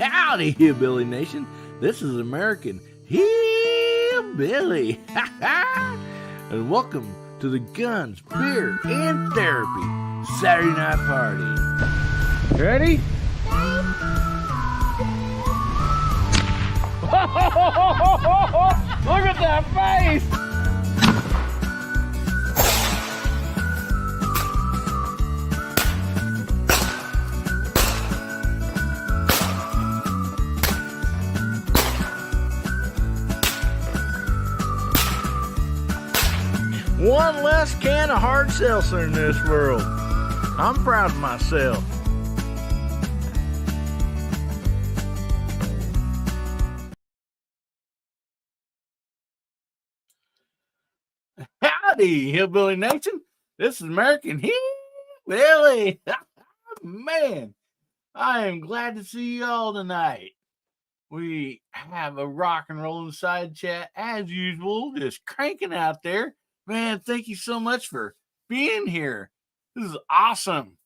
Howdy, Hillbilly Nation. This is American Hillbilly. And welcome to the Guns, Beer, and Therapy Saturday Night Party. Ready? Look at that face! One less can of hard seltzer in this world. I'm proud of myself. Howdy, Hillbilly Nation. This is American Hillbilly. Man, I am glad to see you all tonight. We have a rock and roll side chat as usual, just cranking out there. Man, thank you so much for being here. This is awesome.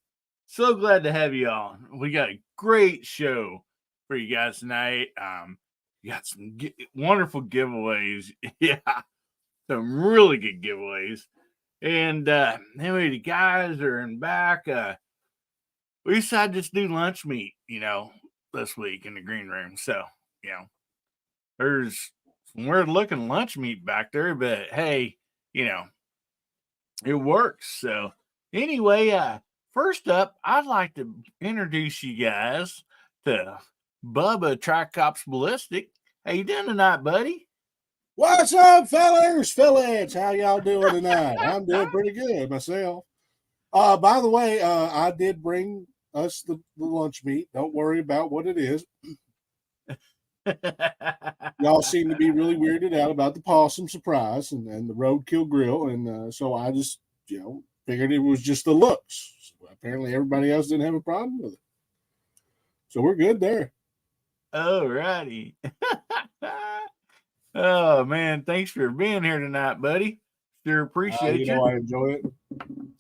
So glad to have you on. We got a great show for you guys tonight. You got some wonderful giveaways. Yeah, some really good giveaways. And anyway, the guys are in back. We decided to just do lunch meat, this week in the green room. So, there's some weird looking lunch meat back there, but hey, it works. So anyway, first up, I'd like to introduce you guys to Bubba Tricops Ballistic. How you doing tonight, buddy? What's up, fellas? How y'all doing tonight? I'm doing pretty good myself. By the way, I did bring us the lunch meat. Don't worry about what it is. Y'all seem to be really weirded out about the possum surprise and the roadkill grill, and so I just figured it was just the looks. So apparently everybody else didn't have a problem with it, so we're good there. All righty. Oh man, thanks for being here tonight, buddy. Sure appreciate you. I enjoy it.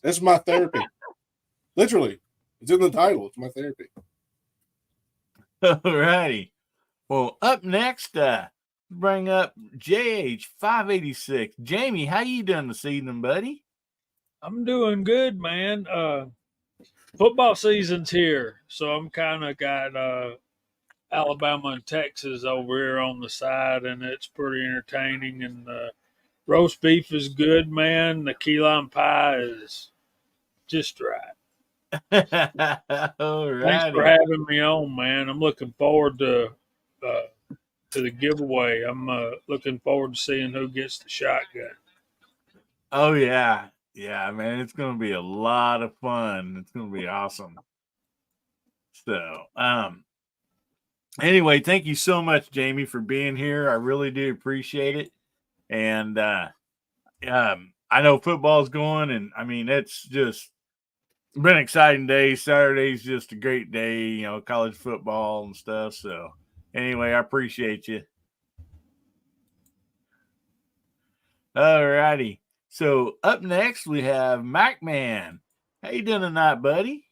This is my therapy. Literally, it's in the title. It's my therapy. All righty. Well, up next, bring up JH586. Jamie, how you doing this evening, buddy? I'm doing good, man. Football season's here, so I'm kind of got Alabama and Texas over here on the side, and it's pretty entertaining. And roast beef is good, man. The key lime pie is just right. All right. Thanks for having me on, man. I'm looking forward to the giveaway. I'm looking forward to seeing who gets the shotgun. Oh yeah, man, it's gonna be a lot of fun. It's gonna be awesome. So, anyway, thank you so much, Jamie, for being here. I really do appreciate it. And I know football's going, and I mean it's just been an exciting day. Saturday's just a great day, college football and stuff. So. Anyway, I appreciate you. All righty. So up next we have MacMan. How you doing tonight, buddy?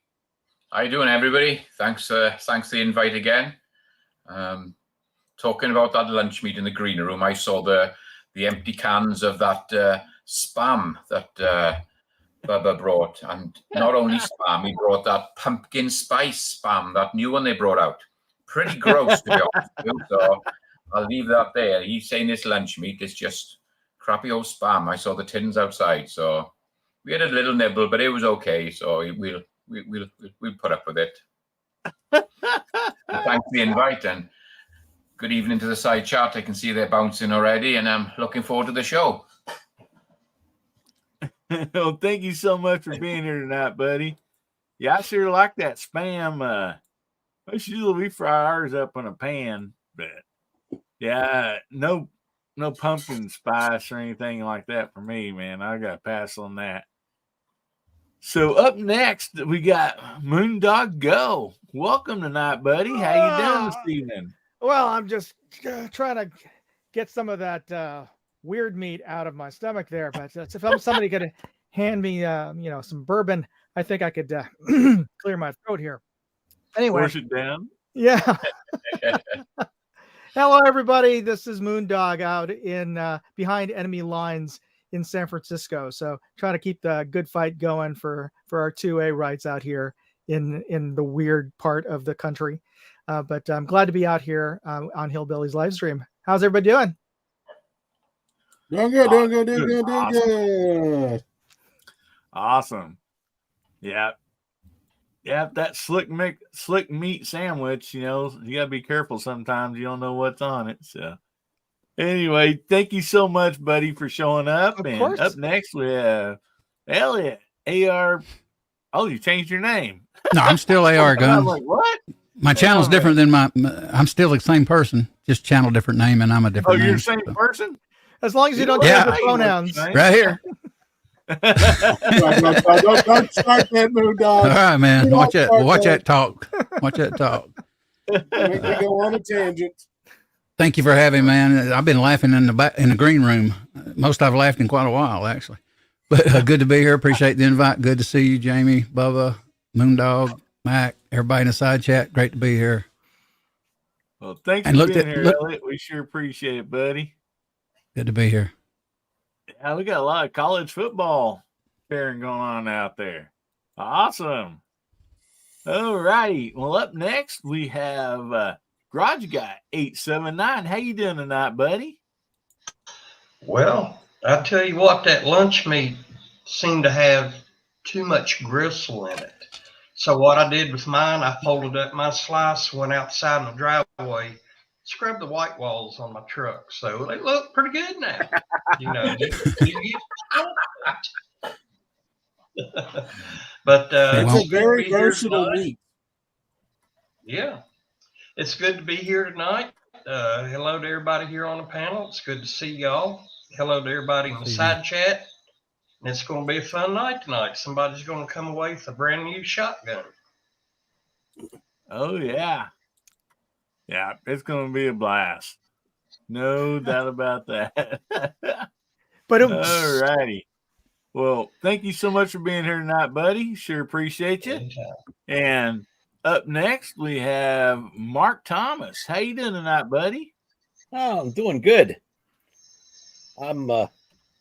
How you doing, everybody? Thanks for the invite again. Talking about that lunch meat in the green room, I saw the empty cans of that spam that Bubba brought, and not only spam, he brought that pumpkin spice spam, that new one they brought out. Pretty gross, to be honest with you, so I'll leave that there. He's saying this lunch meat is just crappy old spam. I saw the tins outside, so we had a little nibble, but it was okay. So we'll put up with it. Thanks for the invite, and good evening to the side chat. I can see they're bouncing already, and I'm looking forward to the show. Well, thank you so much for being here tonight, buddy. Yeah, I sure like that spam. Usually we fry ours up in a pan, but yeah, no pumpkin spice or anything like that for me, man. I got to pass on that. So up next we got Moondog Go. Welcome tonight, buddy. How you doing this evening? Well, I'm just trying to get some of that weird meat out of my stomach there. But if somebody could hand me, some bourbon, I think I could clear my throat here. Anyway, Force it down. Yeah. Hello, everybody. This is Moondog out in behind enemy lines in San Francisco. So trying to keep the good fight going for our 2A rights out here in the weird part of the country. But I'm glad to be out here on Hillbilly's live stream. How's everybody doing? Doing good, doing good, doing Good. good, doing Awesome. good. Awesome. Yeah. Yeah, that slick meat sandwich, you gotta be careful sometimes. You don't know what's on it. So anyway, thank you so much, buddy, for showing up. Of and course. Up next we have Elliot. AR. Oh, you changed your name. No, I'm still AR I'm Guns. like, what? My channel's different than I'm still the same person, just channel different name, and I'm a Oh, different you're name. the same person? As long as you don't Yeah. change your pronouns. Right here. Don't start that, Moondog. All right, man. You Watch don't that. start Watch that. that talk. Watch that talk. Make me go on a tangent. Thank you for having me, man. I've been laughing in the green room. Most I've laughed in quite a while, actually. But good to be here. Appreciate the invite. Good to see you, Jamie, Bubba, Moondog, Mac, everybody in the side chat. Great to be here. Well, thanks And for looked being at- here, look- Elliot. We sure appreciate it, buddy. Good to be here. Yeah, we got a lot of college football pairing going on out there. Awesome. All righty. Well, up next we have Garage Guy 879. How you doing tonight, buddy? Well, I tell you what, that lunch meat seemed to have too much gristle in it. So what I did with mine, I folded up my slice, went outside in the driveway, scrubbed the white walls on my truck. So they look pretty good now. But It's Well, a very be here versatile tonight. meat. Yeah, it's good to be here tonight. Hello to everybody here on the panel. It's good to see y'all. Hello to everybody in the side chat. And it's going to be a fun night tonight. Somebody's going to come away with a brand new shotgun. Oh, yeah. Yeah, it's going to be a blast. No doubt about that. But All righty. Well, thank you so much for being here tonight, buddy. Sure appreciate you. Anytime. And up next, we have Mark Thomas. How you doing tonight, buddy? Oh, I'm doing good. I'm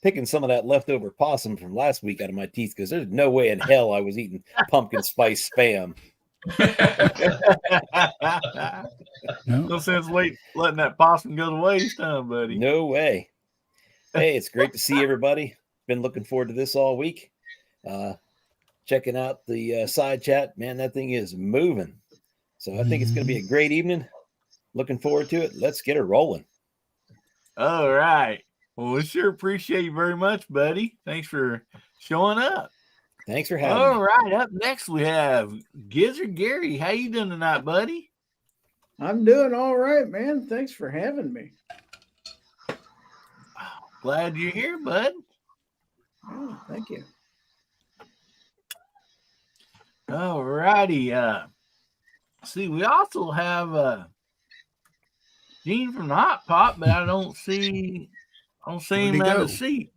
picking some of that leftover possum from last week out of my teeth because there's no way in hell I was eating pumpkin spice spam. No sense letting that possum go to waste, huh, buddy? No way. Hey, it's great to see everybody. Been looking forward to this all week. Checking out the side chat. Man, that thing is moving. So I think it's going to be a great evening. Looking forward to it. Let's get it rolling. All right. Well, we sure appreciate you very much, buddy. Thanks for showing up. Thanks for having All me. right. Up next, we have Gizzard Gary. How you doing tonight, buddy? I'm doing all right, man. Thanks for having me. Glad you're here, bud. Oh, thank you. All righty. See, we also have Gene from the Hot Pot, but I don't see Where'd him he at go? a seat.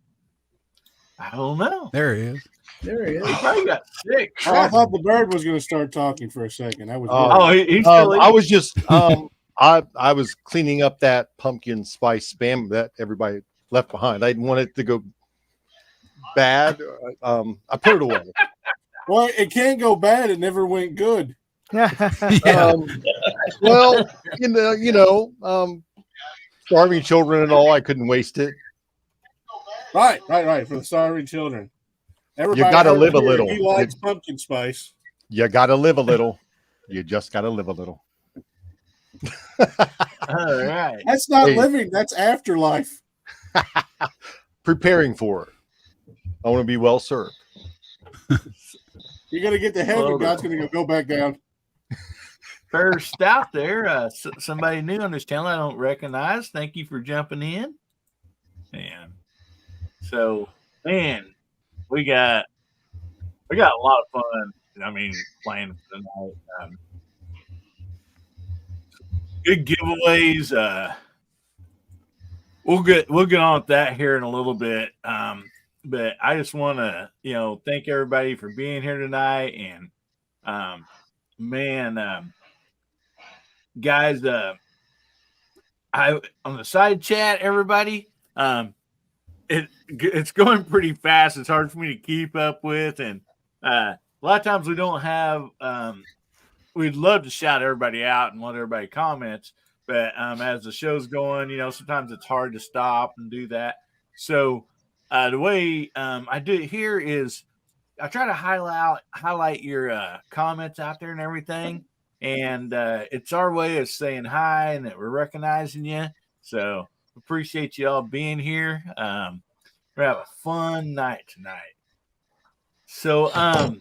I don't know. There he is. There he He is. probably got sick. Oh, I thought the bird was going to start talking for a second. That was Oh, he's still I was just I was cleaning up that pumpkin spice spam that everybody left behind. I didn't want it to go bad. I put it away. Well, it can't go bad. It never went good. Yeah. Well, starving children and all, I couldn't waste it. Right. For the starving children. Everybody gotta heard live a here, little. He likes pumpkin spice. You got to live a little. You just got to live a little. All right. That's not Hey. living. That's afterlife. Preparing for it. I want to be well served. You're going to get to heaven. Well, God's going to go back down. First out there, somebody new on this channel I don't recognize. Thank you for jumping in. And so, man, we got a lot of fun. I mean, playing tonight. Good giveaways. We'll get on with that here in a little bit. But I just want to, thank everybody for being here tonight. And guys, I on the side chat, everybody, it's going pretty fast. It's hard for me to keep up with, and a lot of times we don't have. We'd love to shout everybody out and let everybody comments, but as the show's going, sometimes it's hard to stop and do that. So the way I do it here is I try to highlight your comments out there and everything, and it's our way of saying hi and that we're recognizing you. So appreciate you all being here. We're gonna have a fun night tonight. So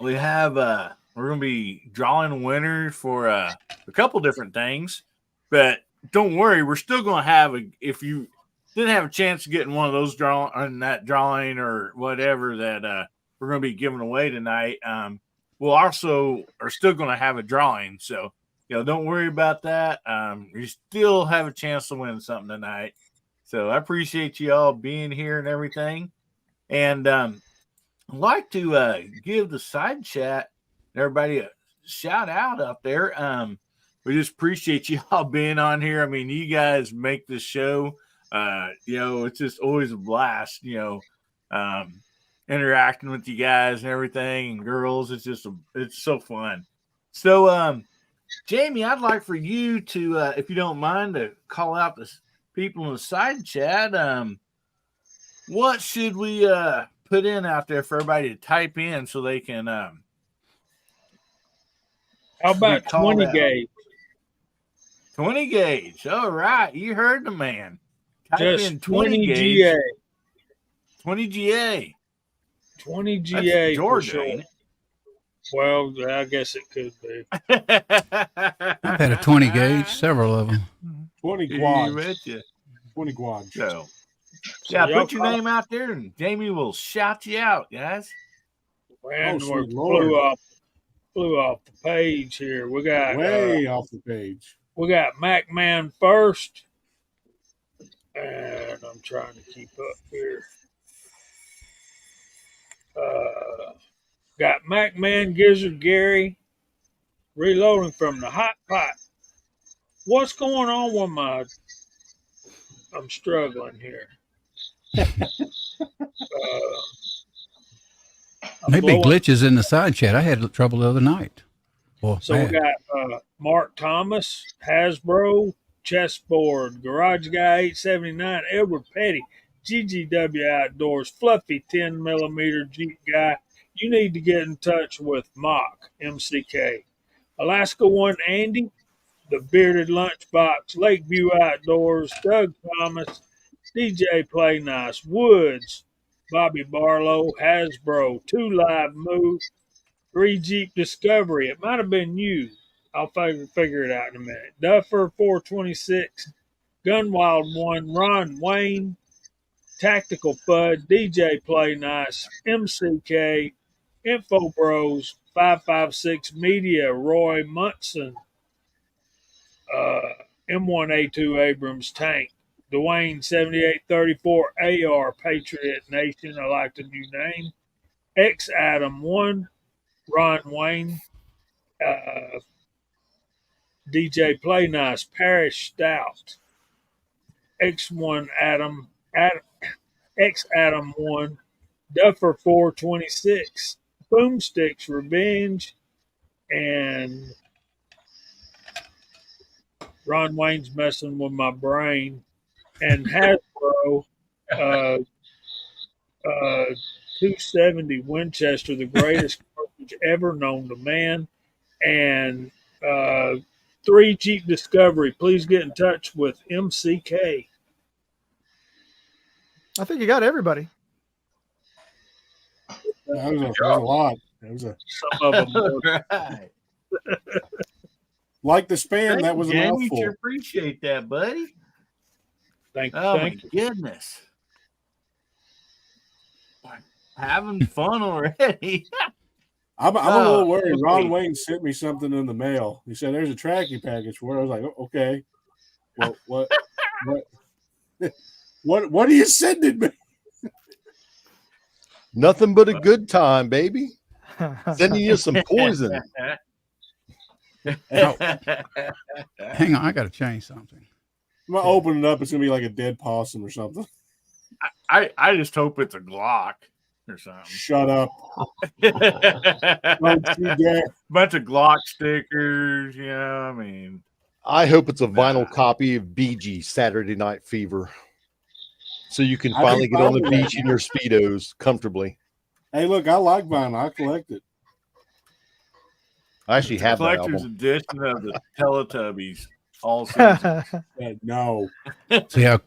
we have we're gonna be drawing winners for a couple different things, but don't worry, we're still gonna have if you didn't have a chance to get in one of those drawing or whatever that we're gonna be giving away tonight. We'll also are still gonna have a drawing, so don't worry about that. You still have a chance to win something tonight. So I appreciate you all being here and everything. And I'd like to give the side chat everybody a shout out there. We just appreciate you all being on here. I mean, you guys make this show. It's just always a blast, interacting with you guys and everything and girls. It's so fun. So, Jamie, I'd like for you to, if you don't mind, to call out the people in the side chat. What should we put in out there for everybody to type in so they can how about 20 gauge? 20 gauge. All right, you heard the man. Type Just in 20 gauge. GA. 20 GA. 20 GA. That's Georgia, for sure. ain't it? Well, I guess it could be. I've had a 20 gauge, several of them. 20 You quads. betcha. 20 quads. So, So yeah, y'all put your name out there and Jamie will shout you out, guys. Man, Oh, we sweet Lord. flew off the page here. We got Way off the page. we got MacMan first, and I'm trying to keep up here. Got MacMan Gizzard Gary reloading from the hot pot. What's going on with my? I'm struggling here. I'm Maybe blowing- glitches in the side chat. I had trouble the other night. Well, So we got Mark Thomas, Hasbro, Chessboard, Garage Guy 879, Edward Petty, GGW Outdoors, Fluffy 10mm Jeep Guy. You need to get in touch with Mock, MCK. Alaska One Andy, The Bearded Lunchbox, Lakeview Outdoors, Doug Thomas, DJ Play Nice, Woods, Bobby Barlow, Hasbro, 2 Live Move, 3 Jeep Discovery. It might have been you. I'll figure it out in a minute. Duffer 426, Gunwild 1, Ron Wayne, Tactical Fud, DJ Play Nice, MCK, Info Bros, 556 Media, Roy Munson, M1A2 Abrams Tank, Dwayne 7834 AR Patriot Nation. I like the new name. X Adam 1, Ron Wayne, DJ Play Nice, Parish Stout, X1 Adam, X Adam 1, Duffer 426, Boomsticks Revenge, and Ron Wayne's messing with my brain, and Hasbro 270 Winchester, the greatest cartridge ever known to man, and 3 Jeep Discovery. Please get in touch with MCK. I think you got everybody. That was a lot. That was Some of them. Right. like the spam. Thank That was a you, Jamie. mouthful. Sure appreciate that, buddy. Thank you. Oh Thank my you. goodness. Having fun already. I'm a little worried. okay. Ron Wayne sent me something in the mail. He said, "There's a tracking package for it." I was like, "Oh, okay. Well, what are you sending me?" Nothing but a good time, baby. Sending you some poison. Hang on, I got to change something. I'm gonna open it up. It's gonna be like a dead possum or something. I just hope it's a Glock or something. Shut up. Don't you dare. Bunch of Glock stickers, you know. I mean, I hope it's a vinyl copy of Bee Gees Saturday Night Fever, so you can I finally think get on the probably- beach in your Speedos comfortably. Hey, look, I like vinyl. I collect it. I actually have that collector's album. edition of the Teletubbies all season. No. See how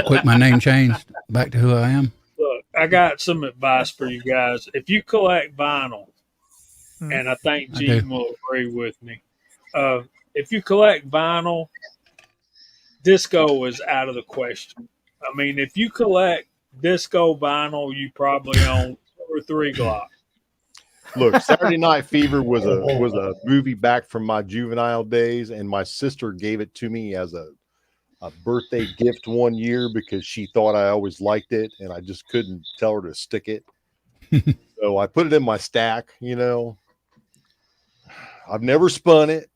quick my name changed back to who I am. Look, I got some advice for you guys. If you collect vinyl, and I think I Gene do. will agree with me, if you collect vinyl, disco is out of the question. I mean, if you collect disco vinyl, you probably own 2 or 3 Glocks. Look, Saturday Night Fever was a movie back from my juvenile days, and my sister gave it to me as a birthday gift one year because she thought I always liked it, and I just couldn't tell her to stick it. So I put it in my stack. You know, I've never spun it,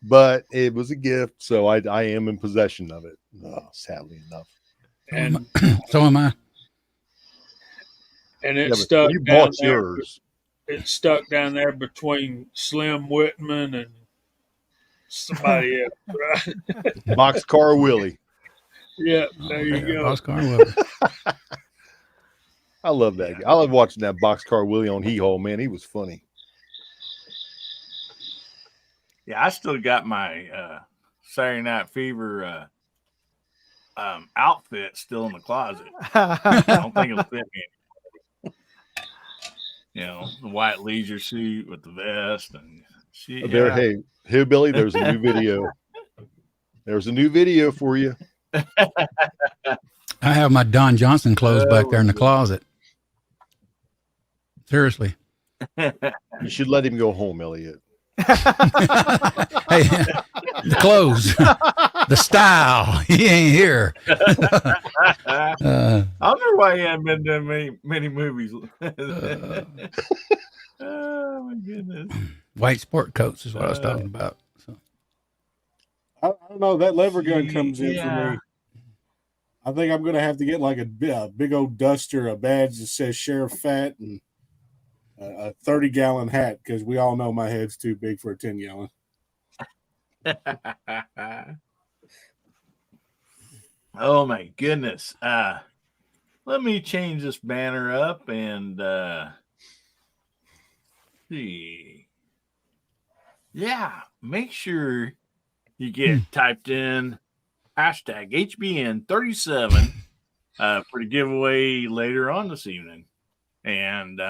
but it was a gift, so I am in possession of it. Sadly enough, And So am I. and yeah, it's but stuck you down bought there. yours. It's stuck down there between Slim Whitman and somebody else, right? Boxcar Willie. Yeah, there you go. Boxcar Willie. I love that guy. I love watching that Boxcar Willie on Hee Haw, man. He was funny. Yeah, I still got my Saturday Night Fever outfit still in the closet. I don't think it'll fit me anymore. You know, the white leisure suit with the vest and shit. There, hey, Hillbilly, there's a new video. There's a new video for you. I have my Don Johnson clothes back there in the closet. Seriously. You should let him go home, Elliot. Hey, the clothes, the style. He ain't here. I wonder why he hadn't been doing many movies. Oh my goodness! White sport coats is what I was talking about. So. I don't know. That lever gun comes in for Yeah. me. I think I'm going to have to get like a big old duster, a badge that says Sheriff Fat, and a 30-gallon hat, because we all know my head's too big for a 10-gallon. Oh my goodness. Let me change this banner up and see. Yeah, make sure you get typed in hashtag HBN37 for the giveaway later on this evening. And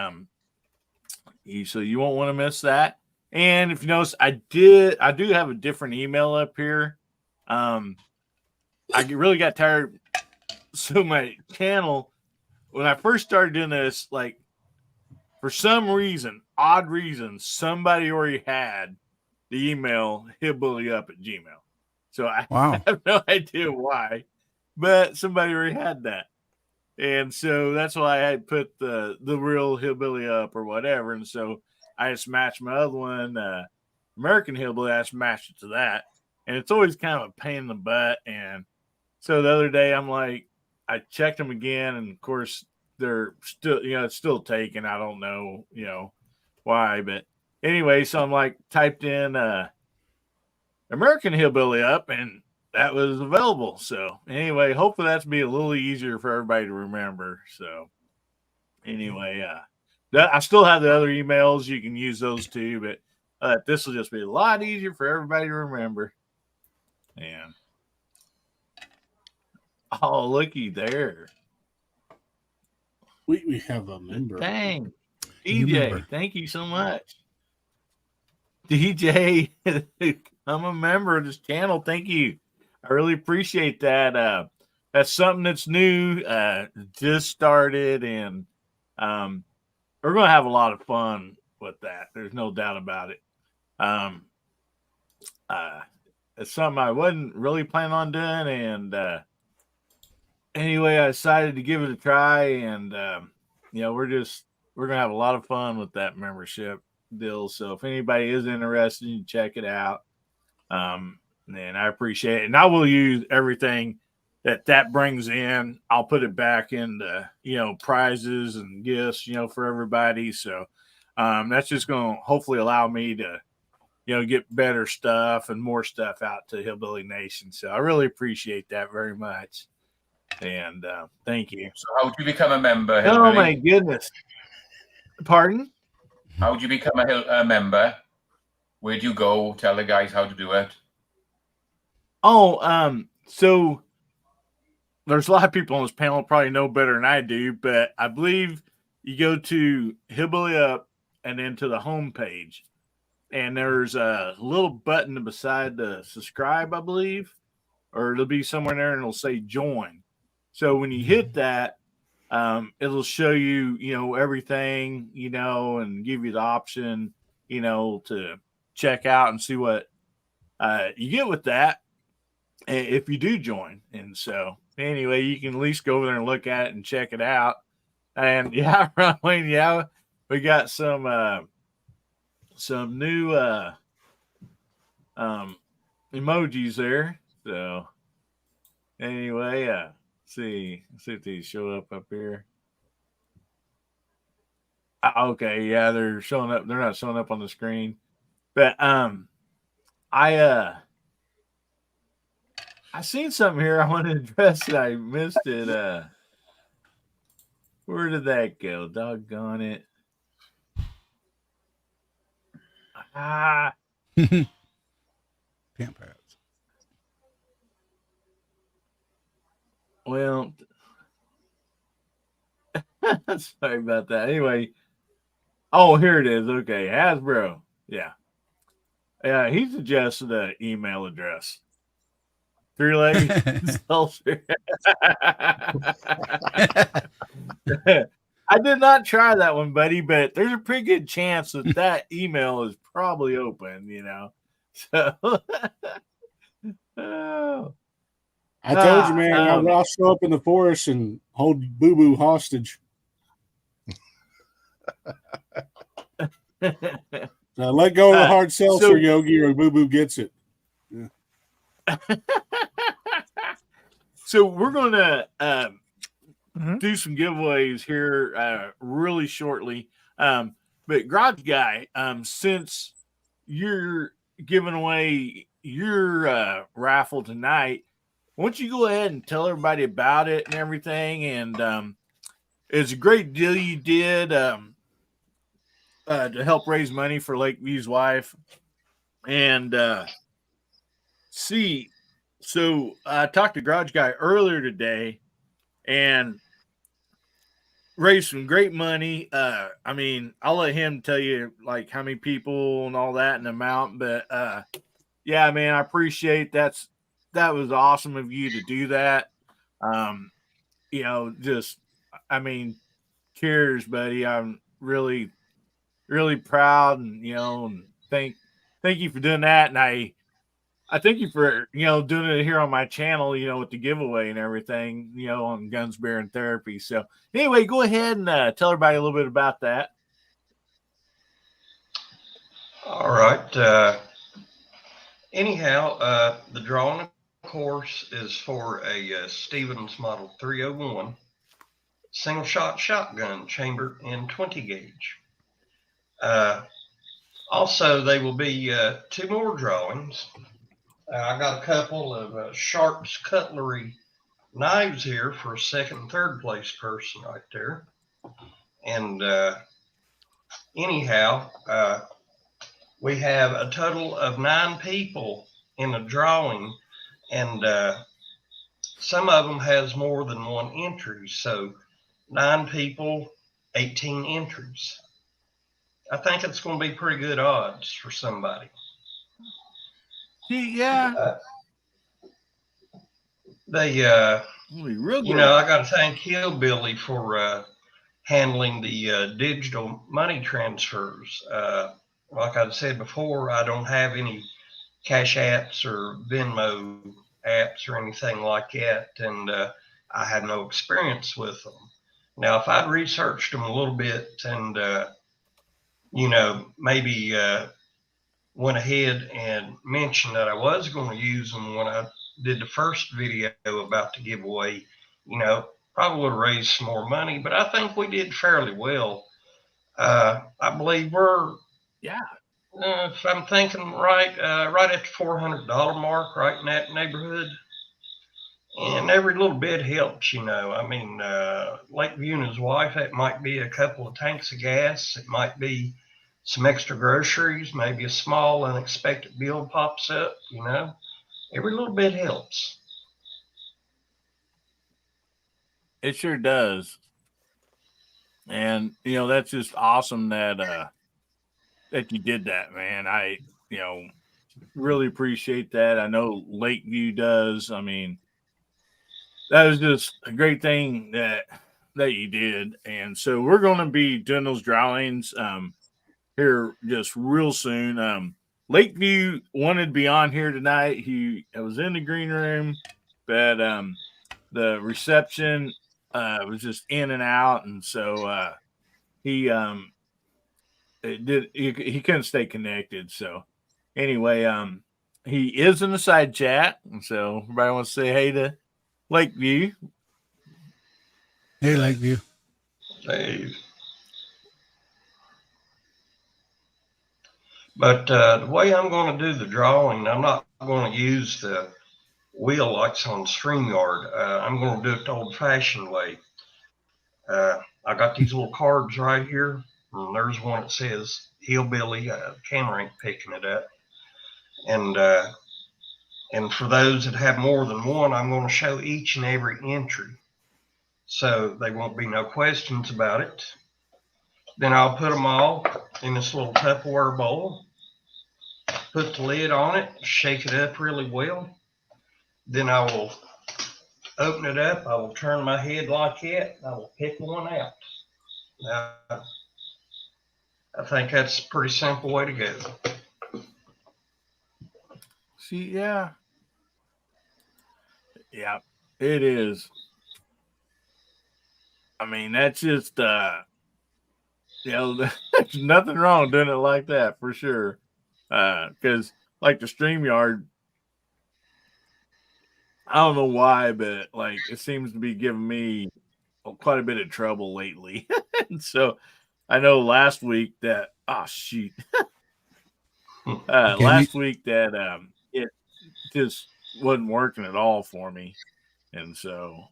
so you won't want to miss that. And if you notice, I do have a different email up here. I really got tired. So my channel, when I first started doing this, like for some reason, odd reason, somebody already had the email hillbillyup@gmail. So I have no idea why, but somebody already had that. And so that's why I put the real Hillbilly Up or whatever. And so I just matched my other one, American Hillbilly. I just matched it to that. And it's always kind of a pain in the butt. And so the other day I'm like, I checked them again. And of course they're still, it's still taken. I don't know, why, but anyway, so I'm like typed in, American Hillbilly Up, and that was available. So anyway, hopefully that's be a little easier for everybody to remember. So anyway, I still have the other emails. You can use those too, but this will just be a lot easier for everybody to remember. And oh, looky there. We have a member. Dang. DJ, thank you so much. DJ, I'm a member of this channel. Thank you. I really appreciate that. That's something that's new. Just started, and we're going to have a lot of fun with that. There's no doubt about it. It's something I wasn't really planning on doing, and anyway, I decided to give it a try, and we're going to have a lot of fun with that membership. deal. So if anybody is interested, you check it out. And I appreciate it. And I will use everything that brings in. I'll put it back into, prizes and gifts, for everybody. So that's just going to hopefully allow me to, get better stuff and more stuff out to Hillbilly Nation. So I really appreciate that very much. And thank you. So how do you become a member, Hillbilly? Oh my goodness. Pardon? How do you become a member? Where do you go? Tell the guys how to do it. Oh, so there's a lot of people on this panel probably know better than I do, but I believe you go to Hillbilly Up and then to the home page, and there's a little button beside the subscribe, I believe, or it'll be somewhere there and it'll say join. So when you hit that, it'll show you, everything, and give you the option, to check out and see what you get with that if you do join. And so anyway, you can at least go over there and look at it and check it out. And yeah, Wayne, yeah, we got some new emojis there. So anyway, let's see if these show up here. Okay, yeah, they're showing up. They're not showing up on the screen, but I seen something here I want to address and I missed it. Where did that go? Doggone it. Pimp hats. Well, sorry about that. Anyway, here it is. Okay, Hasbro. Yeah. Yeah, he suggested an email address. Three-legged seltzer. I did not try that one, buddy, but there's a pretty good chance that email is probably open, So, I told you, man, I'll show up in the forest and hold Boo Boo hostage. So let go of the hard seltzer, Yogi, or Boo Boo gets it. Yeah. So we're going to do some giveaways here really shortly. But Garage Guy, since you're giving away your raffle tonight, why don't you go ahead and tell everybody about it and everything? And it's a great deal you did to help raise money for LakeView's wife. And so I talked to Garage Guy earlier today and raised some great money. I mean, I'll let him tell you like how many people and all that and amount, but yeah, man, I appreciate that was awesome of you to do that. Cheers, buddy. I'm really, really proud and and thank you for doing that. And I thank you for, doing it here on my channel, with the giveaway and everything, on Guns, Beer, and Therapy. So anyway, go ahead and tell everybody a little bit about that. All right. Anyhow, the drawing, of course, is for a Stevens Model 301 single shot shotgun chambered in 20 gauge. Also, there will be 2 more drawings. I got a couple of Sharp's Cutlery knives here for a second and third place person right there. And anyhow, we have a total of 9 people in a drawing, and some of them has more than 1 entry. So 9 people, 18 entries. I think it's going to be pretty good odds for somebody. Yeah. I got to thank Hillbilly for handling the digital money transfers. Like I said before, I don't have any Cash Apps or Venmo apps or anything like that, and I have no experience with them. Now, if I'd researched them a little bit and maybe went ahead and mentioned that I was going to use them when I did the first video about the giveaway, probably would have raised some more money, but I think we did fairly well. I believe we're, if I'm thinking right, right at the $400 mark, right in that neighborhood. And every little bit helps, I mean, Lakeview and his wife, it might be a couple of tanks of gas. It might be some extra groceries, maybe a small unexpected bill pops up, Every little bit helps. It sure does. And, that's just awesome that that you did that, man. I, really appreciate that. I know Lakeview does. I mean, that was just a great thing that you did. And so we're going to be doing those drawings here just real soon. Lakeview wanted to be on here tonight. He was in the green room, but the reception was just in and out, and so he he couldn't stay connected. So anyway, he is in the side chat, and so everybody wants to say hey to Lakeview. Hey, Lakeview. Hey. But the way I'm going to do the drawing, I'm not going to use the wheel like on StreamYard. I'm going to do it the old-fashioned way. I got these little cards right here. And there's one that says Hillbilly. The camera ain't picking it up. And for those that have more than one, I'm going to show each and every entry, so there won't be no questions about it. Then I'll put them all in this little Tupperware bowl, put the lid on it, shake it up really well. Then I will open it up. I will turn my head like that. I will pick one out. Now, I think that's a pretty simple way to go. See, yeah, it is. I mean, that's just there's nothing wrong doing it like that for sure. Because like the StreamYard, I don't know why, but like it seems to be giving me quite a bit of trouble lately. And so I know last week that last week that it just wasn't working at all for me. And so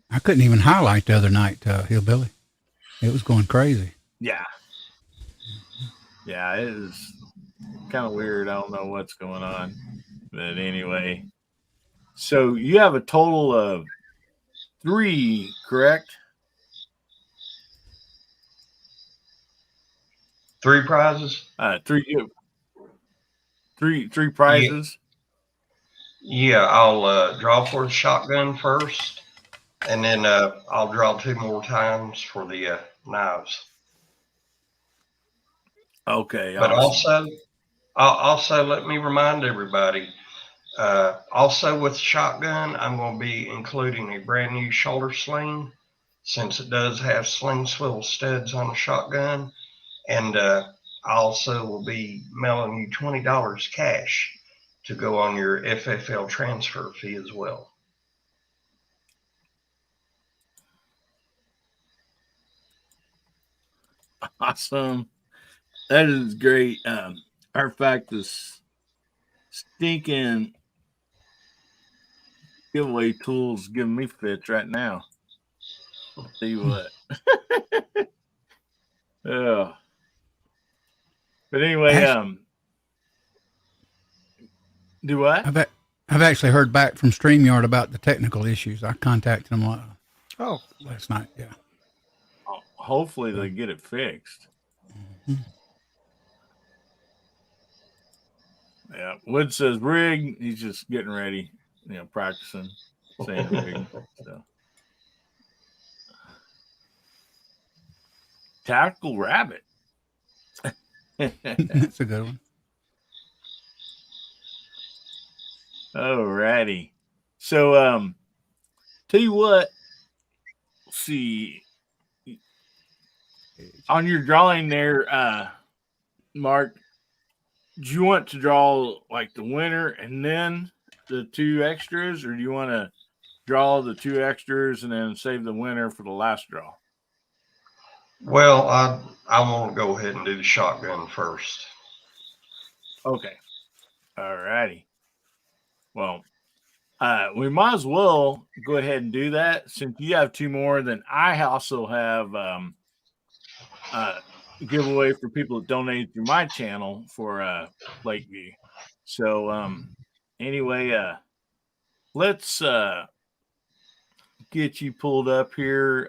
I couldn't even highlight the other night, Hillbilly. It was going crazy. Yeah, it is kind of weird. I don't know what's going on. But anyway, so you have a total of 3, correct? 3 prizes? 3 prizes? Yeah, I'll draw for the shotgun first, and then I'll draw 2 more times for the knives. Okay. But awesome. also let me remind everybody, also with the shotgun, I'm going to be including a brand new shoulder sling, since it does have sling swivel studs on the shotgun. And I also will be mailing you $20 cash to go on your FFL transfer fee as well. Awesome. That is great. Our fact, this stinking giveaway tools giving me fits right now. I'll tell you what. Yeah. But anyway, do what? I've actually heard back from StreamYard about the technical issues. I contacted them last night. Yeah. Hopefully they get it fixed. Mm-hmm. Yeah. Wood says rig. He's just getting ready, practicing saying rig. So. Tactical rabbit. That's a good one. Alrighty. So tell you what, let's see. On your drawing there, Mark, do you want to draw like the winner and then the two extras, or do you want to draw the two extras and then save the winner for the last draw? Well, I want to go ahead and do the shotgun first. Okay. All righty. Well, we might as well go ahead and do that since you have two more. Then I also have giveaway for people that donate through my channel for Lakeview. So anyway, let's get you pulled up here.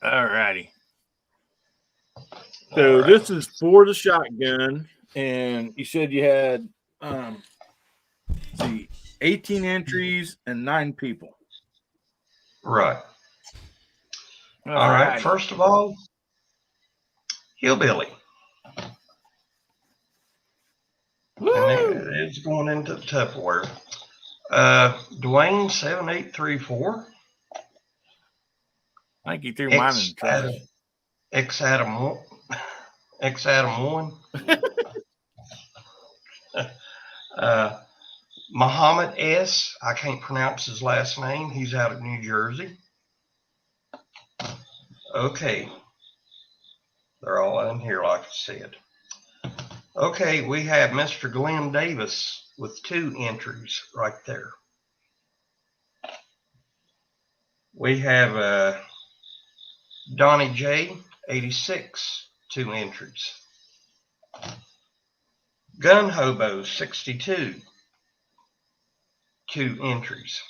All righty. So this is for the shotgun, and you said you had let's see, 18 entries and 9 people. Right. All right. First of all, Hillbilly. Woo! And it's going into the Tupperware. Dwayne 7834. I think you threw mine in the trash. X Adam 1. Muhammad S. I can't pronounce his last name. He's out of New Jersey. Okay. They're all in here, like I said. Okay, we have Mr. Glenn Davis with 2 entries right there. We have Donnie J, 86, 2 entries. Gun Hobo, 62, 2 entries.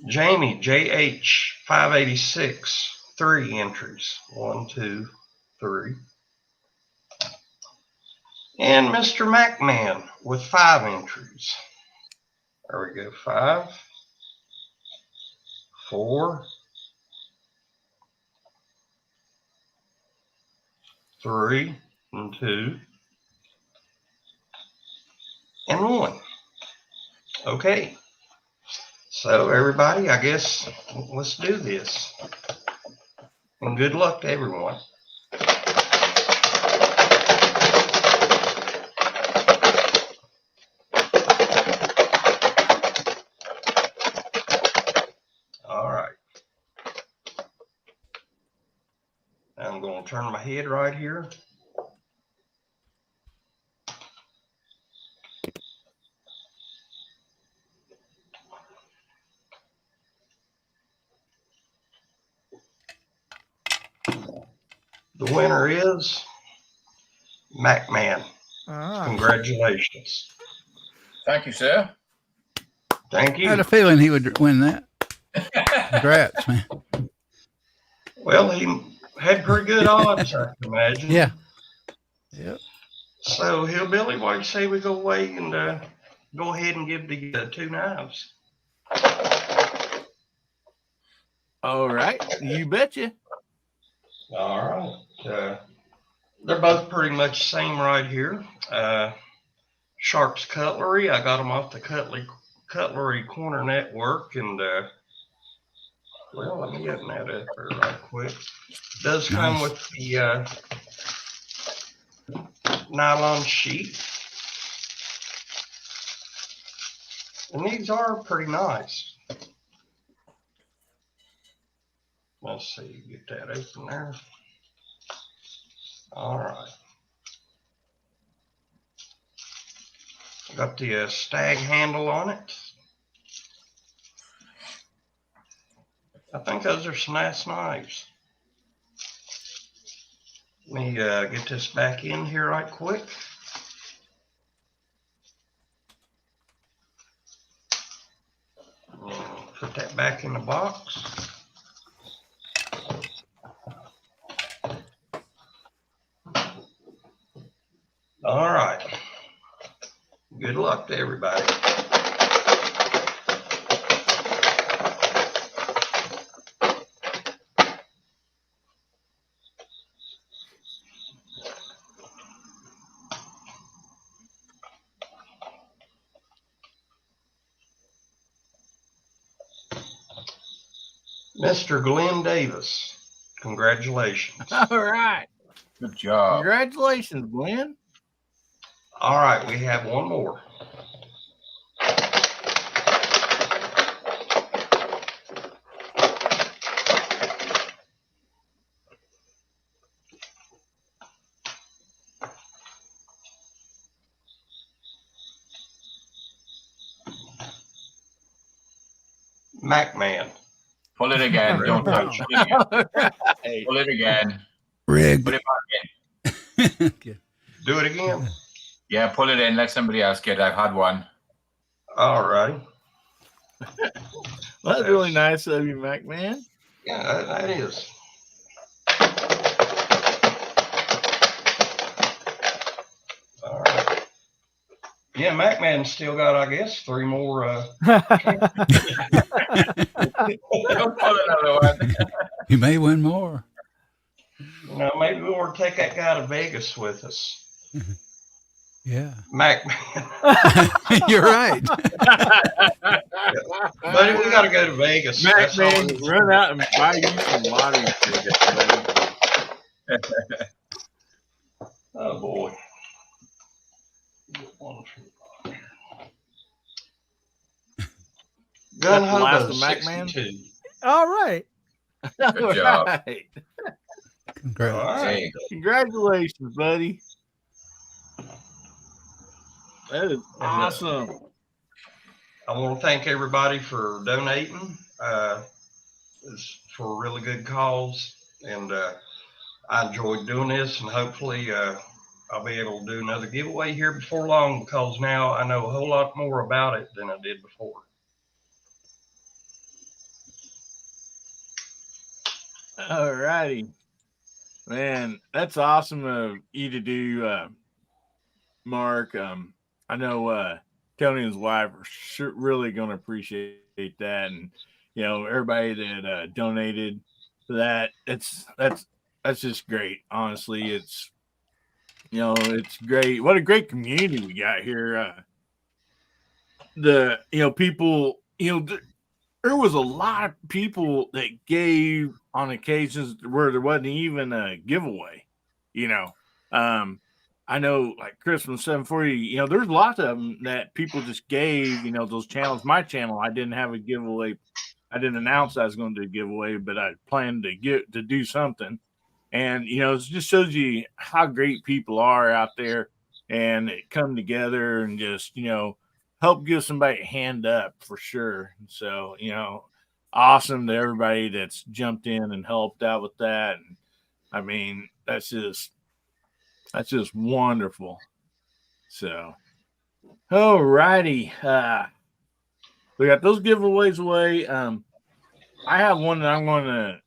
Jamie JH, 586, 3 entries. 1, 2, 3. And Mr. MacMan with 5 entries. There we go, 5, 4, 3, and 2, and 1. Okay. So everybody, I guess let's do this. And good luck to everyone. All right. I'm going to turn my head right here. The winner is MacMan. Congratulations. Thank you, sir. Thank you. I had a feeling he would win that. Congrats, man. Well, he had pretty good odds, I can imagine. Yeah. Yep. So, Hillbilly, why do you say we go away and go ahead and give the 2 knives? All right. You betcha. All right. They're both pretty much the same right here. Sharp's Cutlery. I got them off the Cutlery Corner Network. And, well, let me get that up there right quick. It does come with the nylon sheet. And these are pretty nice. Let's see, get that open there. All right. Got the stag handle on it. I think those are some nice knives. Let me get this back in here right quick. Put that back in the box. All right. Good luck to everybody. Mr. Glenn Davis. Congratulations. All right. Good job. Congratulations, Glenn. All right, we have one more. MacMan. Pull it again. Don't touch. Pull it again. All right. Pull it again. Rigged. Put it back in. Okay. Do it again. Yeah, pull it in. Let somebody else get it. I've had one. All right. Well, that's really nice of you, Mac man. Yeah, that is. All right. Yeah, MacMan's still got, I guess, 3 more. Don't pull another one. You may win more. Maybe we want to take that guy to Vegas with us. Yeah. MacMan. You're right. Buddy, we got to go to Vegas. Mac That's all man, it is. run out and buy you some lottery tickets, buddy. Oh, boy. Gun That's the last Hobo of MacMan? 62. All right. Good job. Right. Congrats. All There right. you go. Congratulations, buddy. That is awesome. I want to thank everybody for donating. It's for a really good cause, and I enjoyed doing this, and hopefully I'll be able to do another giveaway here before long, because now I know a whole lot more about it than I did before. All righty. Man, that's awesome of you to do, Mark. I know Tony and his wife are really going to appreciate that, and everybody that donated for that. That's just great. Honestly, it's great. What a great community we got here. People. There was a lot of people that gave on occasions where there wasn't even a giveaway. I know, like Christmas 740, there's lots of them that people just gave, those channels. My channel, I didn't have a giveaway. I didn't announce I was going to do a giveaway, but I planned to do something. And, it just shows you how great people are out there, and it come together and just, help give somebody a hand up for sure. And so, awesome to everybody that's jumped in and helped out with that. And I mean, that's just wonderful. So, all righty. We got those giveaways away. I have one that I'm going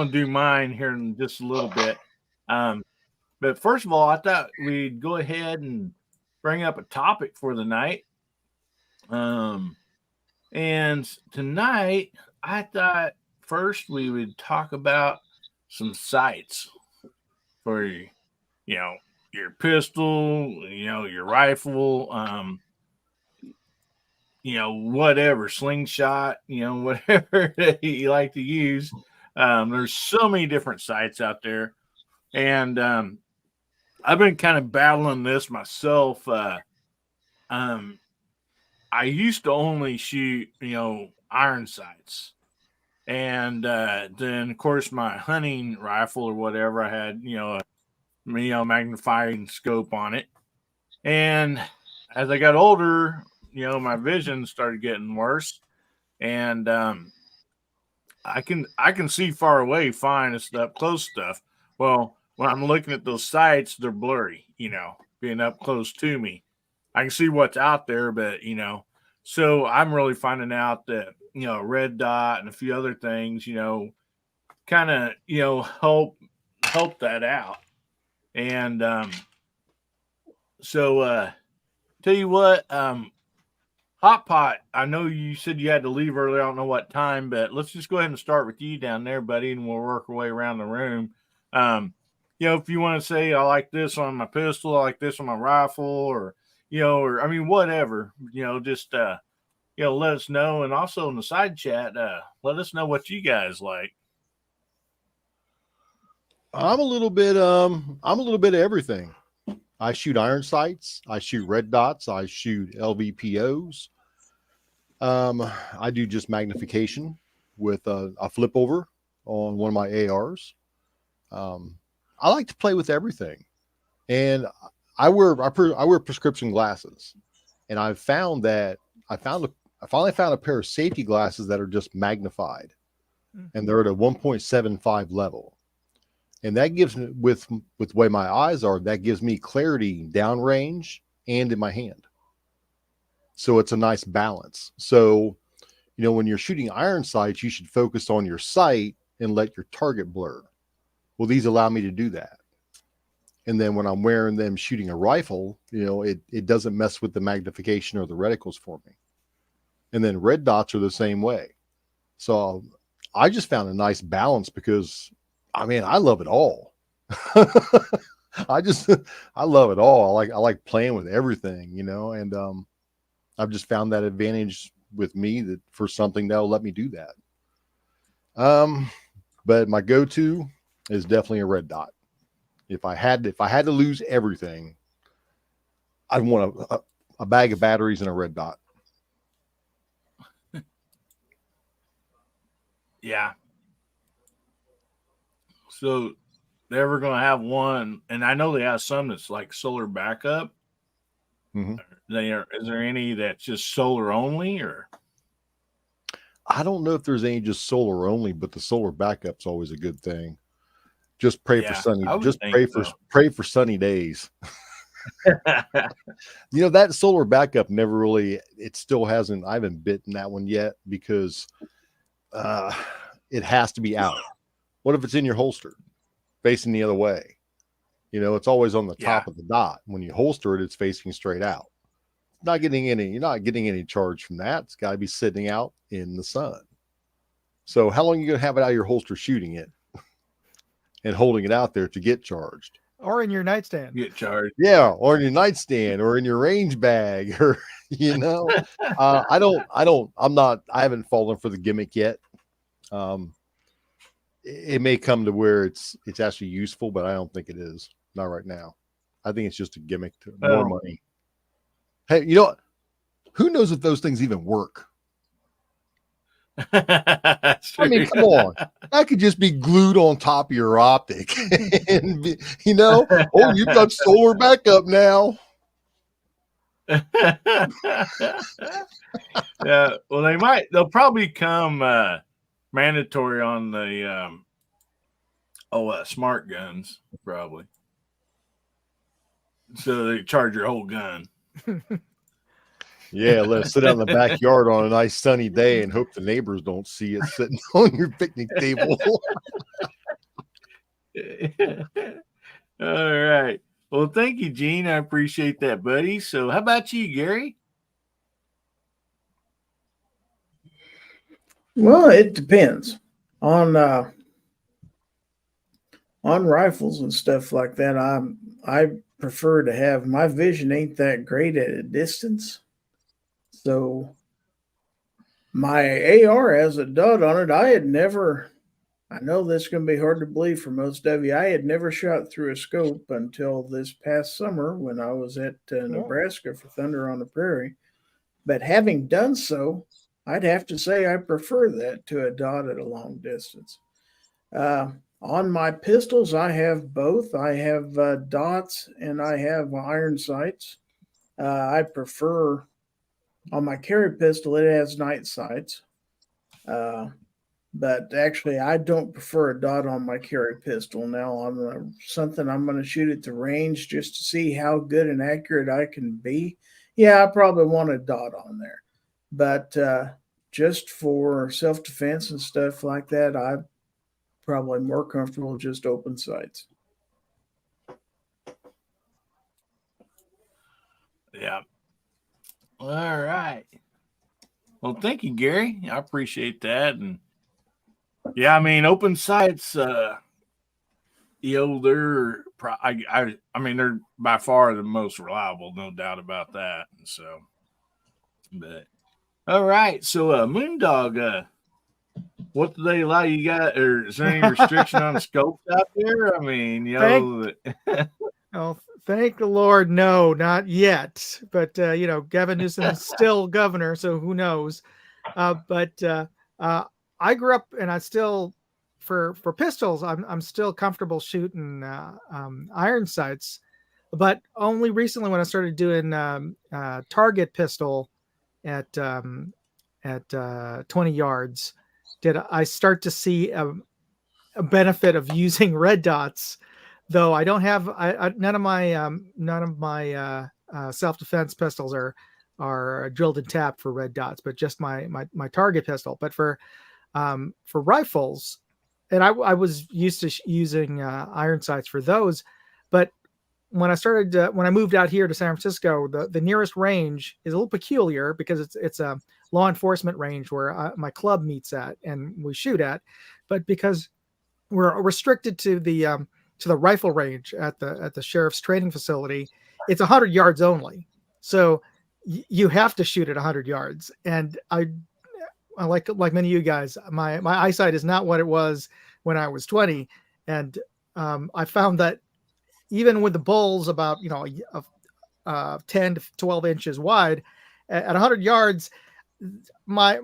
to do mine here in just a little bit. But first of all, I thought we'd go ahead and bring up a topic for the night. And tonight, I thought first we would talk about some sights for your pistol, your rifle, whatever, slingshot, whatever that you like to use. There's so many different sights out there. And I've been kind of battling this myself. I used to only shoot, iron sights. And then, of course, my hunting rifle or whatever, I had, a magnifying scope on it. And as I got older, my vision started getting worse. And I can see far away fine. It's the up close stuff. Well, when I'm looking at those sights, they're blurry, being up close to me. I can see what's out there, but, so I'm really finding out that, red dot and a few other things, kind of, help that out. And so tell you what, Hot Pot, I know you said you had to leave early. I don't know what time, but let's just go ahead and start with you down there, buddy, and we'll work our way around the room. If you want to say, I like this on my pistol, I like this on my rifle, or, or I mean, whatever, just let us know, and also in the side chat, let us know what you guys like. I'm a little bit of everything. I shoot iron sights, I shoot red dots, I shoot LVPOs. I do just magnification with a flip over on one of my ARs. I like to play with everything, and I wear prescription glasses, and I finally found a pair of safety glasses that are just magnified, and they're at a 1.75 level, and that gives me with the way my eyes are, that gives me clarity downrange and in my hand. So it's a nice balance. So, when you're shooting iron sights, you should focus on your sight and let your target blur. Well, these allow me to do that. And then when I'm wearing them shooting a rifle, it doesn't mess with the magnification or the reticles for me. And then red dots are the same way. So I just found a nice balance because, I love it all. I love it all. I like playing with everything, and I've just found that advantage with me that for something that'll let me do that. But my go-to is definitely a red dot. If I had to lose everything, I'd want a bag of batteries and a red dot. Yeah. So they're ever going to have one, and I know they have some that's like solar backup. Mm-hmm. Is there any that's just solar only, or? I don't know if there's any just solar only, but the solar backup's always a good thing. Just pray for sunny. Just pray for sunny days. That solar backup never really. It still hasn't. I haven't bitten that one yet because it has to be out. What if it's in your holster, facing the other way? It's always on the top of the dot. When you holster it, it's facing straight out. You're not getting any charge from that. It's got to be sitting out in the sun. So how long are you going to have it out of your holster shooting it and holding it out there to get charged? Or in your nightstand. Get charged. Yeah, or in your nightstand or in your range bag or, I haven't fallen for the gimmick yet. It may come to where it's actually useful, but I don't think it is. Not right now. I think it's just a gimmick to more money. Hey, who knows if those things even work? I mean, come on. That could just be glued on top of your optic. And you've got solar backup now. Yeah, well, they'll probably come mandatory on the smart guns, probably. So they charge your whole gun. Yeah, let's sit out in the backyard on a nice sunny day and hope the neighbors don't see it sitting on your picnic table. All right. Well, thank you, Gene. I appreciate that, buddy. So how about you, Gary? Well, it depends on rifles and stuff like that. I prefer to have, my vision ain't that great at a distance. So my AR has a dot on it. I know this is going to be hard to believe for most of you. I had never shot through a scope until this past summer when I was at Nebraska for Thunder on the Prairie. But having done so, I'd have to say I prefer that to a dot at a long distance. On my pistols, I have both. I have dots and I have iron sights. I prefer, on my carry pistol, it has night sights. But actually, I don't prefer a dot on my carry pistol. Now, on something I'm going to shoot at the range just to see how good and accurate I can be. Yeah, I probably want a dot on there. But just for self-defense and stuff like that, I'm probably more comfortable just open sights. Yeah. All right. Well, thank you, Gary. I appreciate that. And yeah, I mean, open sights, they're they're by far the most reliable, no doubt about that. So, but All right. So, Moondog, what do they allow you got? Or is there any restriction on scopes out there? I mean, Oh, thank the Lord, no, not yet. But Gavin Newsom is still governor, so who knows? But I grew up, and I still, for pistols, I'm still comfortable shooting iron sights. But only recently, when I started doing target pistol at 20 yards, did I start to see a benefit of using red dots. Though I don't have none of my self-defense pistols are drilled and tapped for red dots, but just my target pistol. But for rifles, and I was used to using iron sights for those, but when I moved out here to San Francisco, the nearest range is a little peculiar because it's a law enforcement range where my club meets at and we shoot at, but because we're restricted to the rifle range at the sheriff's training facility, it's 100 yards only. So you have to shoot at 100 yards. And I like many of you guys, my eyesight is not what it was when I was 20. And I found that even with the bulls about 10 to 12 inches wide, at 100 yards, my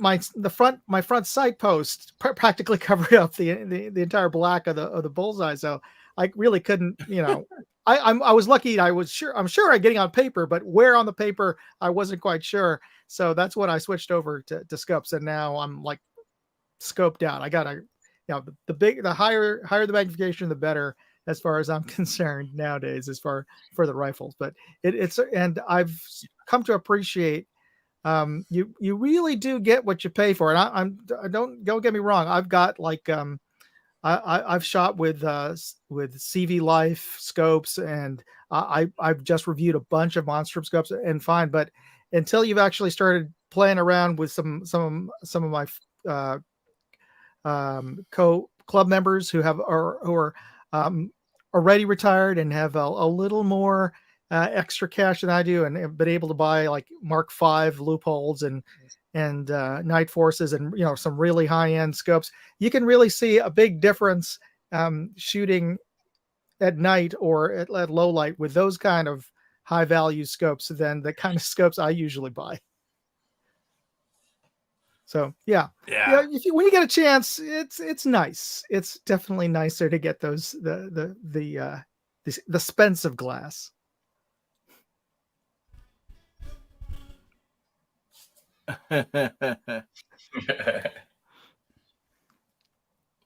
front sight post practically covered up the entire black of the bullseye. So I really couldn't, I was lucky. I'm sure I'm getting on paper, but where on the paper I wasn't quite sure. So that's when I switched over to scopes, and now I'm like scoped out. I gotta, the higher the magnification, the better, as far as I'm concerned nowadays, as far for the rifles. But it's and I've come to appreciate. You really do get what you pay for, and I don't get me wrong. I've got like I've shot with CV Life scopes, and I've just reviewed a bunch of Monstrum scopes and fine. But until you've actually started playing around with some of my club members who are already retired and have a little more extra cash than I do, and have been able to buy like Mark V loopholes and Night Forces and some really high end scopes, you can really see a big difference shooting at night or at low light with those kind of high value scopes than the kind of scopes I usually buy. So yeah. When you get a chance, it's nice. It's definitely nicer to get those the expensive glass.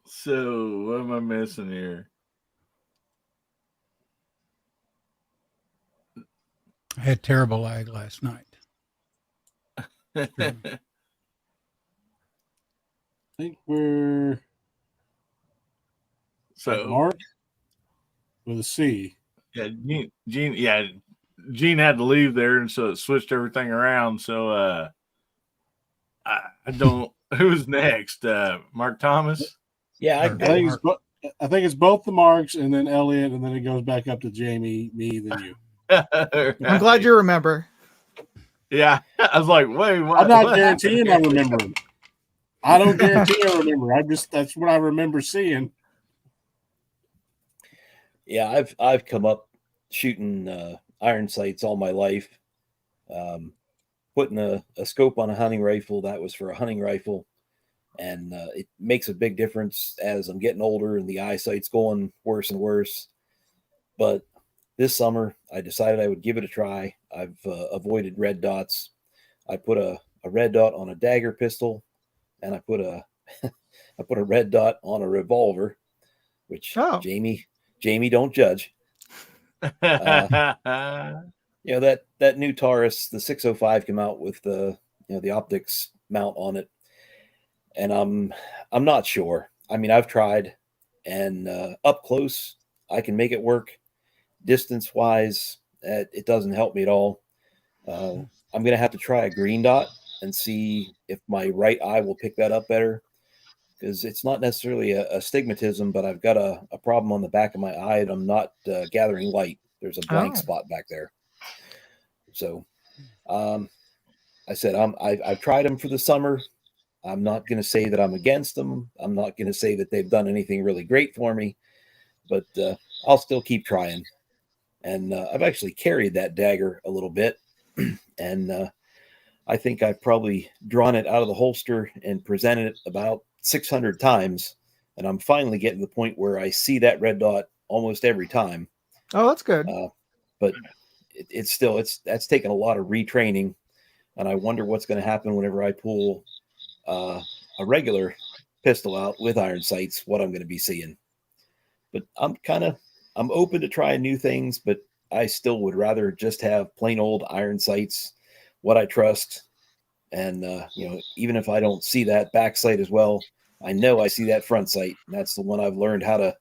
So what am I missing here? I had terrible lag last night. I think we're Mark with a C. Yeah, Gene. Yeah, Gene had to leave there, and so it switched everything around. So I don't. Who's next? Mark Thomas. Yeah, I think it's both the Marks, and then Elliot, and then it goes back up to Jamie, me, then you. Right. I'm glad you remember. Yeah, I was like, wait, what? I'm not guaranteeing I remember. I don't guarantee I remember. That's what I remember seeing. Yeah, I've come up shooting iron sights all my life. Putting a scope on a hunting rifle, that was for a hunting rifle, and it makes a big difference as I'm getting older and the eyesight's going worse and worse. But this summer, I decided I would give it a try. I've avoided red dots. I put a red dot on a dagger pistol, and I put a red dot on a revolver, which Jamie, don't judge. That new Taurus, the 605, came out with the optics mount on it, and I'm not sure. I mean, I've tried, and up close I can make it work. Distance wise, it doesn't help me at all. I'm gonna have to try a green dot and see if my right eye will pick that up better, because it's not necessarily a astigmatism, but I've got a problem on the back of my eye, and I'm not gathering light. There's a blank spot back there. So I said, I've tried them for the summer. I'm not going to say that I'm against them. I'm not going to say that they've done anything really great for me, but I'll still keep trying. And I've actually carried that dagger a little bit, and I think I've probably drawn it out of the holster and presented it about 600 times, and I'm finally getting to the point where I see that red dot almost every time. Oh, that's good. But it's still that's taken a lot of retraining, and I wonder what's going to happen whenever I pull a regular pistol out with iron sights. What I'm going to be seeing, but I'm open to trying new things, but I still would rather just have plain old iron sights, what I trust. And, even if I don't see that back sight as well, I know I see that front sight. And that's the one I've learned how to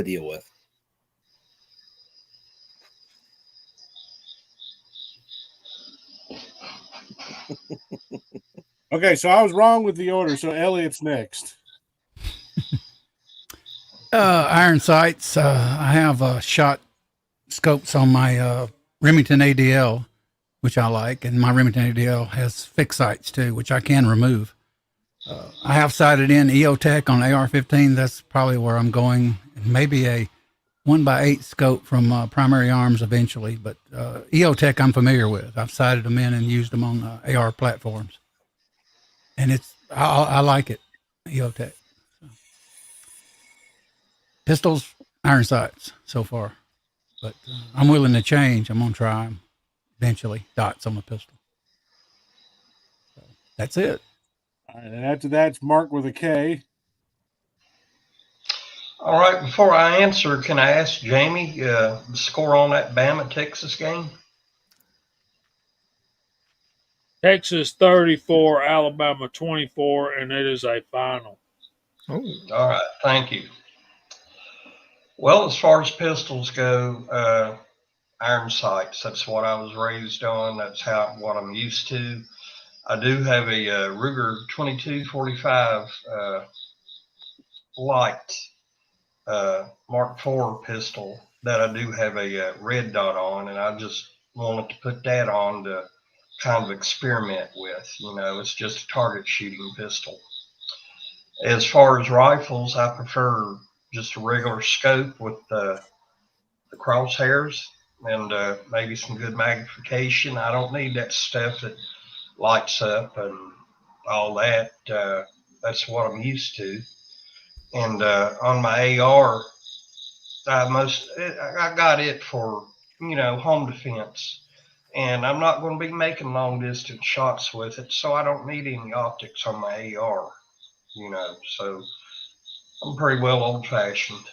deal with. Okay, so I was wrong with the order. So Elliot's next. Iron sights. I have shot scopes on my Remington ADL, which I like, and my Remington ADL has fixed sights too, which I can remove. I have sighted in EOTech on AR-15. That's probably where I'm going. Maybe a 1x8 scope from Primary Arms eventually, but EOTech I'm familiar with. I've sighted them in and used them on AR platforms, and I like it. EOTech. So. Pistols, iron sights so far, but I'm willing to change. I'm gonna try them eventually. Dots on the pistol. So that's it. All right, and after that's Mark with a K. All right, before I answer, can I ask Jamie the score on that Bama Texas game? Texas 34, Alabama 24, and it is a final. All right, thank you. Well, as far as pistols go, iron sights, that's what I was raised on. That's what I'm used to. I do have a Ruger 2245 light Mark IV pistol that I do have a red dot on, and I just wanted to put that on to kind of experiment with. It's just a target shooting pistol. As far as rifles, I prefer just a regular scope with the crosshairs and maybe some good magnification. I don't need that stuff that lights up and all that. That's what I'm used to. And on my AR, I got it for home defense, and I'm not going to be making long distance shots with it, so I don't need any optics on my AR. So I'm pretty well old fashioned.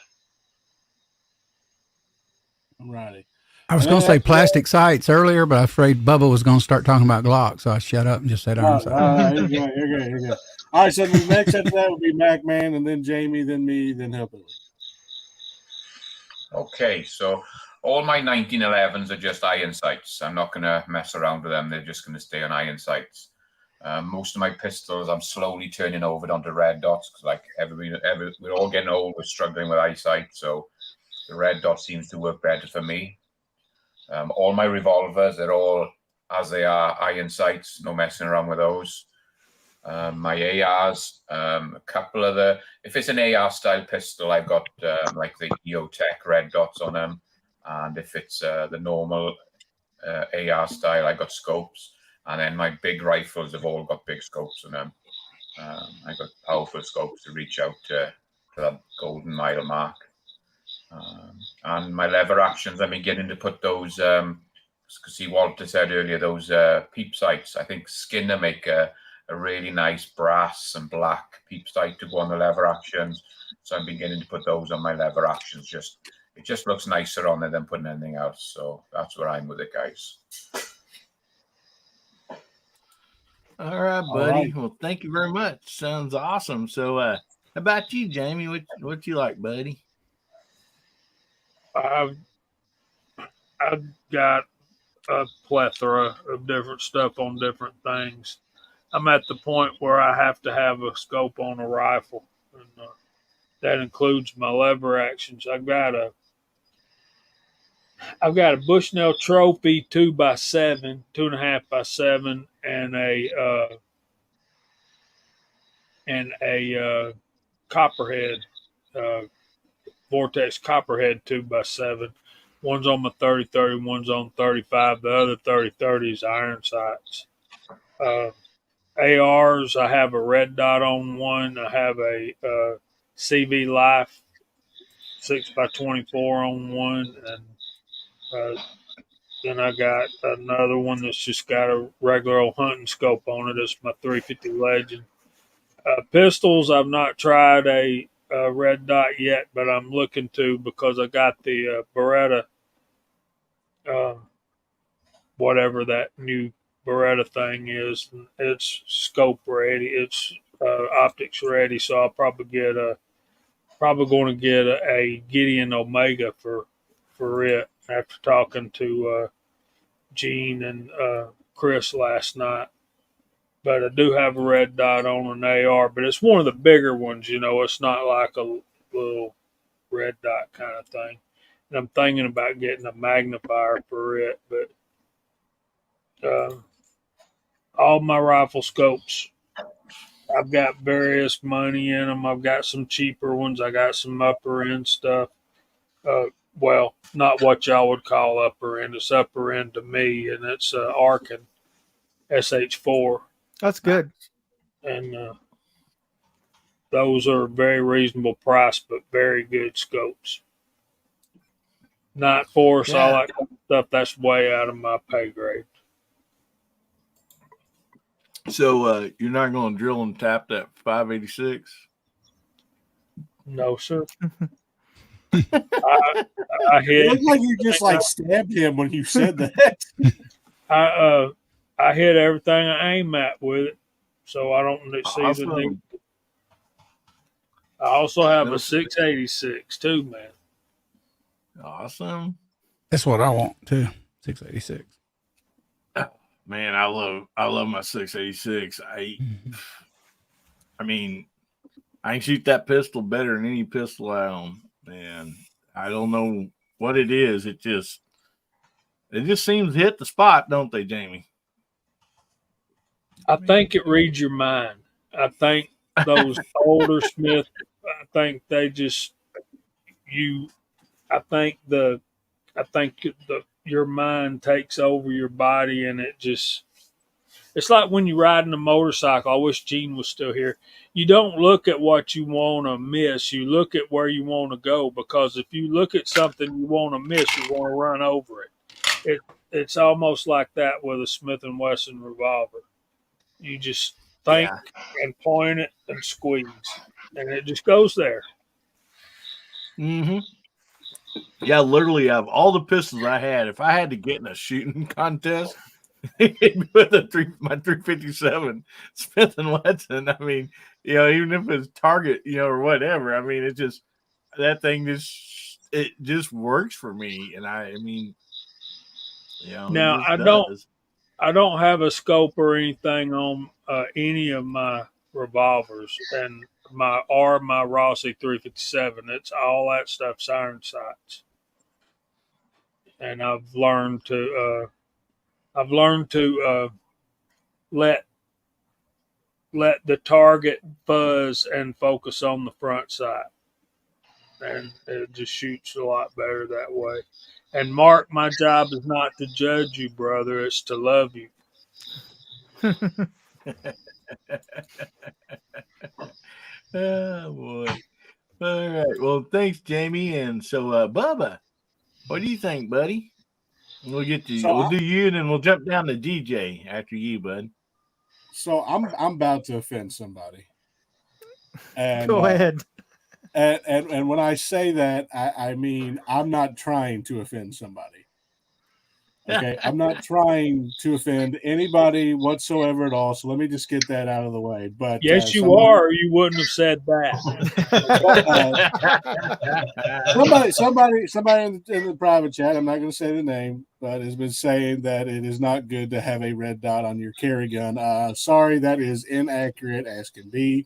All righty. I was going to say plastic sights earlier, but I'm afraid Bubba was going to start talking about Glock, so I shut up and just said iron sights. You're good. All right, so the next after that would be MacMan, and then Jamie, then me, then Hillbilly. Okay, so all my 1911s are just iron sights. I'm not going to mess around with them. They're just going to stay on iron sights. Most of my pistols, I'm slowly turning over onto red dots because, like we're all getting old. We're struggling with eyesight, so the red dot seems to work better for me. All my revolvers, they're all as they are, iron sights. No messing around with those. My ARs, a couple of if it's an AR style pistol, I've got like the EOTech red dots on them, and if it's the normal AR style, I got scopes, and then my big rifles have all got big scopes on them. I got powerful scopes to reach out to that golden mile mark, and my lever actions, I'm beginning to put those. See, Walter said earlier, those peep sights. I think Skinner make a really nice brass and black peep sight to go on the lever actions. So I'm beginning to put those on my lever actions. It just looks nicer on it than putting anything else. So that's where I'm with it, guys. All right, buddy. Well, thank you very much. Sounds awesome. So how about you, Jamie? What you like, buddy? I've got a plethora of different stuff on different things. I'm at the point where I have to have a scope on a rifle, and that includes my lever actions. I've got a Bushnell Trophy 2x7, 2.5x7, and a copperhead, Vortex copperhead 2x7. One's on my 30-30, one's on 35. The other 30-30 is iron sights. ARs, I have a red dot on one. I have a CV Life 6x24 on one, and then I got another one that's just got a regular old hunting scope on it. It's my 350 Legend. Pistols, I've not tried a red dot yet, but I'm looking to, because I got the Beretta, whatever that new Beretta thing is. It's scope ready. It's optics ready. So I'll probably going to get a Gideon Omega for it after talking to Gene and Chris last night. But I do have a red dot on an AR, but it's one of the bigger ones. It's not like a little red dot kind of thing. And I'm thinking about getting a magnifier for it, but all my rifle scopes, I've got various money in them. I've got some cheaper ones. I got some upper end stuff. Well, not what y'all would call upper end. It's upper end to me, and it's Arkin SH4. That's good. And those are very reasonable price, but very good scopes. Night Force, all that kind of stuff, that's way out of my pay grade. So you're not going to drill and tap that 586? No, sir. I hit. It looked like you just like stabbed him when you said that. I hit everything I aim at with it, so I don't see the need. I also have a 686 too, man. Awesome. That's what I want too. 686. Man, I love my 686. I mean, I can shoot that pistol better than any pistol I own. And I don't know what it is. It just seems to hit the spot, don't they, Jamie? I think it reads your mind. I think those older Smith, I think they just I think your mind takes over your body, and it's like when you're riding a motorcycle. I wish Gene was still here. You don't look at what you want to miss. You look at where you want to go, because if you look at something you want to miss, you want to run over it. It's almost like that with a Smith & Wesson revolver. You just think and point it and squeeze, and it just goes there. Mm-hmm. Yeah, literally, of all the pistols I had, if I had to get in a shooting contest, it'd be with my 357 Smith & Wesson. I mean, even if it's target, or whatever. I mean, that thing just works for me, and I mean, Now I don't have a scope or anything on any of my revolvers, and my Rossi 357. It's all that stuff's iron sights, and I've learned to let the target buzz and focus on the front sight, and it just shoots a lot better that way. And Mark, my job is not to judge you, brother. It's to love you. Oh boy. All right. Well, thanks, Jamie. And so, Bubba, what do you think, buddy? We'll do you, and then we'll jump down to DJ after you, bud. So I'm about to offend somebody. And, Go ahead. And when I say that, I mean I'm not trying to offend somebody. Okay, I'm not trying to offend anybody whatsoever at all. So let me just get that out of the way. But yes, you are. Or you wouldn't have said that. Somebody in the private chat, I'm not going to say the name, but has been saying that it is not good to have a red dot on your carry gun. Sorry, that is inaccurate as can be.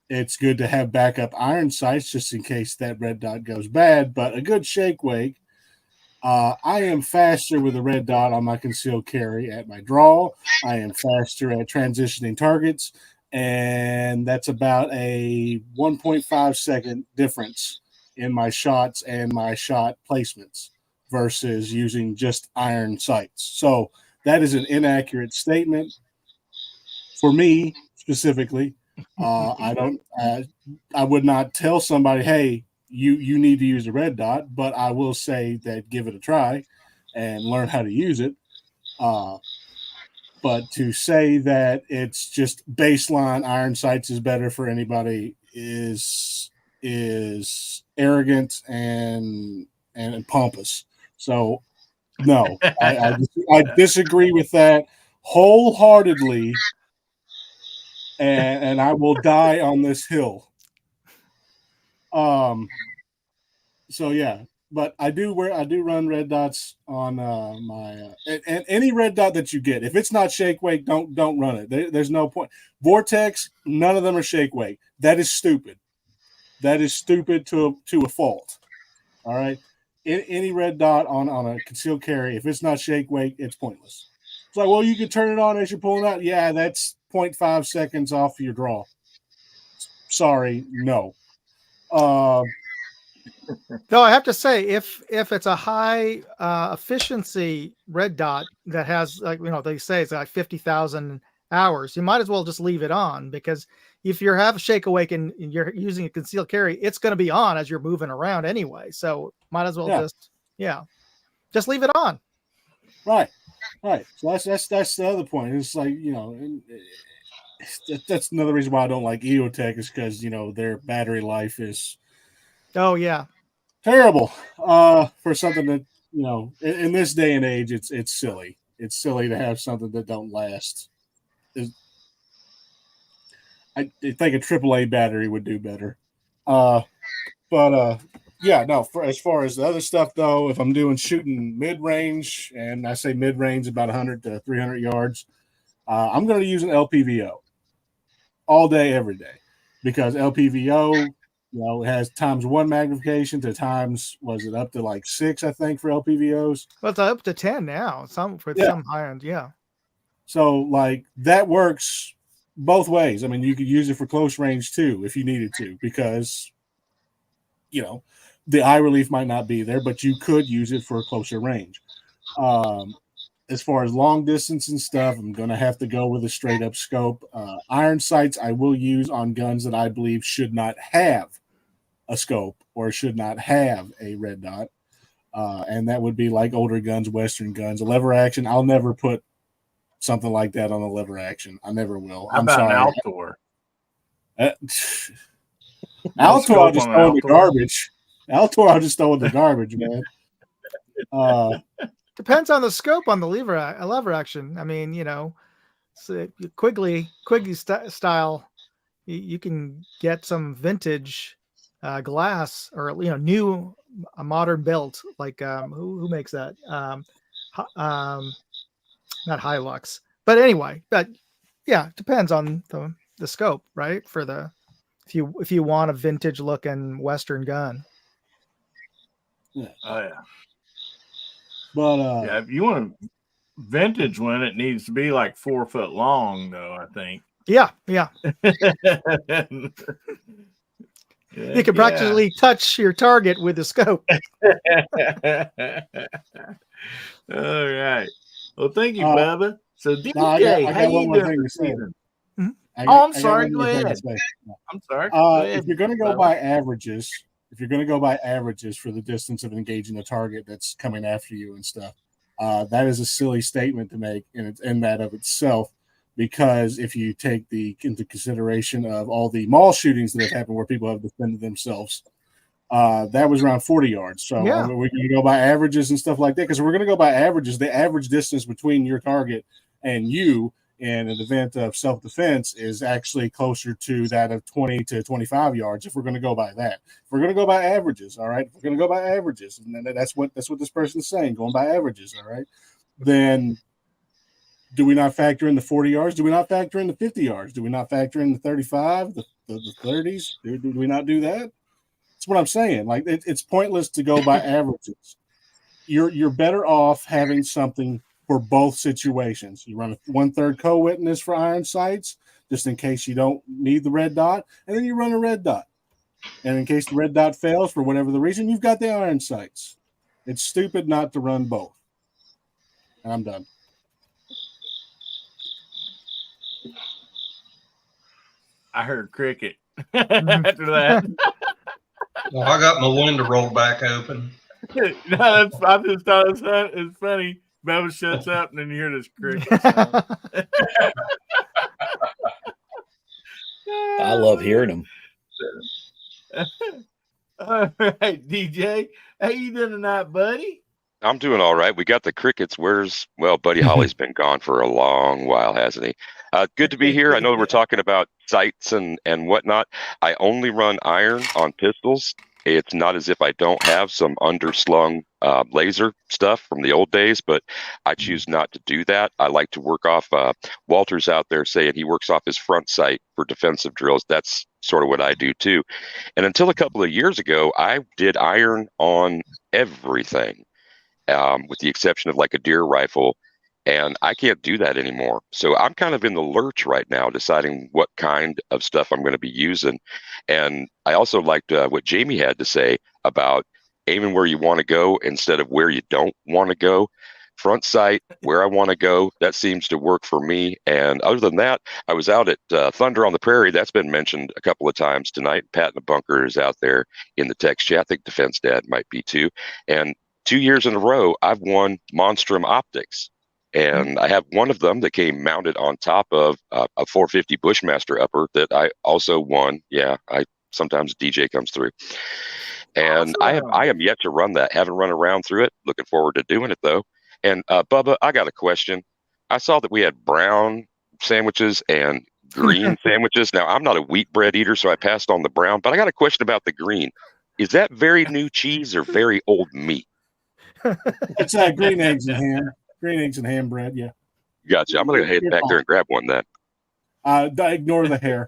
It's good to have backup iron sights just in case that red dot goes bad. But a good shake wake I am faster with a red dot on my concealed carry at my draw. I am faster at transitioning targets, and that's about a 1.5 second difference in my shots and my shot placements versus using just iron sights. So that is an inaccurate statement for me specifically. I would not tell somebody, hey, you need to use a red dot, but I will say that give it a try and learn how to use it. But to say that it's just baseline iron sights is better for anybody is arrogant and pompous. So no, I disagree with that wholeheartedly, and I will die on this hill. So yeah, but I do run red dots on my and any red dot that you get. If it's not shake wake, don't run it. There's no point. Vortex, none of them are shake wake. That is stupid. That is stupid to a fault. All right. Any red dot on a concealed carry, if it's not shake wake, it's pointless. It's like, well, you can turn it on as you're pulling out. Yeah, that's 0.5 seconds off your draw. Sorry, no. Though I have to say, if it's a high efficiency red dot that has, like, they say it's like 50,000 hours, you might as well just leave it on, because if you have a shake awake and you're using a concealed carry, it's going to be on as you're moving around anyway. So might as well just leave it on. Right. So that's the other point. It's like, that's another reason why I don't like EOTech, is because their battery life is terrible for something that in this day and age it's silly. It's silly to have something that don't last. I think a AAA battery would do better. For as far as the other stuff though, if I'm shooting mid range, and I say mid range about 100 to 300 yards, I'm going to use an LPVO all day, every day, because LPVO, it has ×1 magnification to up to like 6, I think, for LPVOs. Well, it's up to 10 now. Some high end, yeah. So like that works both ways. I mean, you could use it for close range too if you needed to, because the eye relief might not be there, but you could use it for a closer range. As far as long distance and stuff, I'm going to have to go with a straight up scope. Iron sights I will use on guns that I believe should not have a scope or should not have a red dot. And that would be like older guns, Western guns. A lever action, I'll never put something like that on a lever action. I never will. How about an Altor? Altor, I'll just throw in the garbage. Altor, I'll just throw in the garbage, man. Depends on the scope on the lever action. I mean, so Quigley style, you can get some vintage glass, or new modern built, like who makes that? Not Hilux, but anyway. But yeah, depends on the scope, right? For the if you want a vintage looking Western gun. Yeah. Oh yeah. But if you want a vintage one, it needs to be like 4 foot long, though, I think. Yeah. You can practically touch your target with the scope. All right. Well, thank you, Bubba. So, DJ, I how got you one more doing thing to this say. evening? I'm sorry. Go ahead. I'm sorry. If you're going to go by averages, for the distance of engaging the target that's coming after you and stuff, that is a silly statement to make in that of itself, because if you take into consideration of all the mall shootings that have happened where people have defended themselves, that was around 40 yards. So we're going to go by averages and stuff like that, because we're going to go by averages. The average distance between your target and you in an event of self-defense is actually closer to that of 20 to 25 yards if we're going to go by that. If we're going to go by averages, all right? If we're going to go by averages, and that's what this person is saying, going by averages, all right? Then do we not factor in the 40 yards? Do we not factor in the 50 yards? Do we not factor in the 35, the 30s? Do we not do that? That's what I'm saying. Like, it's pointless to go by averages. you're better off having something for both situations. You run a 1/3 co-witness for iron sights, just in case you don't need the red dot, and then you run a red dot. And in case the red dot fails for whatever the reason, you've got the iron sights. It's stupid not to run both. And I'm done. I heard cricket after that. Well, I got my window rolled back open. No, I just thought it's funny. Bubba shuts up and then you hear this cricket sound. I love hearing them. All right, DJ. How you doing tonight, buddy? I'm doing all right. We got the crickets. Buddy Holly's been gone for a long while, hasn't he? Good to be here. I know we're talking about sights and whatnot. I only run iron on pistols. It's not as if I don't have some underslung laser stuff from the old days, but I choose not to do that. I like to work off, Walter's out there saying he works off his front sight for defensive drills. That's sort of what I do too. And until a couple of years ago, I did iron on everything. With the exception of like a deer rifle, and I can't do that anymore. So I'm kind of in the lurch right now, deciding what kind of stuff I'm going to be using. And I also liked what Jamie had to say about aiming where you want to go instead of where you don't want to go. Front sight, where I want to go, that seems to work for me. And other than that, I was out at Thunder on the Prairie. That's been mentioned a couple of times tonight. Pat in the bunker is out there in the text chat. I think Defense Dad might be too. And 2 years in a row, I've won Monstrum optics. And I have one of them that came mounted on top of a 450 Bushmaster upper that I also won. Yeah, sometimes DJ comes through. And Awesome. I am yet to run that. Haven't run around through it. Looking forward to doing it though. And Bubba, I got a question. I saw that we had brown sandwiches and green sandwiches. Now, I'm not a wheat bread eater, so I passed on the brown, but I got a question about the green. Is that very new cheese or very old meat? It's green eggs and ham. Green eggs and ham bread, yeah. Gotcha. I'm going to head back there and grab one then. Ignore the hair.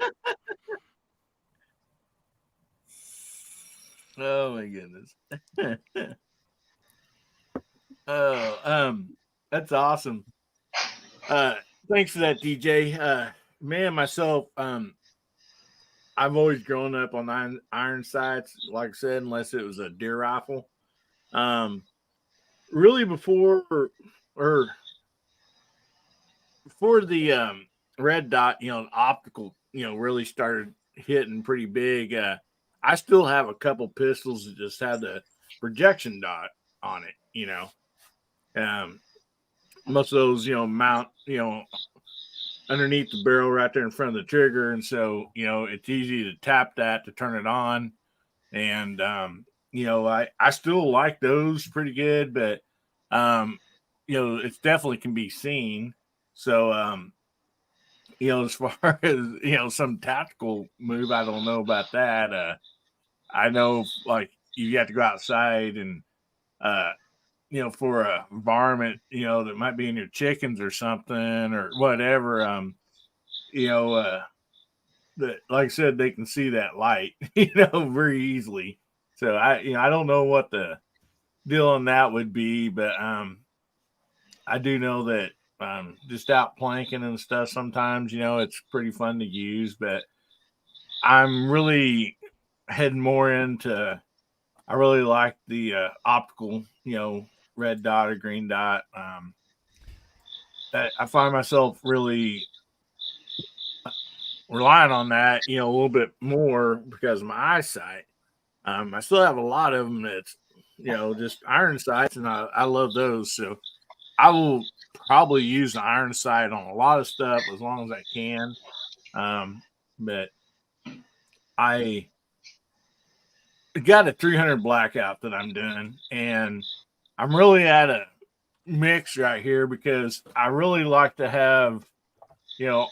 Oh my goodness. That's awesome. Thanks for that, DJ. Myself, I've always grown up on iron sights, like I said, unless it was a deer rifle. Really before the red dot, optical, really started hitting pretty big. I still have a couple pistols that just have the projection dot on it, most of those, mount, underneath the barrel right there in front of the trigger. And so, it's easy to tap that to turn it on. And, I still like those pretty good, but, it's definitely can be seen. So, as far as, some tactical move, I don't know about that. I know like you have to go outside and, for a varmint, that might be in your chickens or something or whatever, that, like I said, they can see that light, very easily. So I don't know what the deal on that would be, but I do know that just out planking and stuff sometimes, it's pretty fun to use, but I'm really heading more into, I really like the optical, red dot or green dot. I find myself really relying on that, a little bit more because of my eyesight. I still have a lot of them that's, just iron sights, and I love those. So I will probably use the iron sight on a lot of stuff as long as I can. But I got a 300 blackout that I'm doing, and I'm really at a mix right here because I really like to have,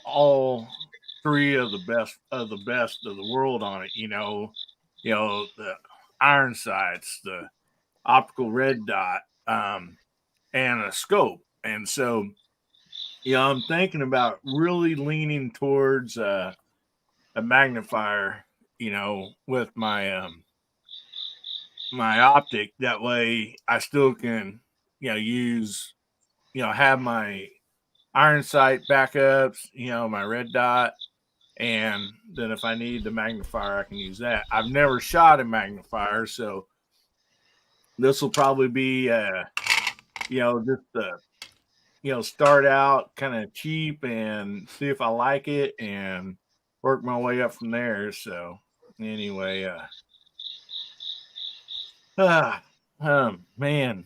all three of the best of the world on it, the iron sights, the optical red dot, and a scope. And so, I'm thinking about really leaning towards a magnifier, with my my optic. That way I still can, use, have my iron sight backups, my red dot. And then if I need the magnifier, I can use that. I've never shot a magnifier, so this will probably be, just start out kind of cheap and see if I like it and work my way up from there. So anyway, man,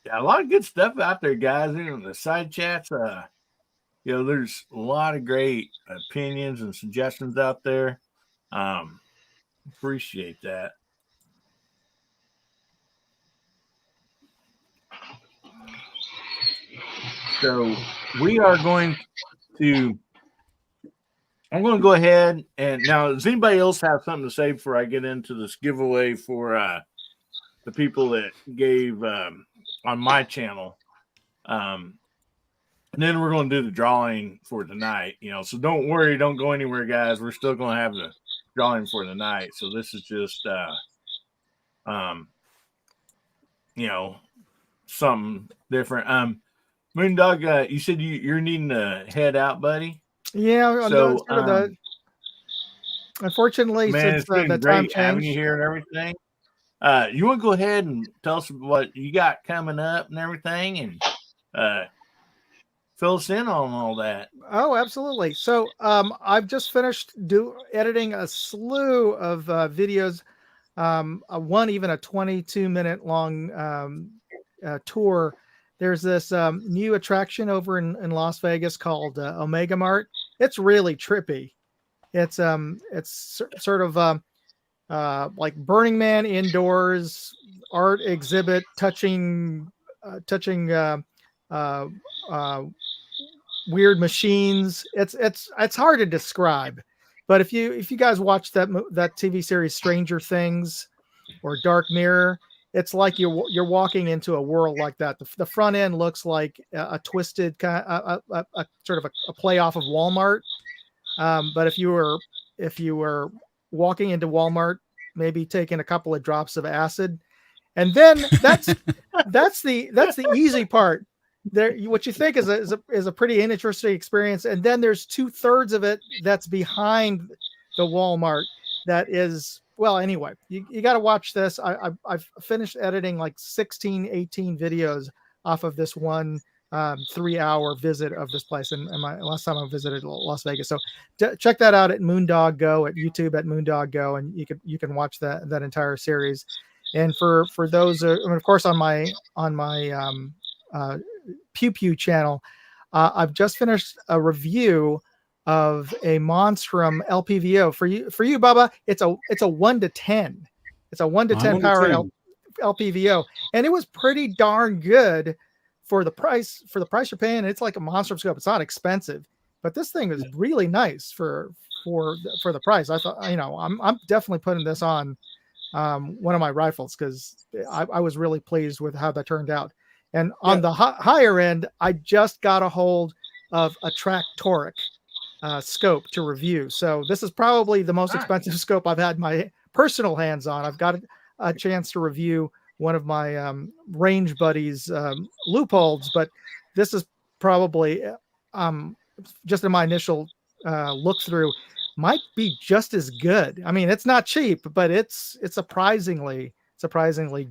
yeah, a lot of good stuff out there, guys. In the side chats, there's a lot of great opinions and suggestions out there. Appreciate that. So we are going to. I'm going to go ahead and now. Does anybody else have something to say before I get into this giveaway for the people that gave on my channel? And then we're going to do the drawing for tonight. So don't worry, don't go anywhere, guys. We're still going to have the drawing for tonight. So this is just something different. Moondog, you said you're needing to head out, buddy. Yeah. So unfortunately, man, since it's been the great time having you changed. here and everything. You want to go ahead and tell us what you got coming up and everything, and fill us in on all that. Oh, absolutely. So I've just finished editing a slew of videos. One even a 22-minute long tour. There's this new attraction over in Las Vegas called Omega Mart. It's really trippy. It's sort of like Burning Man indoors art exhibit touching weird machines. It's hard to describe, but if you guys watch that TV series Stranger Things or Dark Mirror, it's like you're walking into a world like that. The front end looks like a twisted kind of a sort of a play off of Walmart. But if you were walking into Walmart, maybe taking a couple of drops of acid, and then that's the easy part. There, what you think is a pretty interesting experience, and then there's 2/3 of it that's behind the Walmart. That is, well, anyway, you got to watch this. I've finished editing like 16, 18 videos off of this one 3-hour visit of this place, and my last time I visited Las Vegas. So check that out at Moondog Go, at YouTube at Moondog Go, and you can watch that entire series. And for those, I mean, of course, on my Pew Pew channel, I've just finished a review of a Monstrum LPVO for you, Bubba. It's a 1 to 10. It's a 1 to 10 power LPVO, and it was pretty darn good for the price you're paying. It's like a Monstrum scope. It's not expensive, but this thing is really nice for the price. I thought, I'm definitely putting this on one of my rifles because I was really pleased with how that turned out. And on the higher end, I just got a hold of a Tractoric scope to review. So this is probably the most expensive scope I've had my personal hands on. I've got a chance to review one of my range buddies' loopholes, but this is probably just in my initial look through, might be just as good. I mean, it's not cheap, but it's surprisingly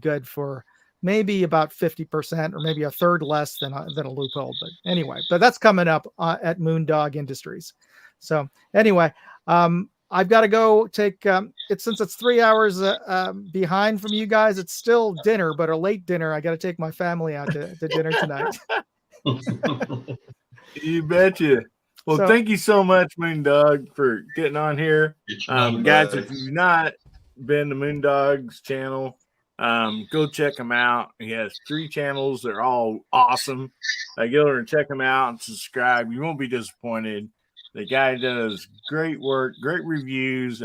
good for maybe about 50% or maybe a third less than a loophole. But anyway, that's coming up at Moondog Industries. So anyway, I've got to go take since it's 3 hours behind from you guys. It's still dinner, but a late dinner. I got to take my family out to dinner tonight. You betcha. Well, thank you so much, Moondog, for getting on here. Guys, if you've not been to Moondog's channel, go check him out. He has 3 channels. They're all awesome. Go over and check him out and subscribe. You won't be disappointed. The guy does great work, great reviews.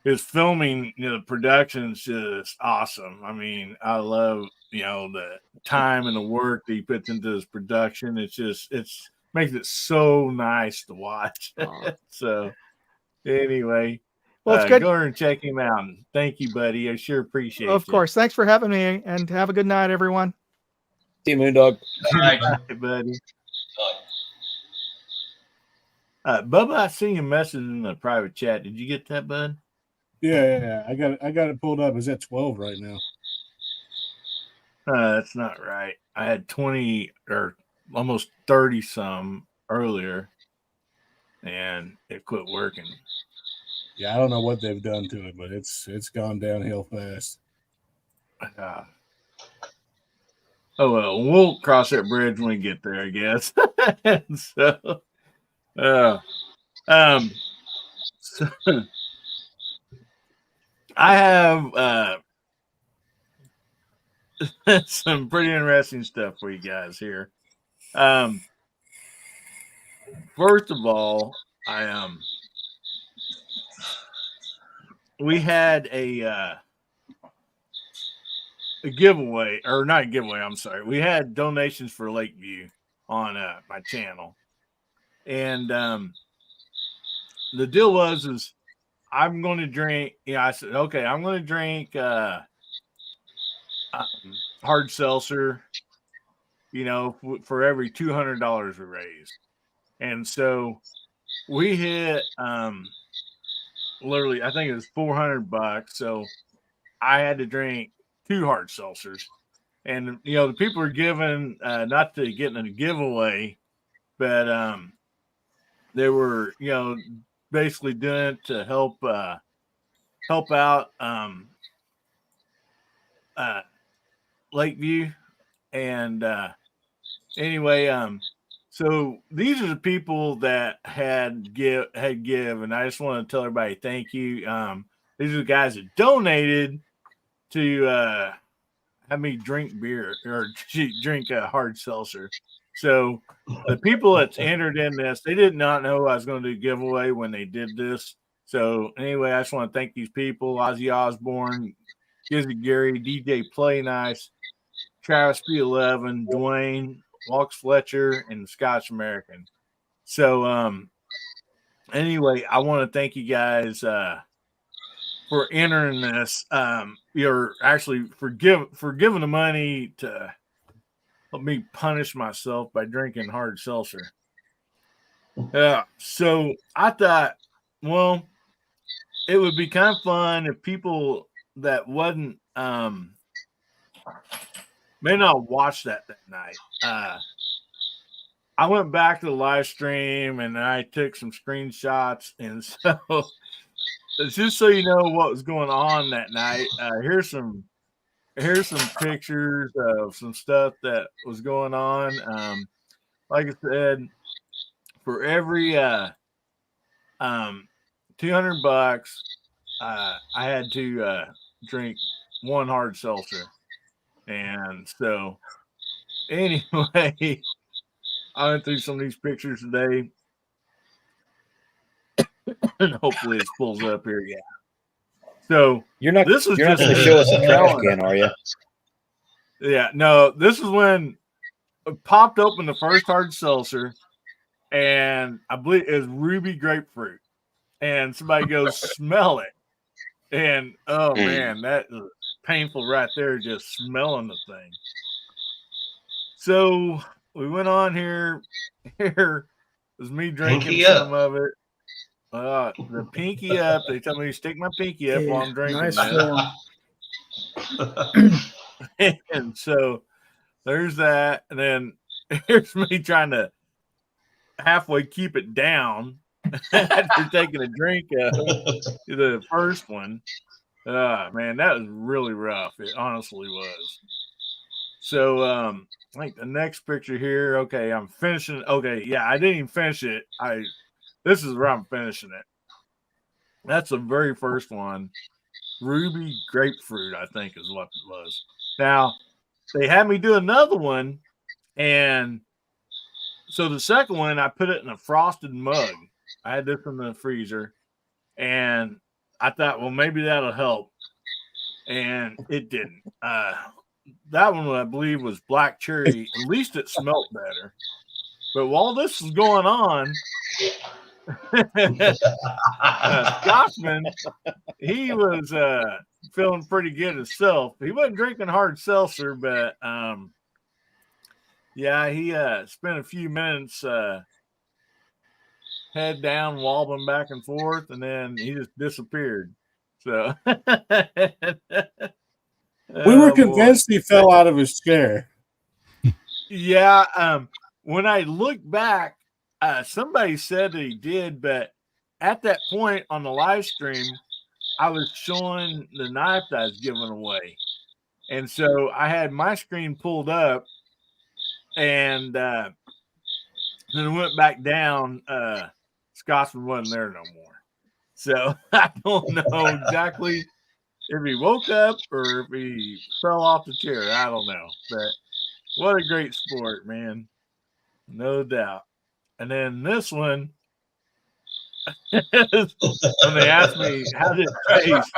His filming, the production's just awesome. I mean, I love, the time and the work that he puts into his production. It's makes it so nice to watch. So anyway, Well, it's good. Go over and check him out. Thank you, buddy. I sure appreciate it. Of course. Thanks for having me, and have a good night, everyone. See you, Moondog. All right. Bye, buddy. Bubba, I seen your message in the private chat. Did you get that, bud? Yeah. I got it pulled up. It's at 12 right now. That's not right. I had 20 or almost 30 some earlier, and it quit working. Yeah, I don't know what they've done to it, but it's gone downhill fast. Oh well, we'll cross that bridge when we get there, I guess. So, so I have some pretty interesting stuff for you guys here. First of all, we had a giveaway, or not a giveaway. I'm sorry. We had donations for LakeView on my channel, and the deal is I'm going to drink. I said, okay, I'm going to drink hard seltzer. For every $200 we raise, and so we hit literally, I think it was $400. So I had to drink 2 hard seltzers, and the people are giving not to get in a giveaway, but they were basically doing it to help out LakeView, and anyway, so these are the people that had give, and I just want to tell everybody thank you. These are the guys that donated to have me drink beer or drink a hard seltzer. So the people that's entered in this, they did not know I was going to do a giveaway when they did this. So anyway, I just want to thank these people: Ozzy Osbourne, Gizzy Gary, DJ Play Nice, Travis P11, Dwayne, Walks Fletcher, and the Scotch American. So anyway, I want to thank you guys for entering this. You're actually for giving the money to help me punish myself by drinking hard seltzer. Yeah. So I thought, well, it would be kind of fun if people that wasn't may not watch that night. I went back to the live stream and I took some screenshots, and so just so you know what was going on that night, here's some pictures of some stuff that was going on. Like I said, for every $200, I had to drink 1 hard seltzer, and so anyway, I went through some of these pictures today, and hopefully it pulls up here. Yeah. So You're not this was you're not just going to show us a trash can, are you? Yeah, no, this is when it popped open the first hard seltzer, and I believe it was ruby grapefruit, and somebody goes, smell it. And oh man, that is painful right there, just smelling the thing. So we went on here. Here was me drinking Pinky some up. of it. The pinky up. They tell me to stick my pinky up while I'm drinking nice this. And so there's that. And then here's me trying to halfway keep it down after taking a drink of the first one. Man, that was really rough. It honestly was. So I think the next picture here. Okay, I'm finishing. Okay, yeah, I didn't even finish it. This is where I'm finishing it. That's the very first one. Ruby grapefruit, I think, is what it was. Now, they had me do another one, and so the second one, I put it in a frosted mug. I had this in the freezer, and I thought, well, maybe that'll help, and it didn't. That one, I believe, was black cherry. At least it smelled better. But while this is going on, Scotsman, he was feeling pretty good himself. He wasn't drinking hard seltzer, but yeah, he spent a few minutes head down, wobbling back and forth, and then he just disappeared. So We were oh, boy. convinced he fell out of his chair. Yeah. When I look back, somebody said that he did, but at that point on the live stream, I was showing the knife that I was giving away. And so I had my screen pulled up, and then it went back down. Scotsman wasn't there no more. So I don't know exactly if he woke up or if he fell off the chair. I don't know. But what a great sport, man. No doubt. And then this one, when they asked me how did it taste,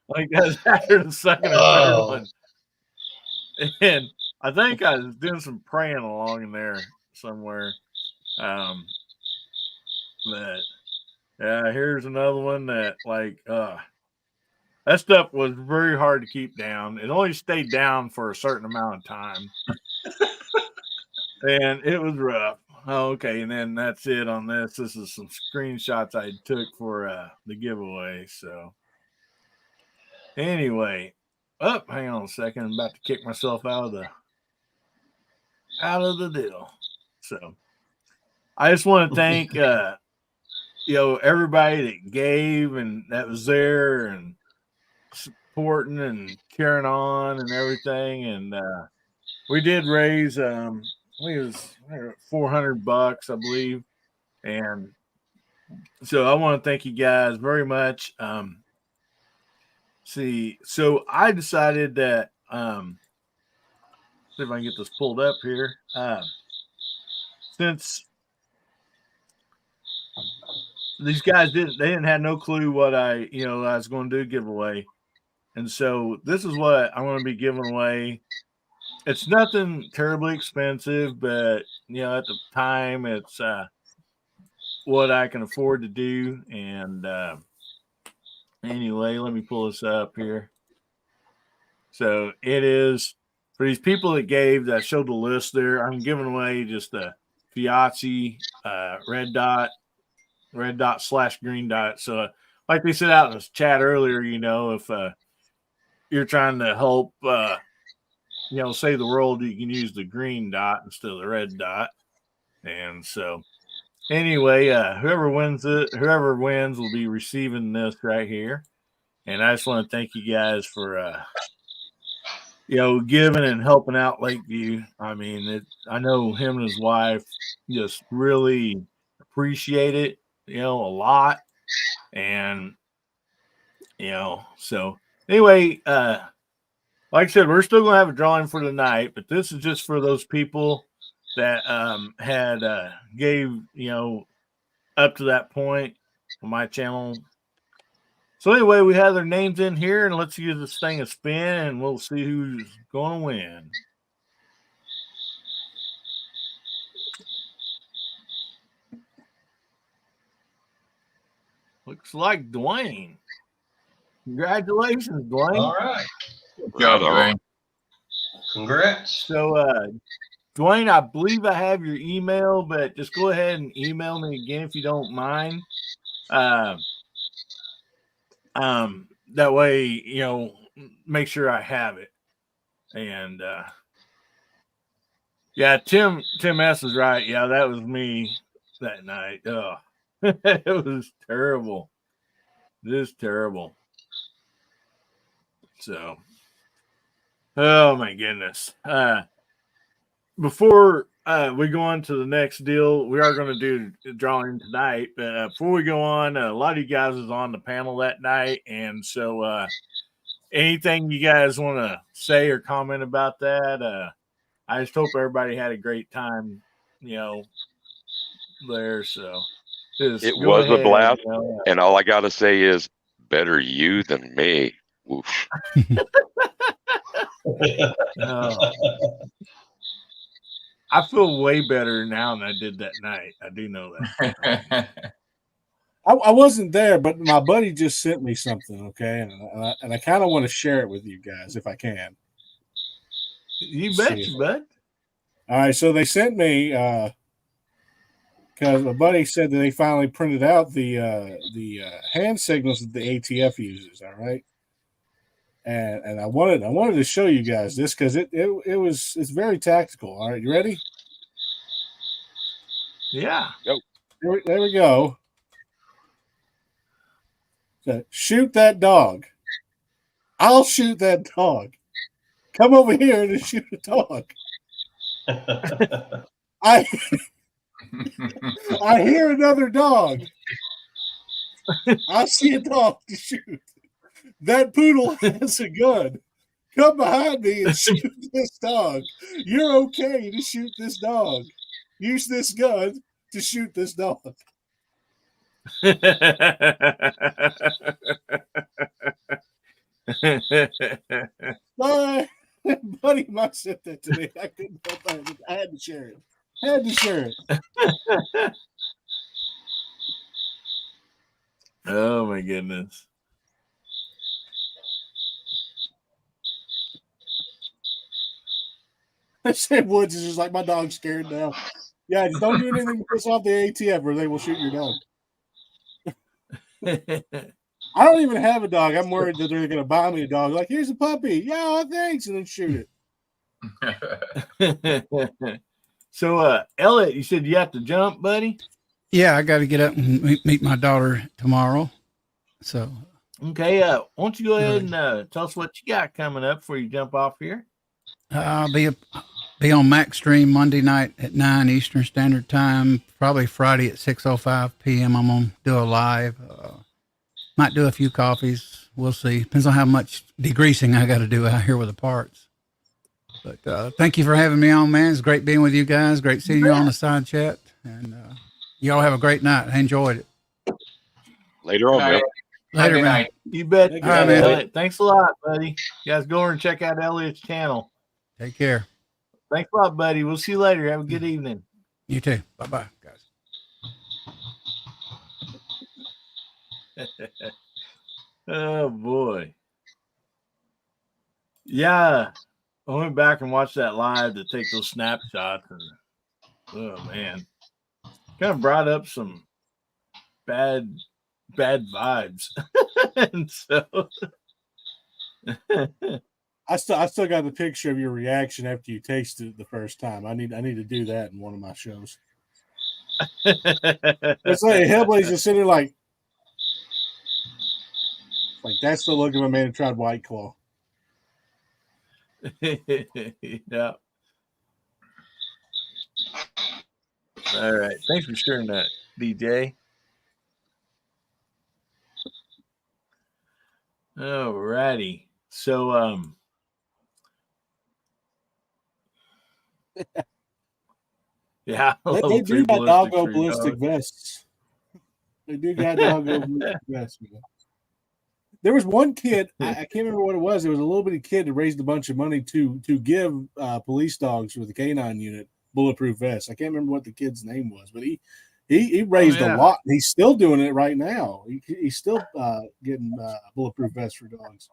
like that's after the second or third one. And I think I was doing some praying along in there somewhere. But yeah, here's another one that that stuff was very hard to keep down. It only stayed down for a certain amount of time. And it was rough. Oh, okay, and then that's it on this. This is some screenshots I took for the giveaway. So anyway, hang on a second. I'm about to kick myself out of the deal. So I just want to thank everybody that gave and that was there and supporting and carrying on and everything. And we did raise I think it was $400, I believe. And so I want to thank you guys very much. So I decided that see if I can get this pulled up here. Since these guys didn't have no clue what I was going to do giveaway. And so this is what I'm going to be giving away. It's nothing terribly expensive, but at the time it's what I can afford to do. And anyway, let me pull this up here. So it is for these people that gave, that showed the list there. I'm giving away just a Fiatzi red dot / green dot. So like they said out in this chat earlier, if you're trying to help save the world, you can use the green dot instead of the red dot. And so anyway, whoever wins will be receiving this right here. And I just want to thank you guys for giving and helping out Lakeview. I mean, I know him and his wife just really appreciate it, a lot. And so anyway, like I said, we're still gonna have a drawing for tonight, but this is just for those people that had gave up to that point on my channel. So anyway, we have their names in here, and let's give this thing a spin, and we'll see who's going to win. Looks like Dwayne. Congratulations, Dwayne. All right. Good job, Dwayne. Congrats. So, Dwayne, I believe I have your email, but just go ahead and email me again if you don't mind. That way, make sure I have it. And yeah, Tim S is right. Yeah, that was me that night. Oh, it was terrible. Just terrible. So, oh my goodness. Before we go on to the next deal, we are going to do a drawing tonight. But before we go on, a lot of you guys was on the panel that night. And so anything you guys want to say or comment about that? I just hope everybody had a great time, there. So it was a blast. And all I got to say is better you than me. Woof. I feel way better now than I did that night. I do know that. I wasn't there, but my buddy just sent me something, okay, and I kind of want to share it with you guys if I can. You Let's bet see. you, bud. All right, so they sent me because my buddy said that they finally printed out the hand signals that the ATF uses. All right, and I wanted to show you guys this because it's very tactical. All right, you ready? Yeah. There we go. So, shoot that dog. I'll shoot that dog. Come over here and shoot a dog. I hear another dog. I see a dog to shoot. That poodle has a gun. Come behind me and shoot this dog. You're okay to shoot this dog. Use this gun to shoot this dog. My buddy Mike sent that to me. I couldn't help it. I had to share it. Oh my goodness. I said Woods is just like, my dog's scared now. Yeah, just don't do anything to piss off the ATF or they will shoot your dog. I don't even have a dog. I'm worried that they're going to buy me a dog. Like, here's a puppy. Yeah, thanks. And then shoot it. So, Elliot, you said you have to jump, buddy? Yeah, I got to get up and meet my daughter tomorrow. So, okay. Why don't you go ahead and tell us what you got coming up before you jump off here? I'll be on MacStream Monday night at 9 Eastern Standard Time. Probably Friday at 6:05 p.m. I'm gonna do a live. Might do a few coffees. We'll see. Depends on how much degreasing I got to do out here with the parts. But thank you for having me on, man. It's great being with you guys. Great seeing you on the side chat. And y'all have a great night. I enjoyed it. Later on, man. Later, man. You bet. All right, man. Elliot. Thanks a lot, buddy. You guys go over and check out Elliot's channel. Take care. Thanks a lot, buddy. We'll see you later. Have a good evening. You too. Bye-bye, guys. Oh, boy. Yeah. I went back and watched that live to take those snapshots. And, oh, man. Kind of brought up some bad vibes. And so... I still got the picture of your reaction after you tasted it the first time. I need to do that in one of my shows. It's like Hellblaze just sitting there like that's the look of a man who tried White Claw. Yeah. All right. Thanks for sharing that, DJ. All righty. So yeah, they do got doggo ballistic vests. They do got doggo ballistic vests. Man. There was one kid, I can't remember what it was. There was a little bitty kid that raised a bunch of money to give police dogs for the canine unit bulletproof vests. I can't remember what the kid's name was, but he raised a lot. He's still doing it right now. He's still getting bulletproof vests for dogs.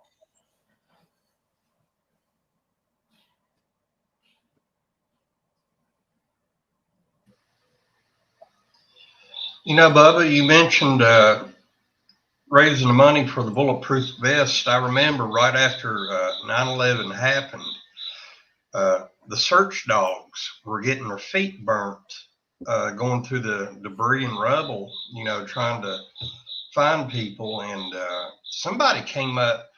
You know, Bubba, you mentioned raising the money for the bulletproof vest. I remember right after 9/11 happened, the search dogs were getting their feet burnt, going through the debris and rubble, you know, trying to find people. And somebody came up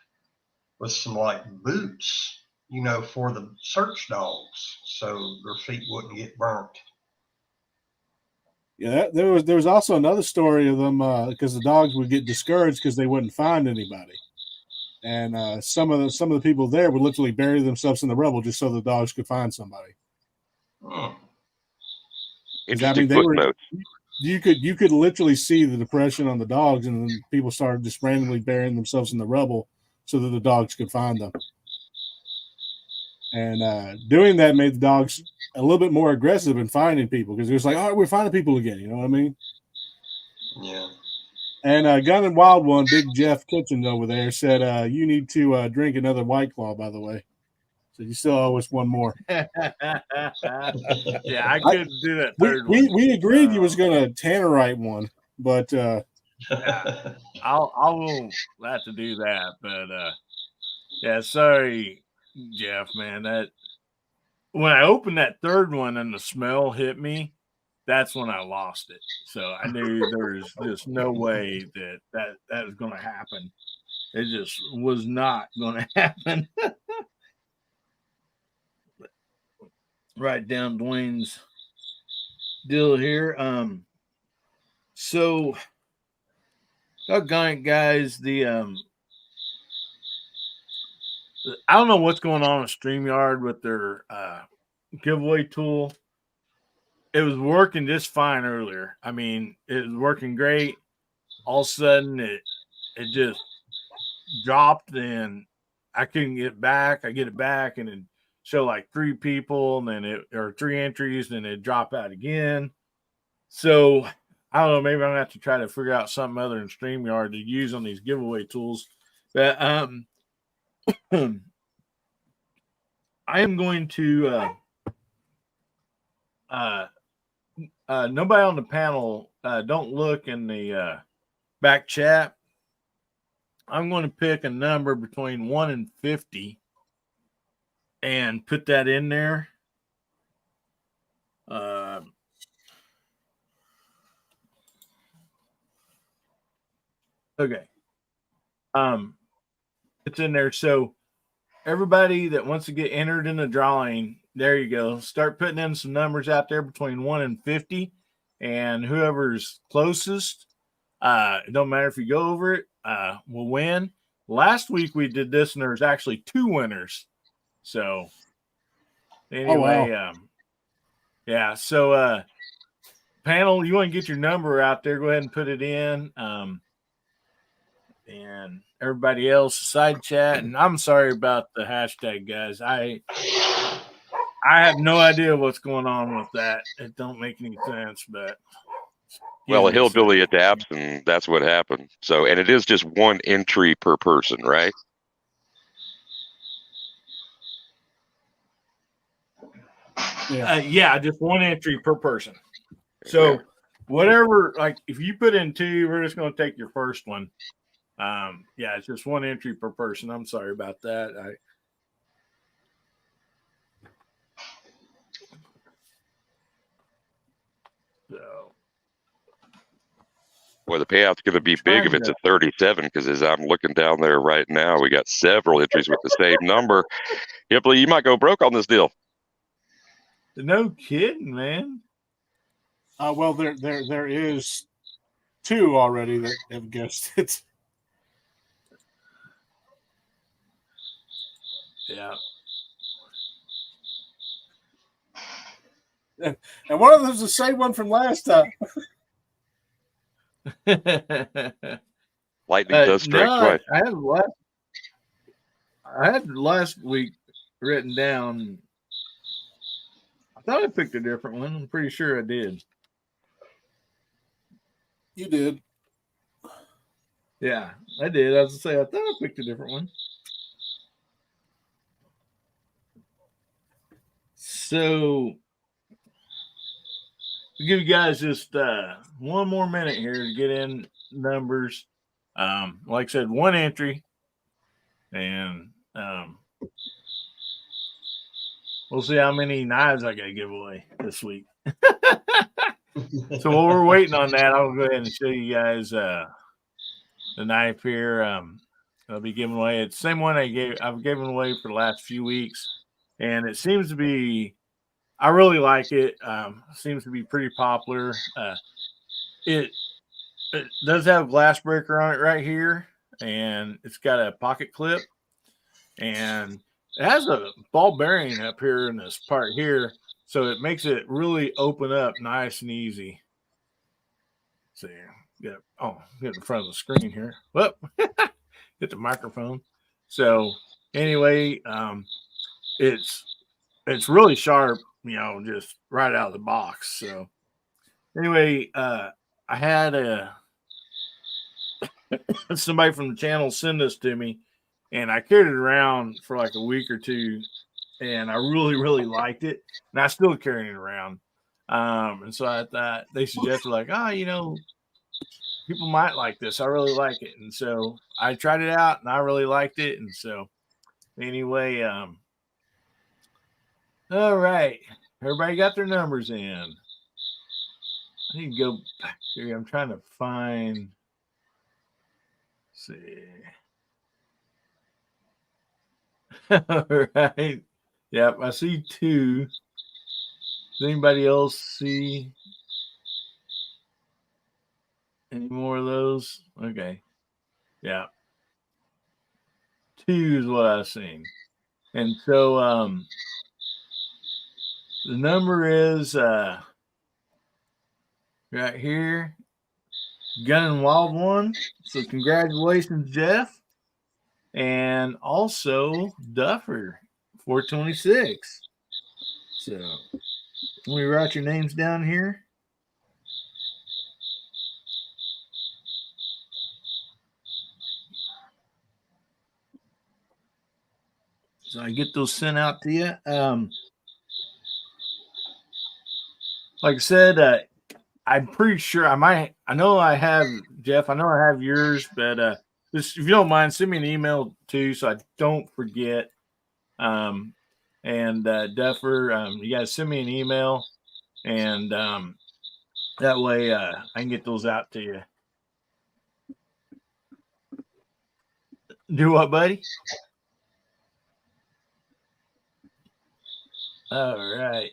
with some like boots, you know, for the search dogs so their feet wouldn't get burnt. Yeah, there was also another story of them because the dogs would get discouraged because they wouldn't find anybody, and some of the people there would literally bury themselves in the rubble just so the dogs could find somebody. Interesting footnotes. You could literally see the depression on the dogs, and then people started just randomly burying themselves in the rubble so that the dogs could find them. And doing that made the dogs a little bit more aggressive in finding people because it was like, oh, we're finding people again. You know what I mean? Yeah. And Gun and Wild One, Big Jeff Kitchens over there said, you need to drink another White Claw, by the way. So you still owe us one more. Yeah, I couldn't do that third we one. we agreed you was going to Tannerite one, but yeah, I will have to do that. But yeah, sorry, Jeff, man. That when I opened that third one and the smell hit me, that's when I lost it. So I knew there was just no way that was going to happen. It just was not going to happen. Write down Dwayne's deal here. So doggone it, guys, I don't know what's going on with StreamYard with their giveaway tool. It was working just fine earlier. I mean, it was working great. All of a sudden, it just dropped, and I couldn't get it back. I get it back, and it show like 3 people, and then or 3 entries, and it drop out again. So I don't know. Maybe I'm gonna have to try to figure out something other than StreamYard to use on these giveaway tools. But I am going to. Nobody on the panel, don't look in the back chat. I'm going to pick a number between 1 and 50 and put that in there. Okay. It's in there. So everybody that wants to get entered in the drawing, there you go. Start putting in some numbers out there between 1 and 50, and whoever's closest, it don't matter if you go over it, will win. Last week we did this, and there was actually 2 winners. So anyway, yeah. So panel, you want to get your number out there? Go ahead and put it in. And everybody else, side chat. And I'm sorry about the hashtag, guys. I have no idea what's going on with that. It don't make any sense, but well, a hillbilly adapts, and that's what happened. So, and it is just 1 entry per person, right? Yeah, just 1 entry per person. So whatever, like if you put in 2, we're just going to take your first one. Yeah, it's just 1 entry per person. I'm sorry about that. So, well, the payout's going to be big if it's a 37, because as I'm looking down there right now, we got several entries with the same number. Hillbilly, you might go broke on this deal. No kidding, man. Well, there is 2 already that have guessed it. Yeah. And one of them's the same one from last time. Lightning does strike twice. I had last week written down. I thought I picked a different one. I'm pretty sure I did. You did. Yeah, I did. I was going to say, I thought I picked a different one. So, I'll give you guys just 1 more minute here to get in numbers. Like I said, 1 entry. And we'll see how many knives I got to give away this week. So while we're waiting on that, I'll go ahead and show you guys the knife here. I'll be giving away. It's the same one I've given away for the last few weeks, and it seems to be. I really like it. Seems to be pretty popular. It does have a glass breaker on it right here, and it's got a pocket clip, and it has a ball bearing up here in this part here, so it makes it really open up nice and easy. So get in front of the screen here. Whoop, hit the microphone. So anyway, it's really sharp, just right out of the box. So anyway, I had somebody from the channel sent this to me, and I carried it around for like a week or two, and I really, really liked it, and I still carrying it around. And so I thought they suggested like, people might like this. I really like it, and so I tried it out, and I really liked it, and so anyway, all right, everybody got their numbers in. I need to go back here. I'm trying to find. Let's see. All right. Yep, I see 2. Does anybody else see any more of those? Okay. Yeah. 2 is what I've seen. And so the number is right here. Gun and Wild One. So congratulations, Jeff. And also Duffer, 426. So let me write your names down here. So I get those sent out to you. Like I said, I'm pretty sure I know I have, Jeff, I know I have yours, but just if you don't mind, send me an email too so I don't forget. And Duffer, you guys send me an email, and that way I can get those out to you. Do what, buddy? All right.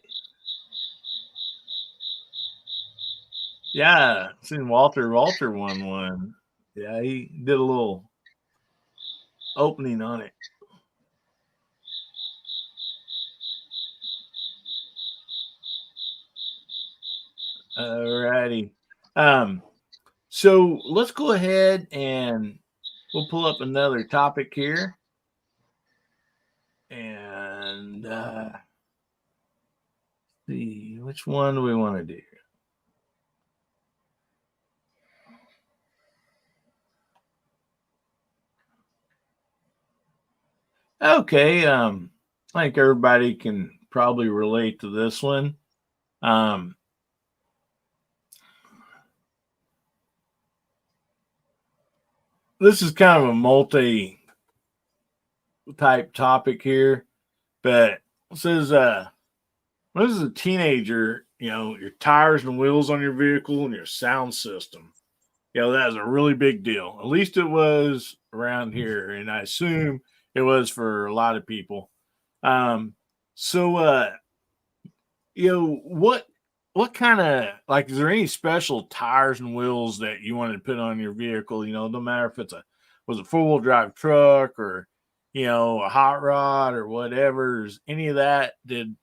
Yeah, seen Walter won one. Yeah, he did a little opening on it. All righty. So let's go ahead and we'll pull up another topic here. And see, which one do we want to do? Okay, I think everybody can probably relate to this one. This is kind of a multi-type topic here, but it says, when as a teenager, your tires and wheels on your vehicle and your sound system, that is a really big deal. At least it was around here, and I assume it was for a lot of people. What kind of, like, is there any special tires and wheels that you wanted to put on your vehicle? No matter if was a 4-wheel drive truck or, a hot rod or whatever. Is any of that did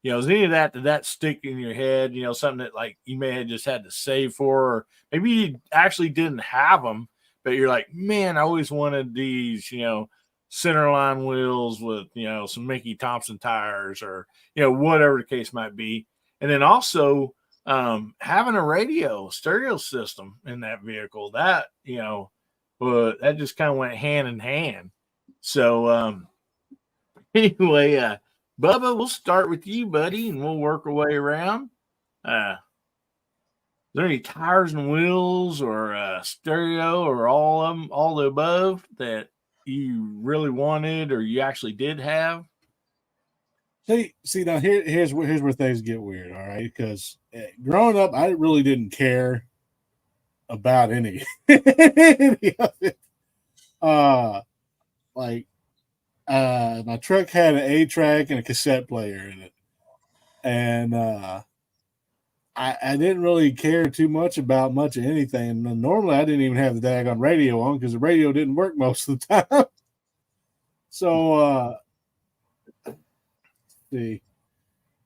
that stick in your head? Something that like you may have just had to save for, or maybe you actually didn't have them, but you're like, man, I always wanted these, centerline wheels with, some Mickey Thompson tires, or, whatever the case might be. And then also having a stereo system in that vehicle, that, that just kind of went hand in hand. So anyway, Bubba, we'll start with you, buddy, and we'll work our way around. Is there any tires and wheels or stereo or all of them, all the above that you really wanted or you actually did have? See now here's where things get weird, all right? Because growing up, I really didn't care about any, any of it. My truck had an 8-track and a cassette player in it, and I didn't really care too much about much of anything. And normally, I didn't even have the daggone radio on because the radio didn't work most of the time. So, see,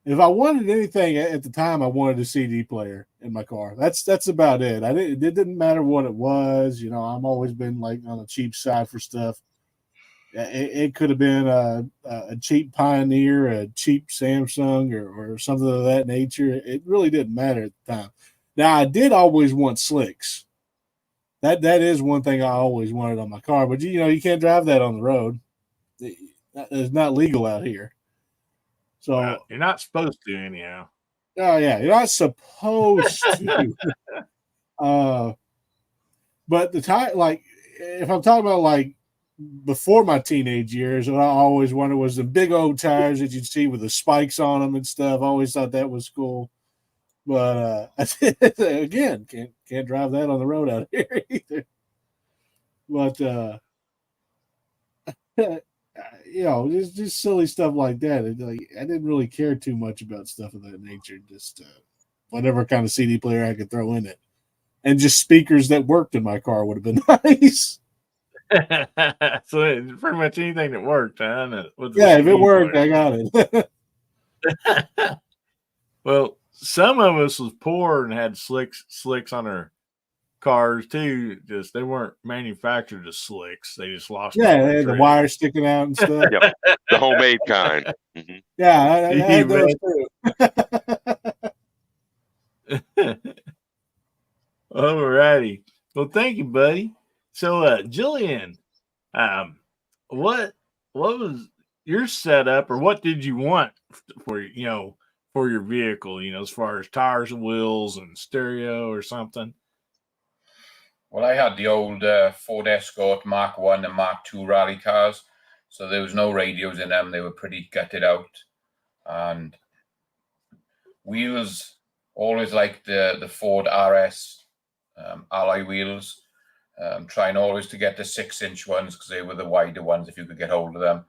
if I wanted anything at the time, I wanted a CD player in my car. That's about it. It didn't matter what it was. I've always been like on the cheap side for stuff. It could have been a cheap Pioneer, a cheap Samsung, or something of that nature. It really didn't matter at the time. Now, I did always want slicks. That is one thing I always wanted on my car, but you can't drive that on the road. It's not legal out here. So Well, you're not supposed to anyhow. oh yeah, you're not supposed to. But the time, like, if I'm talking about like before my teenage years, what I always wanted was the big old tires that you'd see with the spikes on them and stuff. I always thought that was cool. But again, can't drive that on the road out here either. But just silly stuff like that. I didn't really care too much about stuff of that nature. Just whatever kind of CD player I could throw in it, and just speakers that worked in my car would have been nice. So pretty much anything that worked, huh? Yeah, if it worked, I got it. Well, some of us was poor and had slicks on our cars too. Just they weren't manufactured as slicks. They just lost. Yeah, they had the wire sticking out and stuff. Yep, the homemade kind. Mm-hmm. Yeah, I had those too. All righty. Well, thank you, buddy. So, Jillian, what was your setup, or what did you want for your vehicle? As far as tires and wheels and stereo or something. Well, I had the old Ford Escort Mark 1 and Mark 2 rally cars, so there was no radios in them. They were pretty gutted out, and wheels always like the Ford RS alloy wheels. Trying always to get the 6-inch ones because they were the wider ones if you could get hold of them,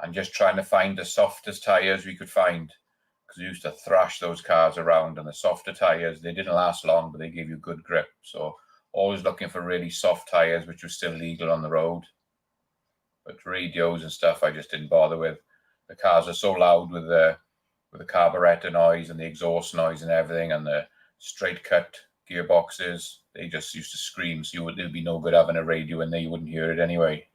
and just trying to find the softest tires we could find, because we used to thrash those cars around, and the softer tires, they didn't last long, but they gave you good grip. So always looking for really soft tires, which were still legal on the road. But radios and stuff, I just didn't bother with. The cars are so loud with the carburetor noise and the exhaust noise and everything, and the straight cut gearboxes. They just used to scream, so it'd be no good having a radio in there. You wouldn't hear it anyway.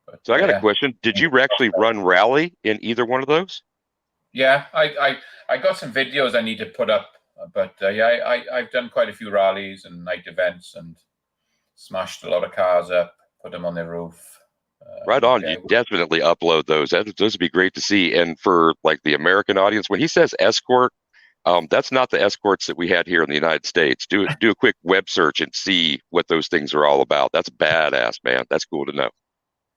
But, so I got a question. Did you actually run rally in either one of those? Yeah, I got some videos I need to put up, but I've done quite a few rallies and night events and smashed a lot of cars up, put them on the roof. Right on. You definitely upload those. Those would be great to see. And for like the American audience, when he says escort, that's not the escorts that we had here in the United States. Do a quick web search and see what those things are all about. That's badass, man. That's cool to know.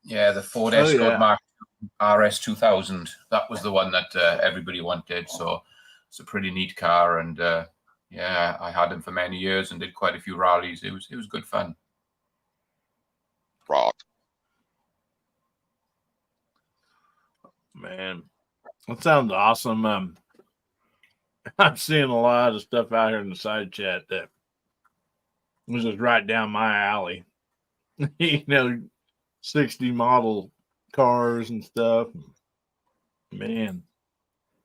Yeah, the Ford Escort Mark RS 2000. That was the one that everybody wanted. So it's a pretty neat car, and I had them for many years and did quite a few rallies. It was good fun. Rock. Man, that sounds awesome. I'm seeing a lot of stuff out here in the side chat that was just right down my alley. 60 model cars and stuff. Man.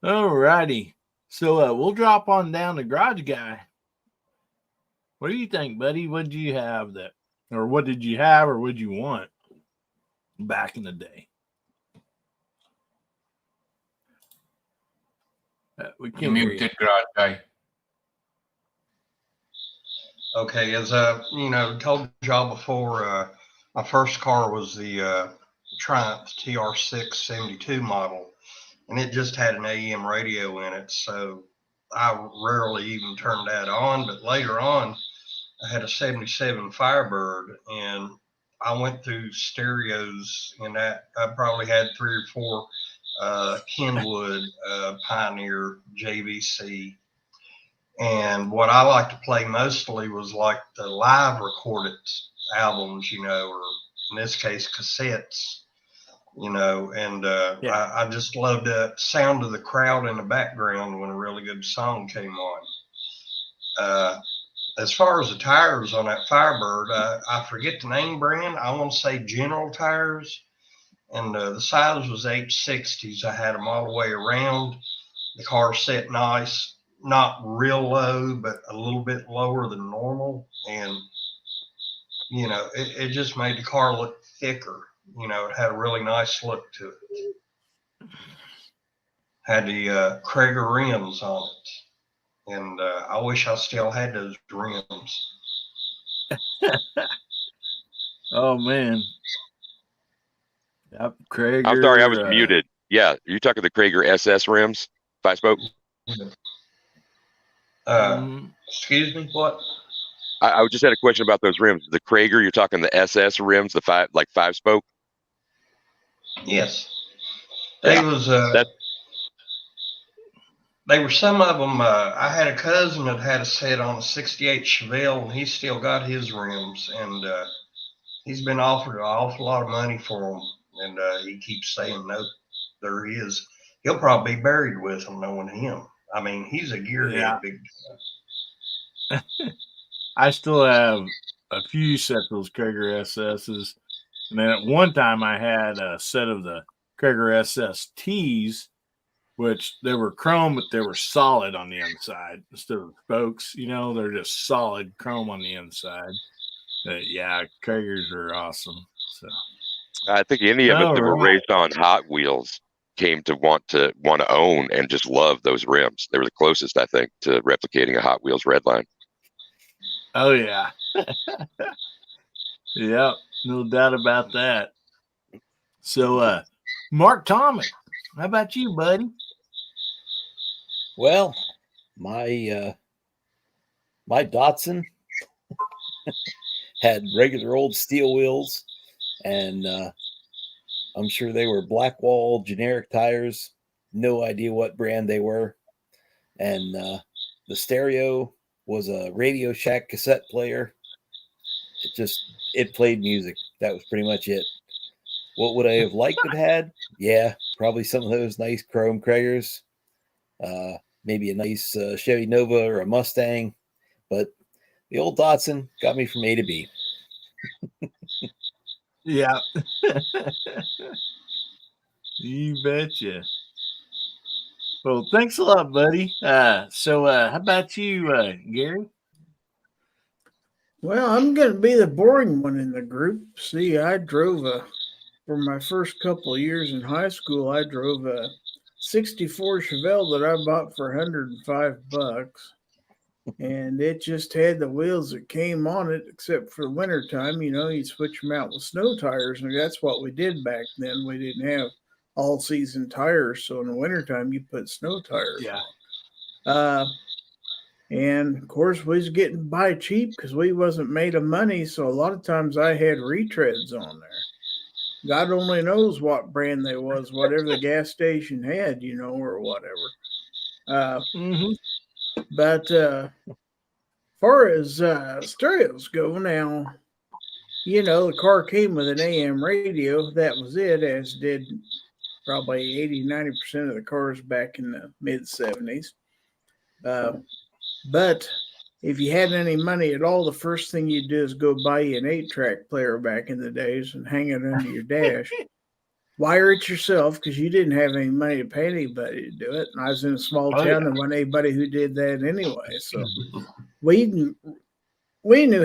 All righty. So we'll drop on down to Garage Guy. What do you think, buddy? What did you have or what did you have, or what did you want back in the day? We can't muted, Garage Guy. Okay, as told y'all before, my first car was the Triumph TR6 72 model, and it just had an AM radio in it, so I rarely even turned that on. But later on, I had a 77 Firebird, and I went through stereos in that. I probably had 3 or 4 Kenwood Pioneer JVC. And what I like to play mostly was like the live recorded albums, or in this case, cassettes, and I just loved the sound of the crowd in the background when a really good song came on. As far as the tires on that Firebird, I forget the name brand. I want to say General Tires. And the size was 860s. I had them all the way around. The car set nice, not real low, but a little bit lower than normal. And, it just made the car look thicker. It had a really nice look to it. Had the Krager rims on it. And I wish I still had those rims. Oh man. Yep, Krager. I'm sorry, I was muted. Yeah, you're talking the Krager SS rims, 5-spoke? Excuse me, what? I just had a question about those rims. The Krager, you're talking the SS rims, the 5-spoke? Yes. They was they were some of them. I had a cousin that had a set on a '68 Chevelle, and he's still got his rims, and he's been offered an awful lot of money for them, and he keeps saying no, they're his. He'll probably be buried with them, knowing him. I mean, he's a gearhead, big time. I still have a few sets of those Krager SSs, and then at one time I had a set of the Krager SSTs, which they were chrome, but they were solid on the inside instead of spokes. You know, they're just solid chrome on the inside. Yeah, Kragers are awesome. So I think any of us that were right. raised on Hot Wheels came to want to own and just love those rims. They were the closest, I think, to replicating a Hot Wheels Redline. Oh yeah. Yep, no doubt about that. So Mark Thomas, how about you, buddy? Well, my my Datsun had regular old steel wheels, and I'm sure they were Blackwall generic tires. No idea what brand they were. And the stereo was a Radio Shack cassette player. It played music. That was pretty much it. What would I have liked to have had? Yeah, probably some of those nice chrome Kragers. Maybe a nice Chevy Nova or a Mustang. But the old Datsun got me from A to B. Yeah. You betcha. Well, thanks a lot, buddy. So how about you, Gary? Well, I'm going to be the boring one in the group. See, I drove for my first couple of years in high school, I drove a 64 Chevelle that I bought for $105. And it just had the wheels that came on it, except for the wintertime. You know, you'd switch them out with snow tires. And that's what we did back then. We didn't have all season tires. So in the wintertime, you put snow tires on. And of course, we was getting by cheap because we wasn't made of money. So a lot of times I had retreads on there. God only knows what brand they was, whatever the gas station had, you know, or whatever. But far as stereos go now, you know, the car came with an AM radio. That was it, as did probably 80-90% of the cars back in the mid 70s. But if you had any money at all, the first thing you'd do is go buy you an 8-track player back in the days and hang it under your dash. Wire it yourself because you didn't have any money to pay anybody to do it. And I was in a small town and wasn't anybody who did that anyway. So we knew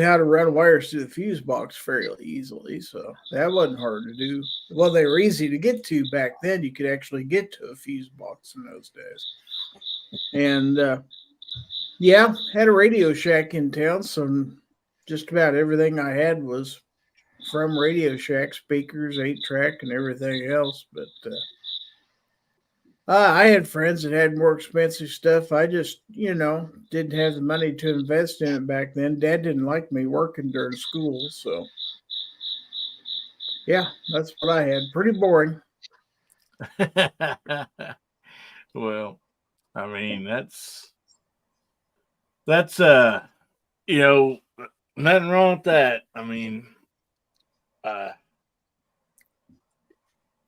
how to run wires through the fuse box fairly easily. So that wasn't hard to do. Well, they were easy to get to back then. You could actually get to a fuse box in those days. And yeah, had a Radio Shack in town, so just about everything I had was from Radio Shack, speakers, 8-track, and everything else. But I had friends that had more expensive stuff. I just, you know, didn't have the money to invest in it back then. Dad didn't like me working during school, so yeah, that's what I had. Pretty boring. Well, I mean, that's you know, nothing wrong with that. I mean,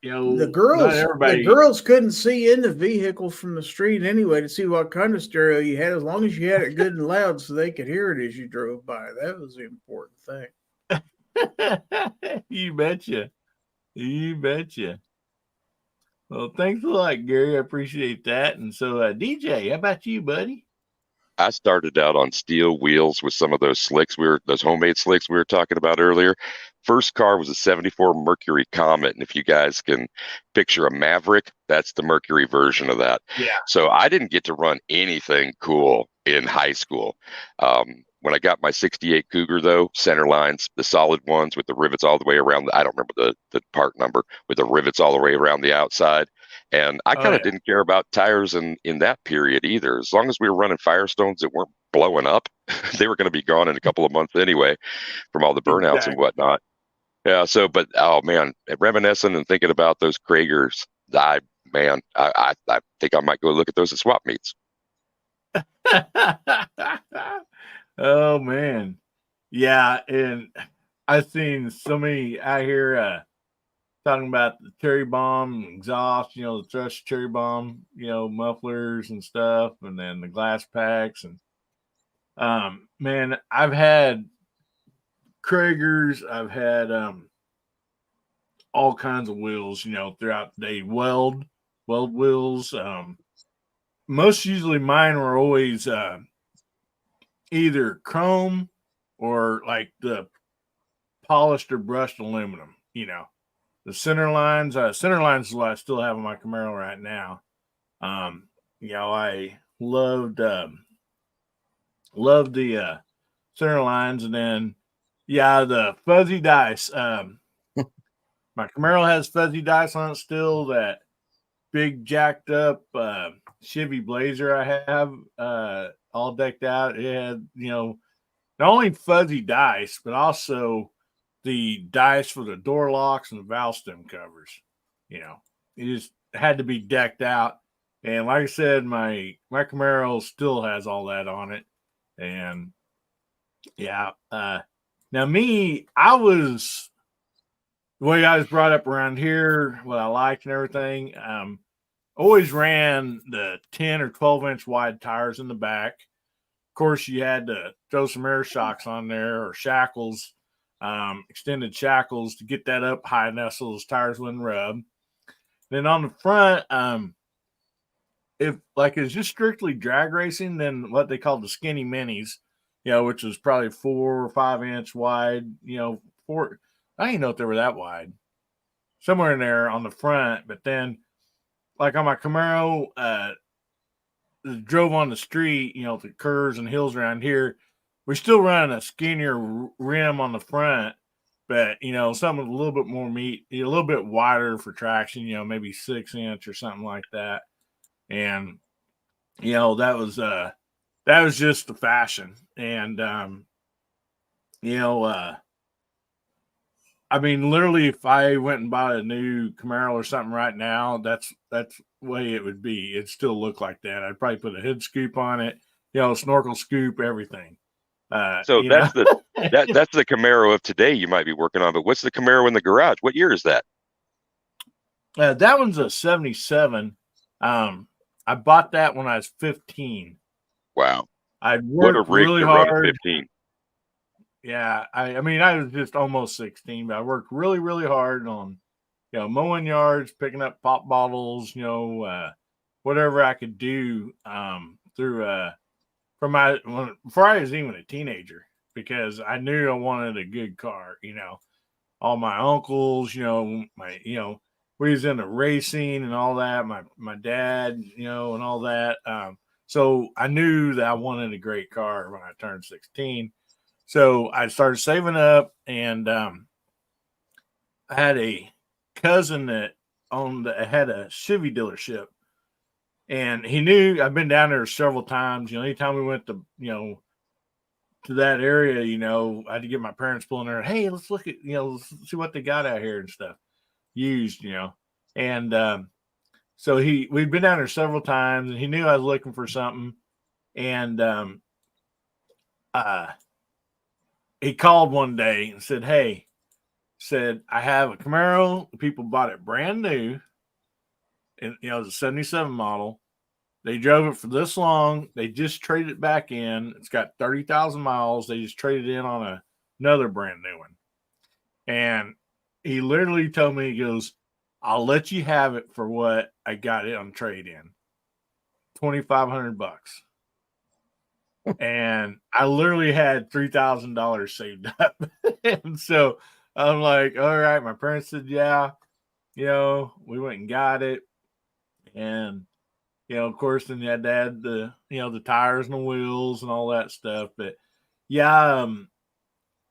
you know, the girls couldn't see in the vehicle from the street anyway to see what kind of stereo you had, as long as you had it good and loud so they could hear it as you drove by. That was the important thing. You betcha. You betcha. Well, thanks a lot, Gary. I appreciate that. And so, DJ, how about you, buddy? I started out on steel wheels with some of those slicks those homemade slicks we were talking about earlier. First car was a 74 Mercury Comet. And if you guys can picture a Maverick, that's the Mercury version of that. Yeah. So I didn't get to run anything cool in high school. When I got my 68 Cougar, though, center lines, the solid ones with the rivets all the way around, I don't remember the part number, with the rivets all the way around the outside. And I kind of didn't care about tires in that period either. As long as we were running Firestones that weren't blowing up, they were going to be gone in a couple of months anyway from all the burnouts and whatnot. Yeah. So, but oh man, reminiscing and thinking about those Kragers, I think I might go look at those at swap meets. Oh man, yeah, and I've seen so many out here talking about the cherry bomb exhaust, the Thrush cherry bomb, mufflers and stuff, and then the glass packs, and man, I've had Kragers, I've had all kinds of wheels, throughout the day, weld wheels. Most usually mine were always either chrome or like the polished or brushed aluminum. The center lines is what I still have on my Camaro right now. I loved the center lines, and then the fuzzy dice. My Camaro has fuzzy dice on it still. That big jacked up Chevy Blazer I have all decked out. It had, not only fuzzy dice, but also the dice for the door locks and the valve stem covers. It just had to be decked out. And like I said, my Camaro still has all that on it. And now me, the way I was brought up around here, what I liked and everything, always ran the 10 or 12-inch wide tires in the back. Of course, you had to throw some air shocks on there or shackles, extended shackles to get that up high enough so those tires wouldn't rub. Then on the front, if like it's just strictly drag racing, then what they call the skinny minis, which was probably 4 or 5 inch wide, four. I didn't know if they were that wide, somewhere in there on the front. But then, like on my Camaro, drove on the street, the curves and hills around here, we're still running a skinnier rim on the front, but something with a little bit more meat, a little bit wider for traction, maybe 6 inch or something like that. And that was just the fashion. And I mean, literally, if I went and bought a new Camaro or something right now, that's the way it would be. It'd still look like that. I'd probably put a hood scoop on it, snorkel scoop, everything. So that's that's the Camaro of today you might be working on. But what's the Camaro in the garage? What year is that? That one's a 77. I bought that when I was 15. Wow. I'd worked really hard. Run 15. Yeah, I mean, I was just almost 16, but I worked really, really hard on, mowing yards, picking up pop bottles, whatever I could do before I was even a teenager, because I knew I wanted a good car. All my uncles, we was into racing and all that. My dad, and all that. So I knew that I wanted a great car when I turned 16. So I started saving up, and I had a cousin that had a Chevy dealership, and he knew I've been down there several times. Anytime we went to to that area, I had to get my parents pulling there. Hey, let's look at let's see what they got out here and stuff used, and so we'd been down there several times, and he knew I was looking for something, and he called one day and said, "Hey," said, "I have a Camaro. People bought it brand new, and it was a 77 model. They drove it for this long. They just traded it back in. It's got 30,000 miles. They just traded in on another brand new one." And he literally told me, he goes, "I'll let you have it for what I got it on trade in, $2,500." And I literally had $3,000 saved up. And so I'm like, all right. My parents said, yeah, we went and got it. And, of course, then you had to add the tires and the wheels and all that stuff. But Yeah,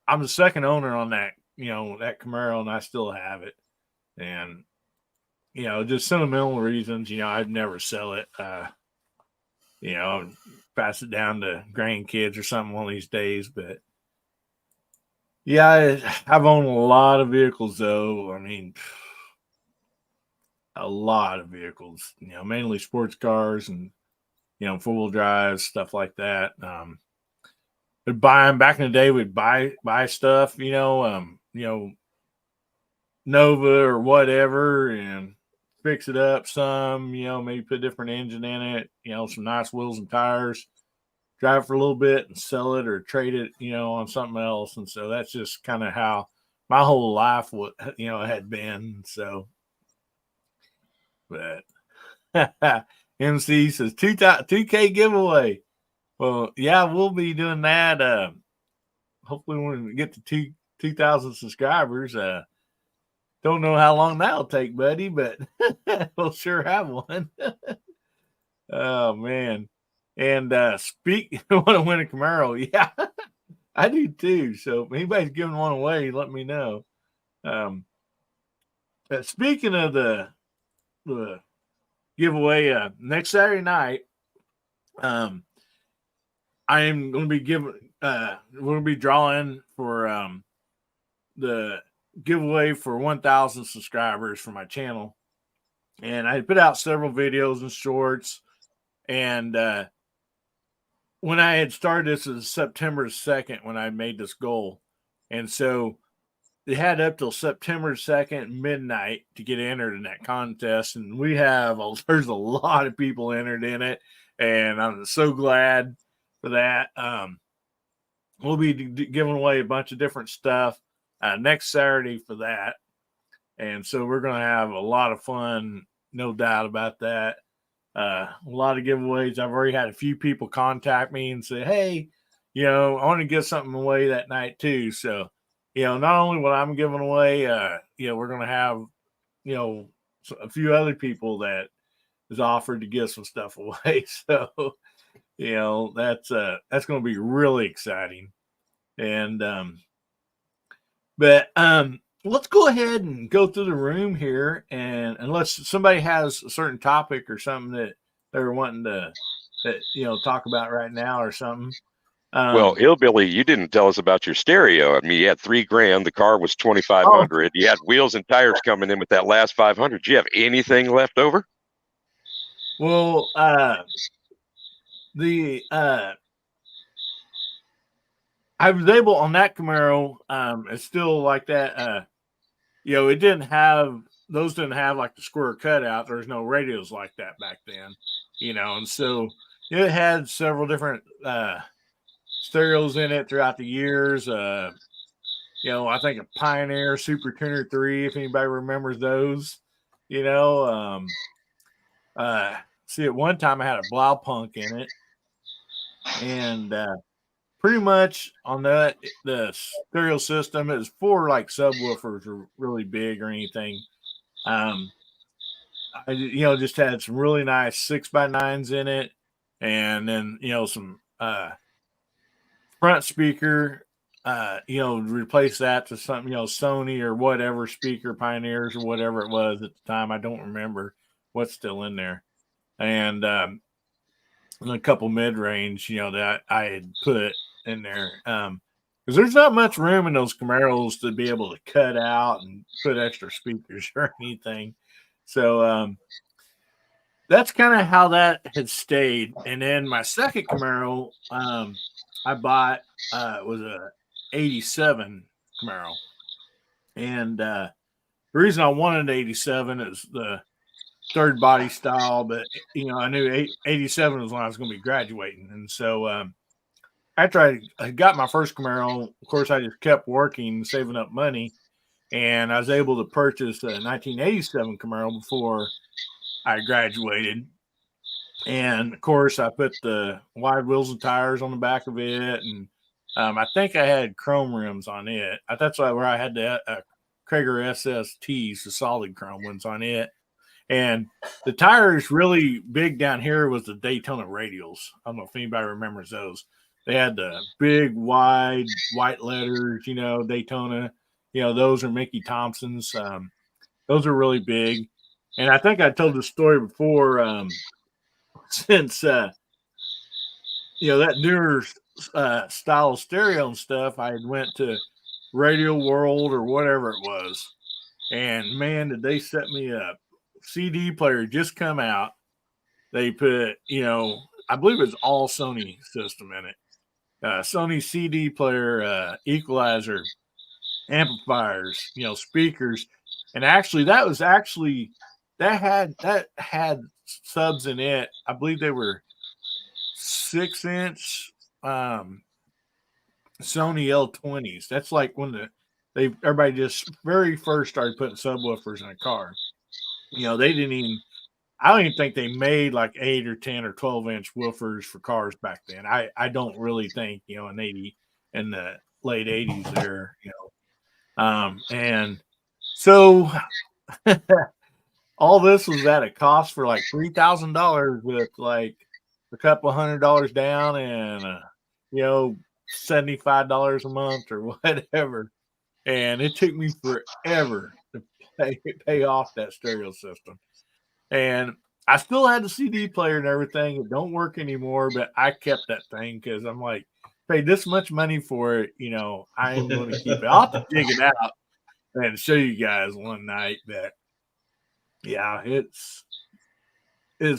I'm the second owner on that, that Camaro, and I still have it. And just sentimental reasons, I'd never sell it. Pass it down to grandkids or something one of these days. But yeah, I've owned a lot of vehicles, though. I mean, a lot of vehicles. Mainly sports cars and 4-wheel drives, stuff like that. We'd buy them back in the day. We'd buy stuff, Nova or whatever, and fix it up some. Maybe put a different engine in it. Some nice wheels and tires. Drive for a little bit and sell it or trade it, on something else. And so that's just kind of how my whole life, had been. So, but MC says 2K giveaway. Well, yeah, we'll be doing that. Hopefully when we get to 2,000 subscribers. Don't know how long that'll take, buddy, but we'll sure have one. Oh man. And speak want to win a Camaro. Yeah, I do too. So if anybody's giving one away, let me know. But speaking of the giveaway, next Saturday night, I am going to be giving. We're going to be drawing for the giveaway for 1,000 subscribers for my channel, and I put out several videos and shorts. And when I had started this, was September 2nd when I made this goal, and so they had up till September 2nd midnight to get entered in that contest. And there's a lot of people entered in it, and I'm so glad for that. We'll be giving away a bunch of different stuff next Saturday for that. And so we're going to have a lot of fun, no doubt about that. A lot of giveaways. I've already had a few people contact me and say, hey, I want to give something away that night too. So, not only what I'm giving away, we're going to have, a few other people that is offered to give some stuff away. So, that's going to be really exciting. And, but let's go ahead and go through the room here. And unless somebody has a certain topic or something that they're wanting to, talk about right now or something. Well, Hillbilly, you didn't tell us about your stereo. I mean, you had $3,000. The car was 2,500. You had wheels and tires coming in with that last 500. Do you have anything left over? Well, I was able on that Camaro. It's still like that. It those didn't have like the square cutout. There's no radios like that back then, and so it had several different stereos in it throughout the years. I think a Pioneer Super Tuner 3, if anybody remembers those. See, at one time I had a Blaupunk in it, and pretty much on the stereo system, it was 4 like subwoofers were really big or anything. I just had some really nice 6x9s in it, and then some front speaker, replace that to something, Sony or whatever speaker, Pioneers or whatever it was at the time. I don't remember what's still in there. And a couple mid range, that I had put in there. Because there's not much room in those Camaros to be able to cut out and put extra speakers or anything. So that's kind of how that had stayed. And then my second Camaro, I bought was a 87 Camaro. And the reason I wanted 87 is the third body style, but I knew 87 was when I was going to be graduating. And so after I got my first Camaro, of course, I just kept working, saving up money, and I was able to purchase a 1987 Camaro before I graduated. And of course, I put the wide wheels and tires on the back of it, and I think I had chrome rims on it. That's where I had the Krager SSTs, the solid chrome ones on it. And the tires really big down here was the Daytona radials. I don't know if anybody remembers those. They had the big, wide, white letters, Daytona. Those are Mickey Thompson's. Those are really big. And I think I told the story before, since, that newer style of stereo and stuff, I went to Radio World or whatever it was. And, man, did they set me up. CD player just come out. They put, I believe it's all Sony system in it. Sony CD player, equalizer, amplifiers, speakers, and actually that had subs in it. I believe they were 6-inch Sony L20s. That's like when everybody just very first started putting subwoofers in a car. They didn't even. I don't even think they made like 8 or 10 or 12-inch woofers for cars back then. I don't really think, in the late 80s there, and so all this was at a cost for like $3,000 with like a couple $100 down and, $75 a month or whatever. And it took me forever to pay off that stereo system. And I still had the CD player and everything. It don't work anymore, but I kept that thing because I'm like, paid this much money for it. I'm going to keep it. I'll have to dig it out and show you guys one night. But yeah, it's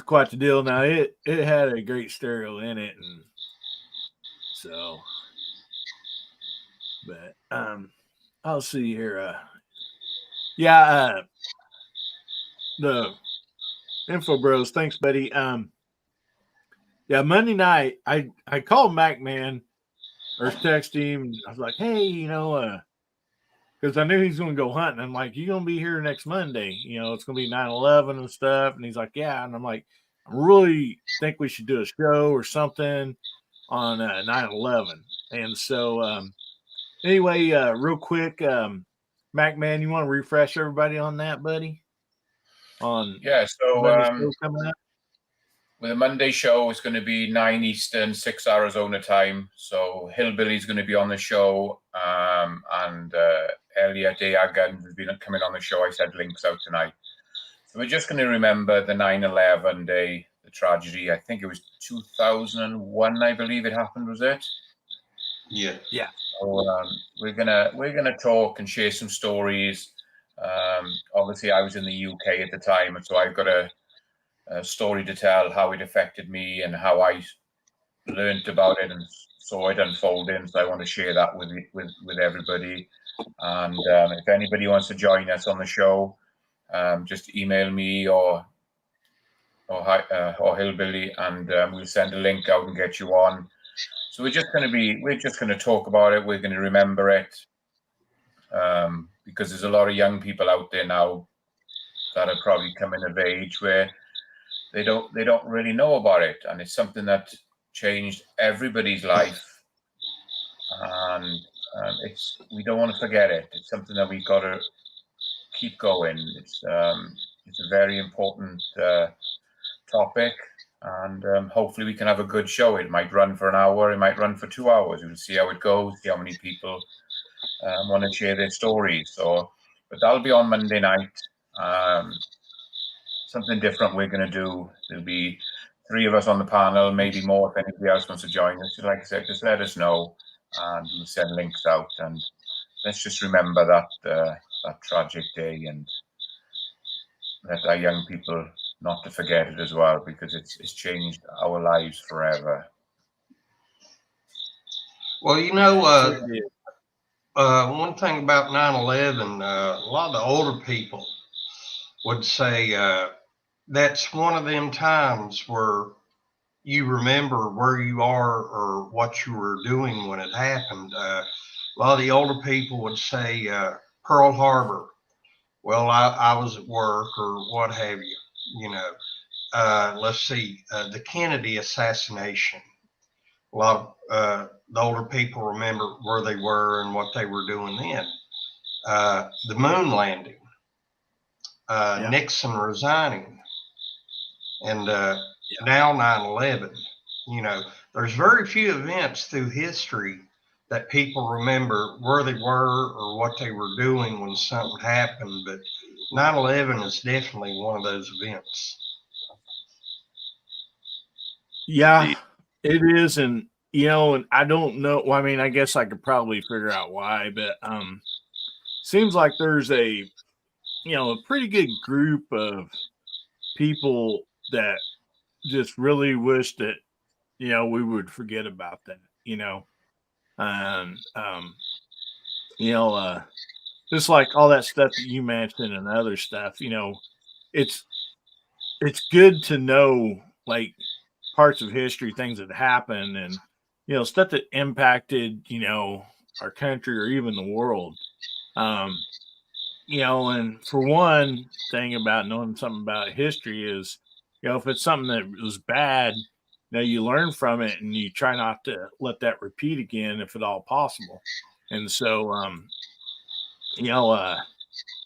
quite the deal. Now it had a great stereo in it, and so. But I'll see here. The Info Bros, thanks, buddy. Monday night, I called Mac, man, or text him. I was like, hey, because I knew he's going to go hunting. I'm like, you going to be here next Monday? It's going to be 9/11 and stuff. And he's like, yeah. And I'm like, I really think we should do a show or something on 9/11. And so, anyway, real quick, Mac, man, you want to refresh everybody on that, buddy? So show coming up? With the Monday show, it's going to be 9 Eastern, 6 Arizona time. So Hillbilly's going to be on the show, and Elliot A.A.Guns has been coming on the show. I sent links out tonight. So we're just going to remember the 9/11 day, the tragedy. I think it was 2001, I believe it happened, was it? Yeah. Yeah. So we're gonna talk and share some stories. Obviously, I was in the UK at the time, and so I've got a story to tell how it affected me and how I learned about it and saw it unfolding. So I want to share that with everybody. And if anybody wants to join us on the show, just email me or Hillbilly, and we'll send a link out and get you on. So we're just going to talk about it. We're going to remember it, because there's a lot of young people out there now that are probably coming of age where they don't really know about it, and it's something that changed everybody's life, and we don't want to forget it. It's something that we've got to keep going. It's a very important topic. And hopefully we can have a good show. It might run for an hour. It might run for 2 hours. We'll see how it goes, see how many people want to share their stories. But that'll be on Monday night. Something different we're going to do. There'll be 3 of us on the panel, maybe more if anybody else wants to join us. Like I said, just let us know, and we'll send links out. And let's just remember that tragic day, and let our young people not to forget it as well, because it's changed our lives forever. Well, one thing about 9/11, a lot of the older people would say that's one of them times where you remember where you are or what you were doing when it happened. A lot of the older people would say Pearl Harbor. Well, I was at work or what have you. Let's see, the Kennedy assassination. A lot of the older people remember where they were and what they were doing then. The moon landing, Nixon resigning, and now 9/11. You know, there's very few events through history that people remember where they were or what they were doing when something happened, but 9/11 is definitely one of those events. Yeah, it is. And, and I don't know. Well, I mean, I guess I could probably figure out why, but seems like there's a pretty good group of people that just really wish that we would forget about that, and you know uh just like all that stuff that you mentioned and other stuff. It's good to know, like, parts of history, things that happened, and stuff that impacted our country or even the world. um and for one thing about knowing something about history is, if it's something that was bad, you learn from it and you try not to let that repeat again if at all possible. And so,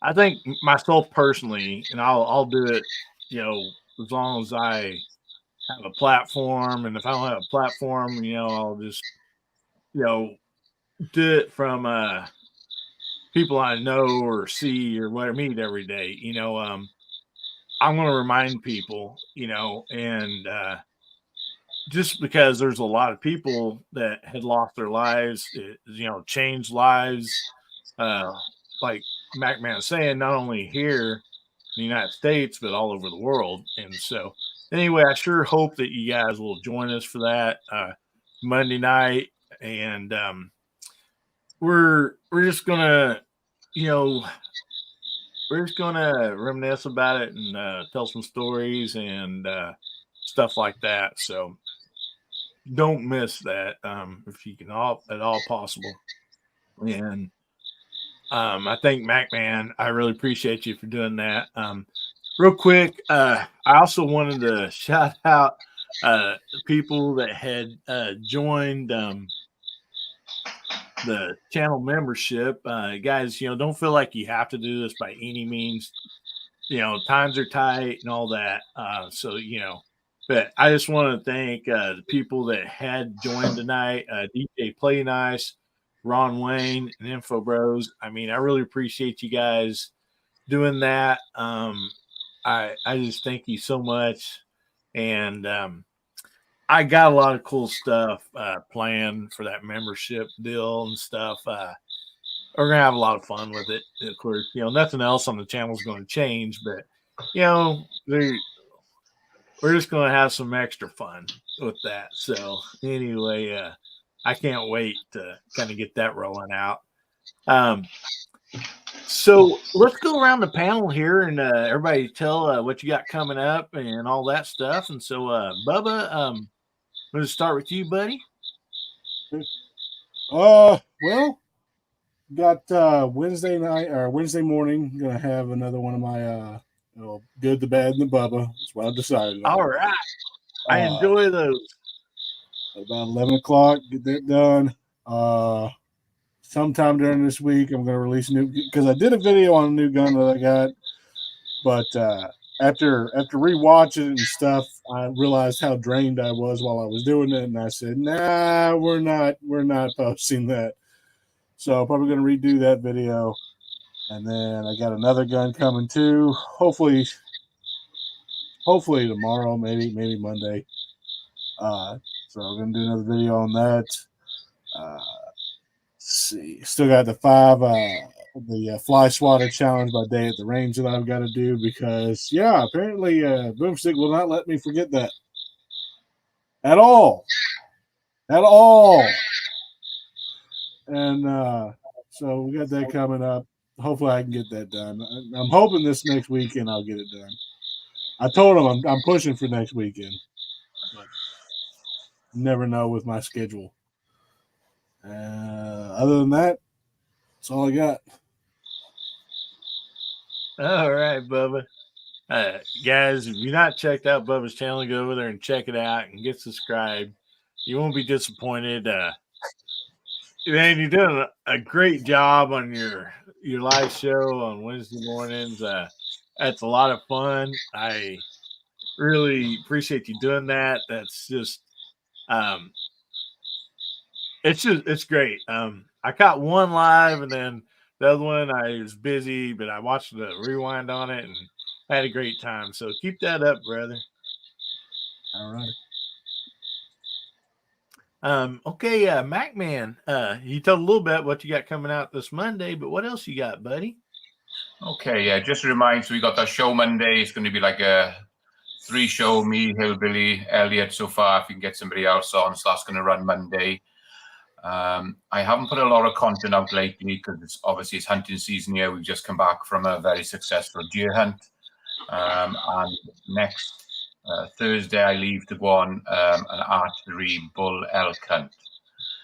I think myself personally, and I'll do it, as long as I have a platform. And if I don't have a platform, I'll just, you know, do it from people I know or see or what I meet every day. I'm going to remind people, and just because there's a lot of people that had lost their lives, changed lives, uh, like MacMan saying, not only here in the United States, but all over the world. And so, anyway, I sure hope that you guys will join us for that Monday night. And we're just gonna, you know, we're just gonna reminisce about it and tell some stories and stuff like that. So don't miss that if you can all at all possible. And I think MacMan, I really appreciate you for doing that. Real quick, I also wanted to shout out people that had joined the channel membership. Guys, don't feel like you have to do this by any means. Times are tight and all that. So, but I just want to thank the people that had joined tonight. DJ Play Nice, Ron Wayne, and Info Bros. I mean, I really appreciate you guys doing that. I just thank you so much. And I got a lot of cool stuff planned for that membership deal and stuff. We're gonna have a lot of fun with it. Of course, nothing else on the channel is going to change, but we're just going to have some extra fun with that. So anyway, I can't wait to kind of get that rolling out. So let's go around the panel here and everybody tell what you got coming up and all that stuff. And so, Bubba, I'm going to start with you, buddy. Well, got Wednesday night or Wednesday morning. Gonna have another one of my good, the bad, and the Bubba. That's what I decided on. All right, I enjoy those. About 11 o'clock, get that done. Sometime during this week, I'm gonna release a new, because I did a video on a new gun that I got, but after rewatching it and stuff, I realized how drained I was while I was doing it, and I said, "Nah, we're not posting that." So I'm probably going to redo that video. And then I got another gun coming too. Hopefully tomorrow, maybe Monday. So I'm going to do another video on that. Let's see. Still got the 5, the fly swatter challenge by day at the range that I've got to do because, apparently Boomstick will not let me forget that. At all. And so we got that coming up. Hopefully I can get that done. I'm hoping this next weekend I'll get it done. I told him I'm pushing for next weekend, but never know with my schedule. Other than that, that's all I got. All right, Bubba. Guys, if you're not checked out Bubba's channel, go over there and check it out and get subscribed. You won't be disappointed. Man, you're doing a great job on your live show on Wednesday mornings. That's a lot of fun. I really appreciate you doing that. That's just It's great. I caught one live, and then the other one I was busy, but I watched the rewind on it and had a great time. So keep that up, brother. All right. Okay, Mac Man, you told a little bit what you got coming out this Monday, but what else you got, buddy? Okay, yeah, just a reminder, so we got that show Monday. It's going to be like a 3-show, me, Hillbilly, Elliot so far. If we can get somebody else on, so that's going to run Monday. I haven't put a lot of content out lately because it's hunting season here. We've just come back from a very successful deer hunt. And next Thursday, I leave to go on an archery bull elk hunt.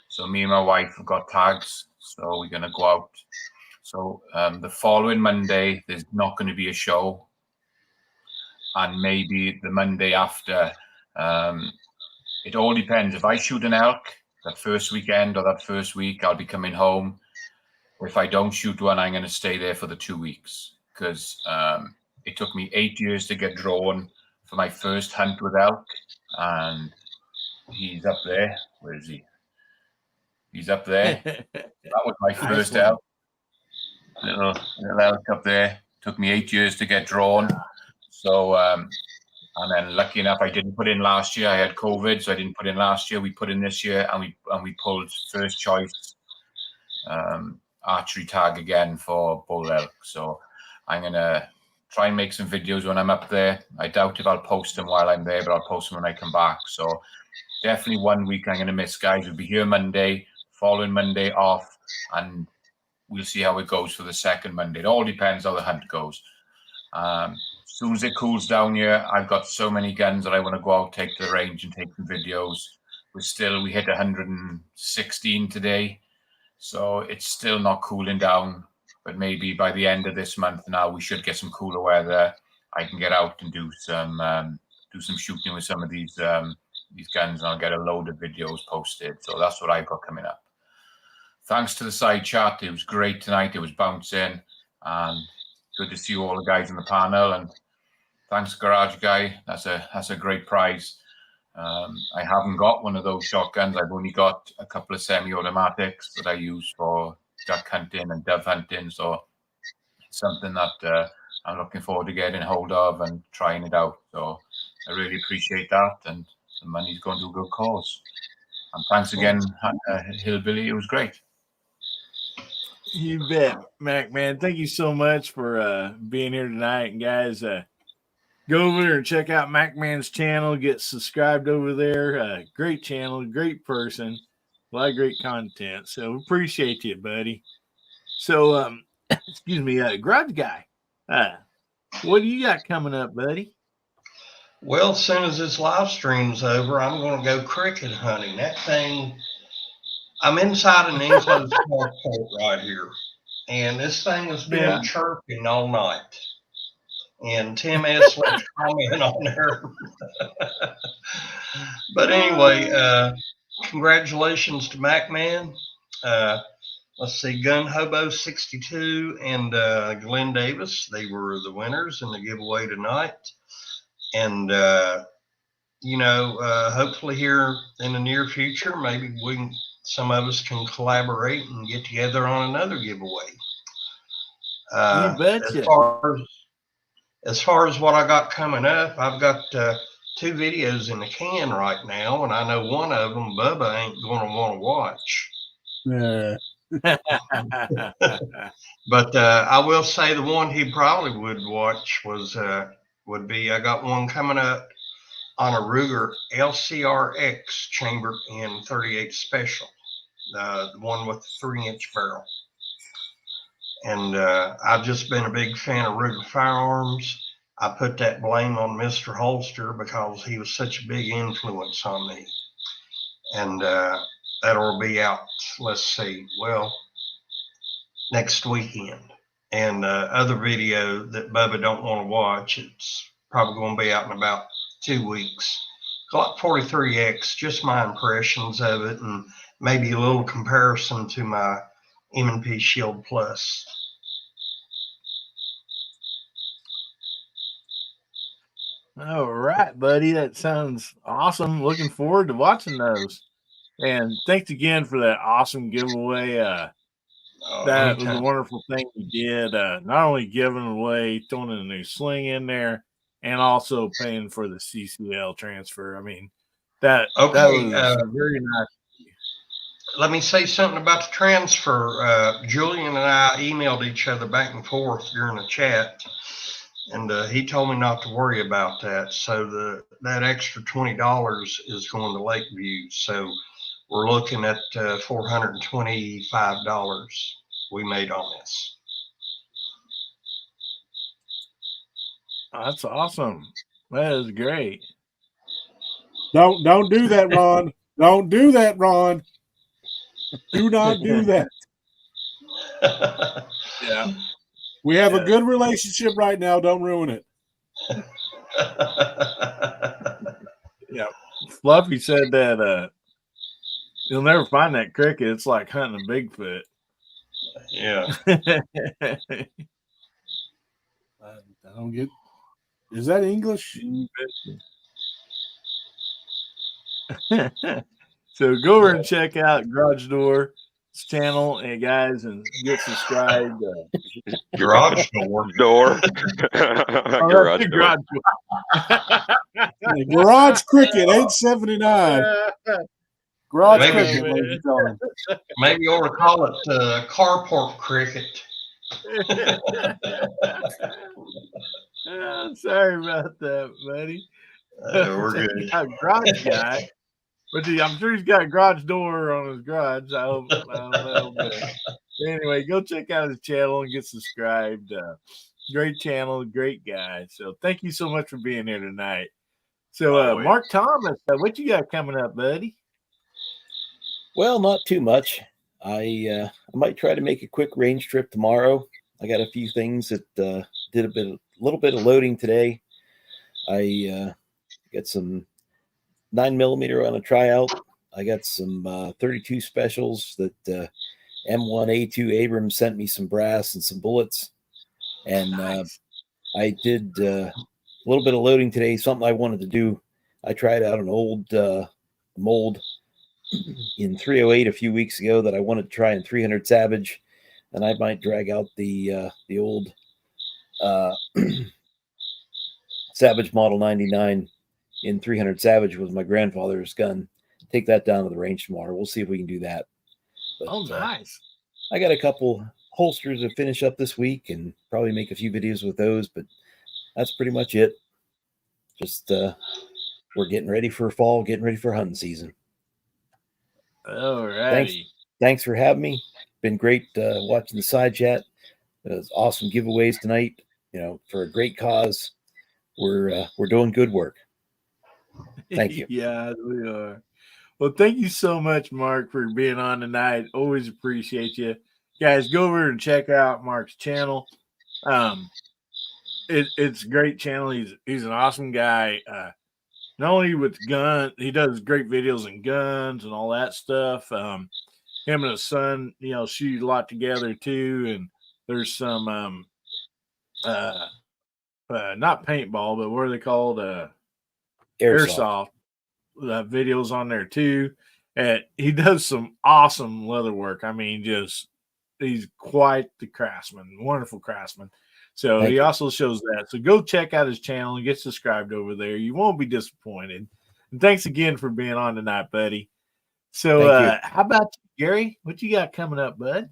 So me and my wife have got tags, so we're going to go out. So the following Monday, there's not going to be a show. And maybe the Monday after, it all depends. If I shoot an elk that first weekend or that first week, I'll be coming home. If I don't shoot one, I'm going to stay there for the 2 weeks because it took me 8 years to get drawn for my first hunt with elk. And he's up there. Where is he? He's up there. That was my first elk. Little elk up there. Took me 8 years to get drawn. So, and then lucky enough, I didn't put in last year. I had COVID, so I didn't put in last year. We put in this year, and we pulled first choice archery tag again for bull elk. So I'm gonna try and make some videos when I'm up there. I doubt if I'll post them while I'm there, but I'll post them when I come back. So definitely 1 week I'm gonna miss, guys. We'll be here Monday, following Monday off, and we'll see how it goes for the second Monday. It all depends how the hunt goes. As soon as it cools down here, I've got so many guns that I want to go out, take to the range and take some videos. We hit 116 today. So it's still not cooling down, but maybe by the end of this month now, we should get some cooler weather. I can get out and do some shooting with some of these guns, and I'll get a load of videos posted. So that's what I've got coming up. Thanks to the side chat. It was great tonight. It was bouncing, and good to see all the guys in the panel. And thanks, Garage Guy. That's a great prize. I haven't got one of those shotguns. I've only got a couple of semi-automatics that I use for duck hunting and dove hunting. So it's something that I'm looking forward to getting hold of and trying it out. So I really appreciate that. And the money's going to a good cause. And thanks again, Hillbilly. It was great. You bet, Mac, man. Thank you so much for being here tonight. And guys, go over there and check out Mac Man's channel. Get subscribed over there. Great channel, great person, a lot of great content. So appreciate you, buddy. So, excuse me, Garage Guy. What do you got coming up, buddy? Well, as soon as this live stream's over, I'm going to go cricket hunting. That thing, I'm inside an enclosed carport right here, and this thing has been chirping all night. And Tim S. left a comment on there. But anyway, congratulations to Mac Man. Let's see, Gun Hobo 62 and Glenn Davis. They were the winners in the giveaway tonight. And, hopefully here in the near future, maybe some of us can collaborate and get together on another giveaway. You betcha. As far as what I got coming up, I've got 2 videos in the can right now, and I know one of them Bubba ain't going to want to watch. But I will say the one he probably would watch would be I got one coming up on a Ruger LCRX chambered in 38 special, the one with the 3-inch barrel. And I've just been a big fan of Ruger firearms. I put that blame on Mr. Holster because he was such a big influence on me. And that'll be out, let's see, next weekend. And other video that Bubba don't want to watch, it's probably going to be out in about 2 weeks. Glock 43X, just my impressions of it, and maybe a little comparison to my M&P Shield Plus. All right, buddy. That sounds awesome. Looking forward to watching those. And thanks again for that awesome giveaway. That was a Anytime. wonderful thing you did. Not only giving away, throwing a new sling in there, and also paying for the CCL transfer. I mean, that Okay, was very nice. let me say something about the transfer. Julian and I emailed each other back and forth during the chat, and he told me not to worry about that. So that extra $20 is going to Lakeview. So we're looking at $425 we made on this. That's awesome. That is great. Don't do that, Ron. Don't do that, Ron. Do not do that. Yeah. We have a good relationship right now. Don't ruin it. Yeah. Fluffy said that you'll never find that cricket. It's like hunting a Bigfoot. Yeah. I don't get. Is that English? So go over and check out Garage Door's channel, and guys, and get subscribed. Garage door. Garage door. Garage Cricket 879. Garage Maybe- Cricket, ladies and gentlemen. Maybe you ought to call it carport cricket. Sorry about that, buddy. We're good. Garage guy. But I'm sure he's got a garage door on his garage. I don't know. But anyway, go check out his channel and get subscribed. Great channel, great guy. So thank you so much for being here tonight. So Mark Thomas, what you got coming up, buddy? Well, not too much. I might try to make a quick range trip tomorrow. I got a few things that did a little bit of loading today. I got some 9mm on a tryout. I got some 32 specials that M1A2 Abrams sent me some brass and some bullets. And Nice. I did a little bit of loading today, something I wanted to do. I tried out an old mold in 308 a few weeks ago that I wanted to try in 300 Savage, and I might drag out the old Savage Model 99 in 300 Savage with my grandfather's gun. Take that down to the range tomorrow. We'll see if we can do that. But, Nice. I got a couple holsters to finish up this week and probably make a few videos with those, but that's pretty much it. Just we're getting ready for fall, getting ready for hunting season. All righty. Thanks for having me. Been great watching the side chat. It was awesome giveaways tonight. You know, for a great cause. We're doing good work. Thank you. Yeah, we are. Well, thank you so much, Mark, for being on tonight. Always appreciate you. Guys, go over and check out Mark's channel. It's a great channel. He's an awesome guy. Not only with gun, he does great videos and guns and all that stuff. Him and his son, shoot a lot together too. And there's some not paintball, but what are they called? Airsoft videos on there too. And he does some awesome leather work. I mean, he's quite the craftsman, wonderful craftsman. So he also shows that. So go check out his channel and get subscribed over there. You won't be disappointed. And thanks again for being on tonight, buddy. So how about you, Gary? What you got coming up, bud?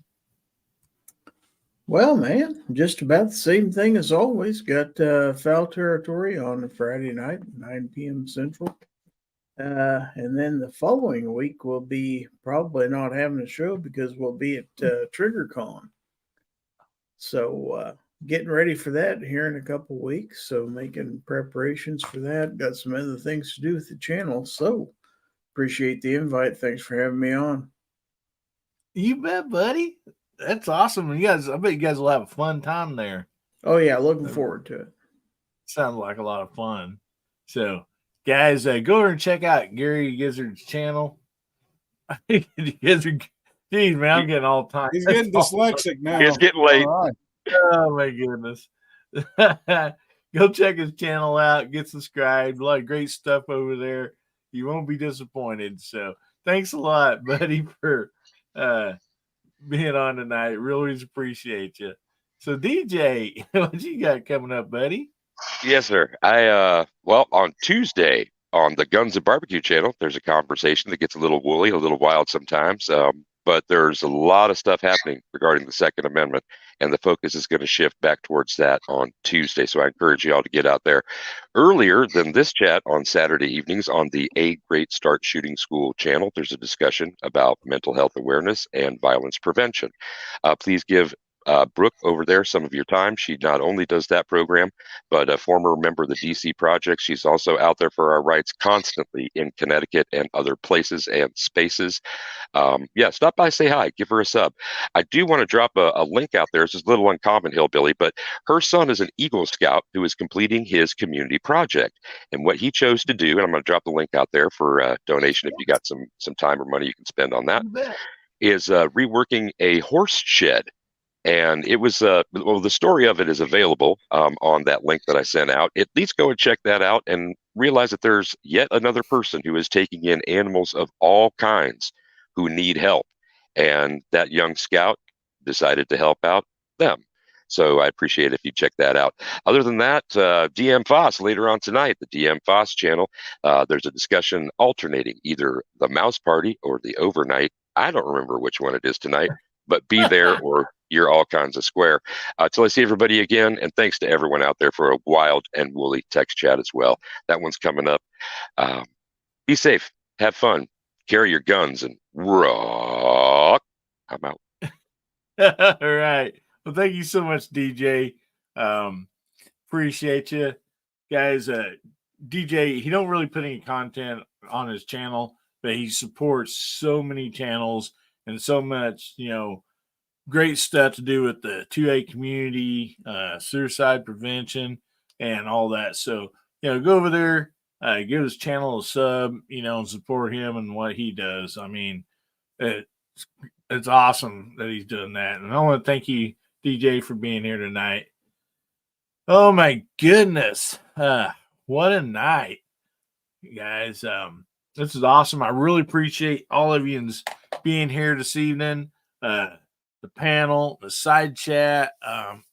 Well, man, just about the same thing as always. Got Foul Territory on Friday night, 9 p.m. Central. And then the following week we'll be probably not having a show because we'll be at TriggerCon. So getting ready for that here in a couple weeks. So making preparations for that. Got some other things to do with the channel. So appreciate the invite. Thanks for having me on. You bet, buddy. That's awesome. I bet you guys will have a fun time there. Oh, yeah. Looking forward to it. Sounds like a lot of fun. So, guys, go over and check out Gary Gizzard's channel. Gizzard, geez, man, I'm getting all time. He's getting dyslexic now. It's getting late. All right. Oh, my goodness. Go check his channel out. Get subscribed. A lot of great stuff over there. You won't be disappointed. So thanks a lot, buddy, for being on tonight. Really appreciate you. So DJ, what you got coming up, buddy? Yes, sir. Well, on Tuesday on the Guns and Barbecue channel, there's a conversation that gets a little woolly, a little wild sometimes. But there's a lot of stuff happening regarding the Second Amendment, and the focus is going to shift back towards that on Tuesday. So I encourage you all to get out there earlier than this chat on Saturday evenings on the A Great Start Shooting School channel. There's a discussion about mental health awareness and violence prevention. Please give Brooke over there some of your time. She not only does that program, but a former member of the DC Project. She's also out there for our rights constantly in Connecticut and other places and spaces. Stop by, say hi, give her a sub. I do want to drop a link out there. It's just a little uncommon, Hillbilly, but her son is an Eagle Scout who is completing his community project. And what he chose to do, and I'm going to drop the link out there for donation if you got some time or money you can spend on that, is reworking a horse shed. And it was, the story of it is available on that link that I sent out. At least go and check that out and realize that there's yet another person who is taking in animals of all kinds who need help. And that young scout decided to help out them. So I appreciate it if you check that out. Other than that, DM Foss later on tonight, the DM Foss channel, there's a discussion alternating either the Mouse Party or the Overnight. I don't remember which one it is tonight, but be there or you're all kinds of square. Till I see everybody again, and thanks to everyone out there for a wild and woolly text chat as well. That one's coming up. Be safe, have fun, carry your guns, and rock. I'm out. All right. Well, thank you so much, DJ. Appreciate you guys. DJ, he don't really put any content on his channel, but he supports so many channels and so much, great stuff to do with the 2A community, suicide prevention, and all that. So, go over there, give his channel a sub, and support him and what he does. I mean, it's awesome that he's doing that. And I want to thank you, DJ, for being here tonight. Oh, my goodness. What a night, guys. This is awesome. I really appreciate all of you being here this evening. The panel, the side chat.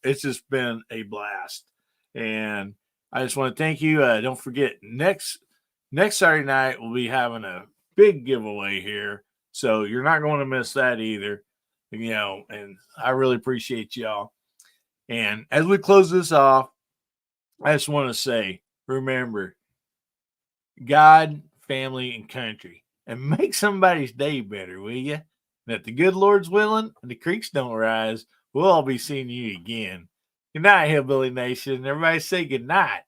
It's just been a blast. And I just want to thank you. Don't forget, next Saturday night, we'll be having a big giveaway here. So you're not going to miss that either. And I really appreciate y'all. And as we close this off, I just want to say, remember, God, family, and country. And make somebody's day better, will you? And if the good Lord's willing and the creeks don't rise, we'll all be seeing you again. Good night, Hillbilly Nation. Everybody say good night.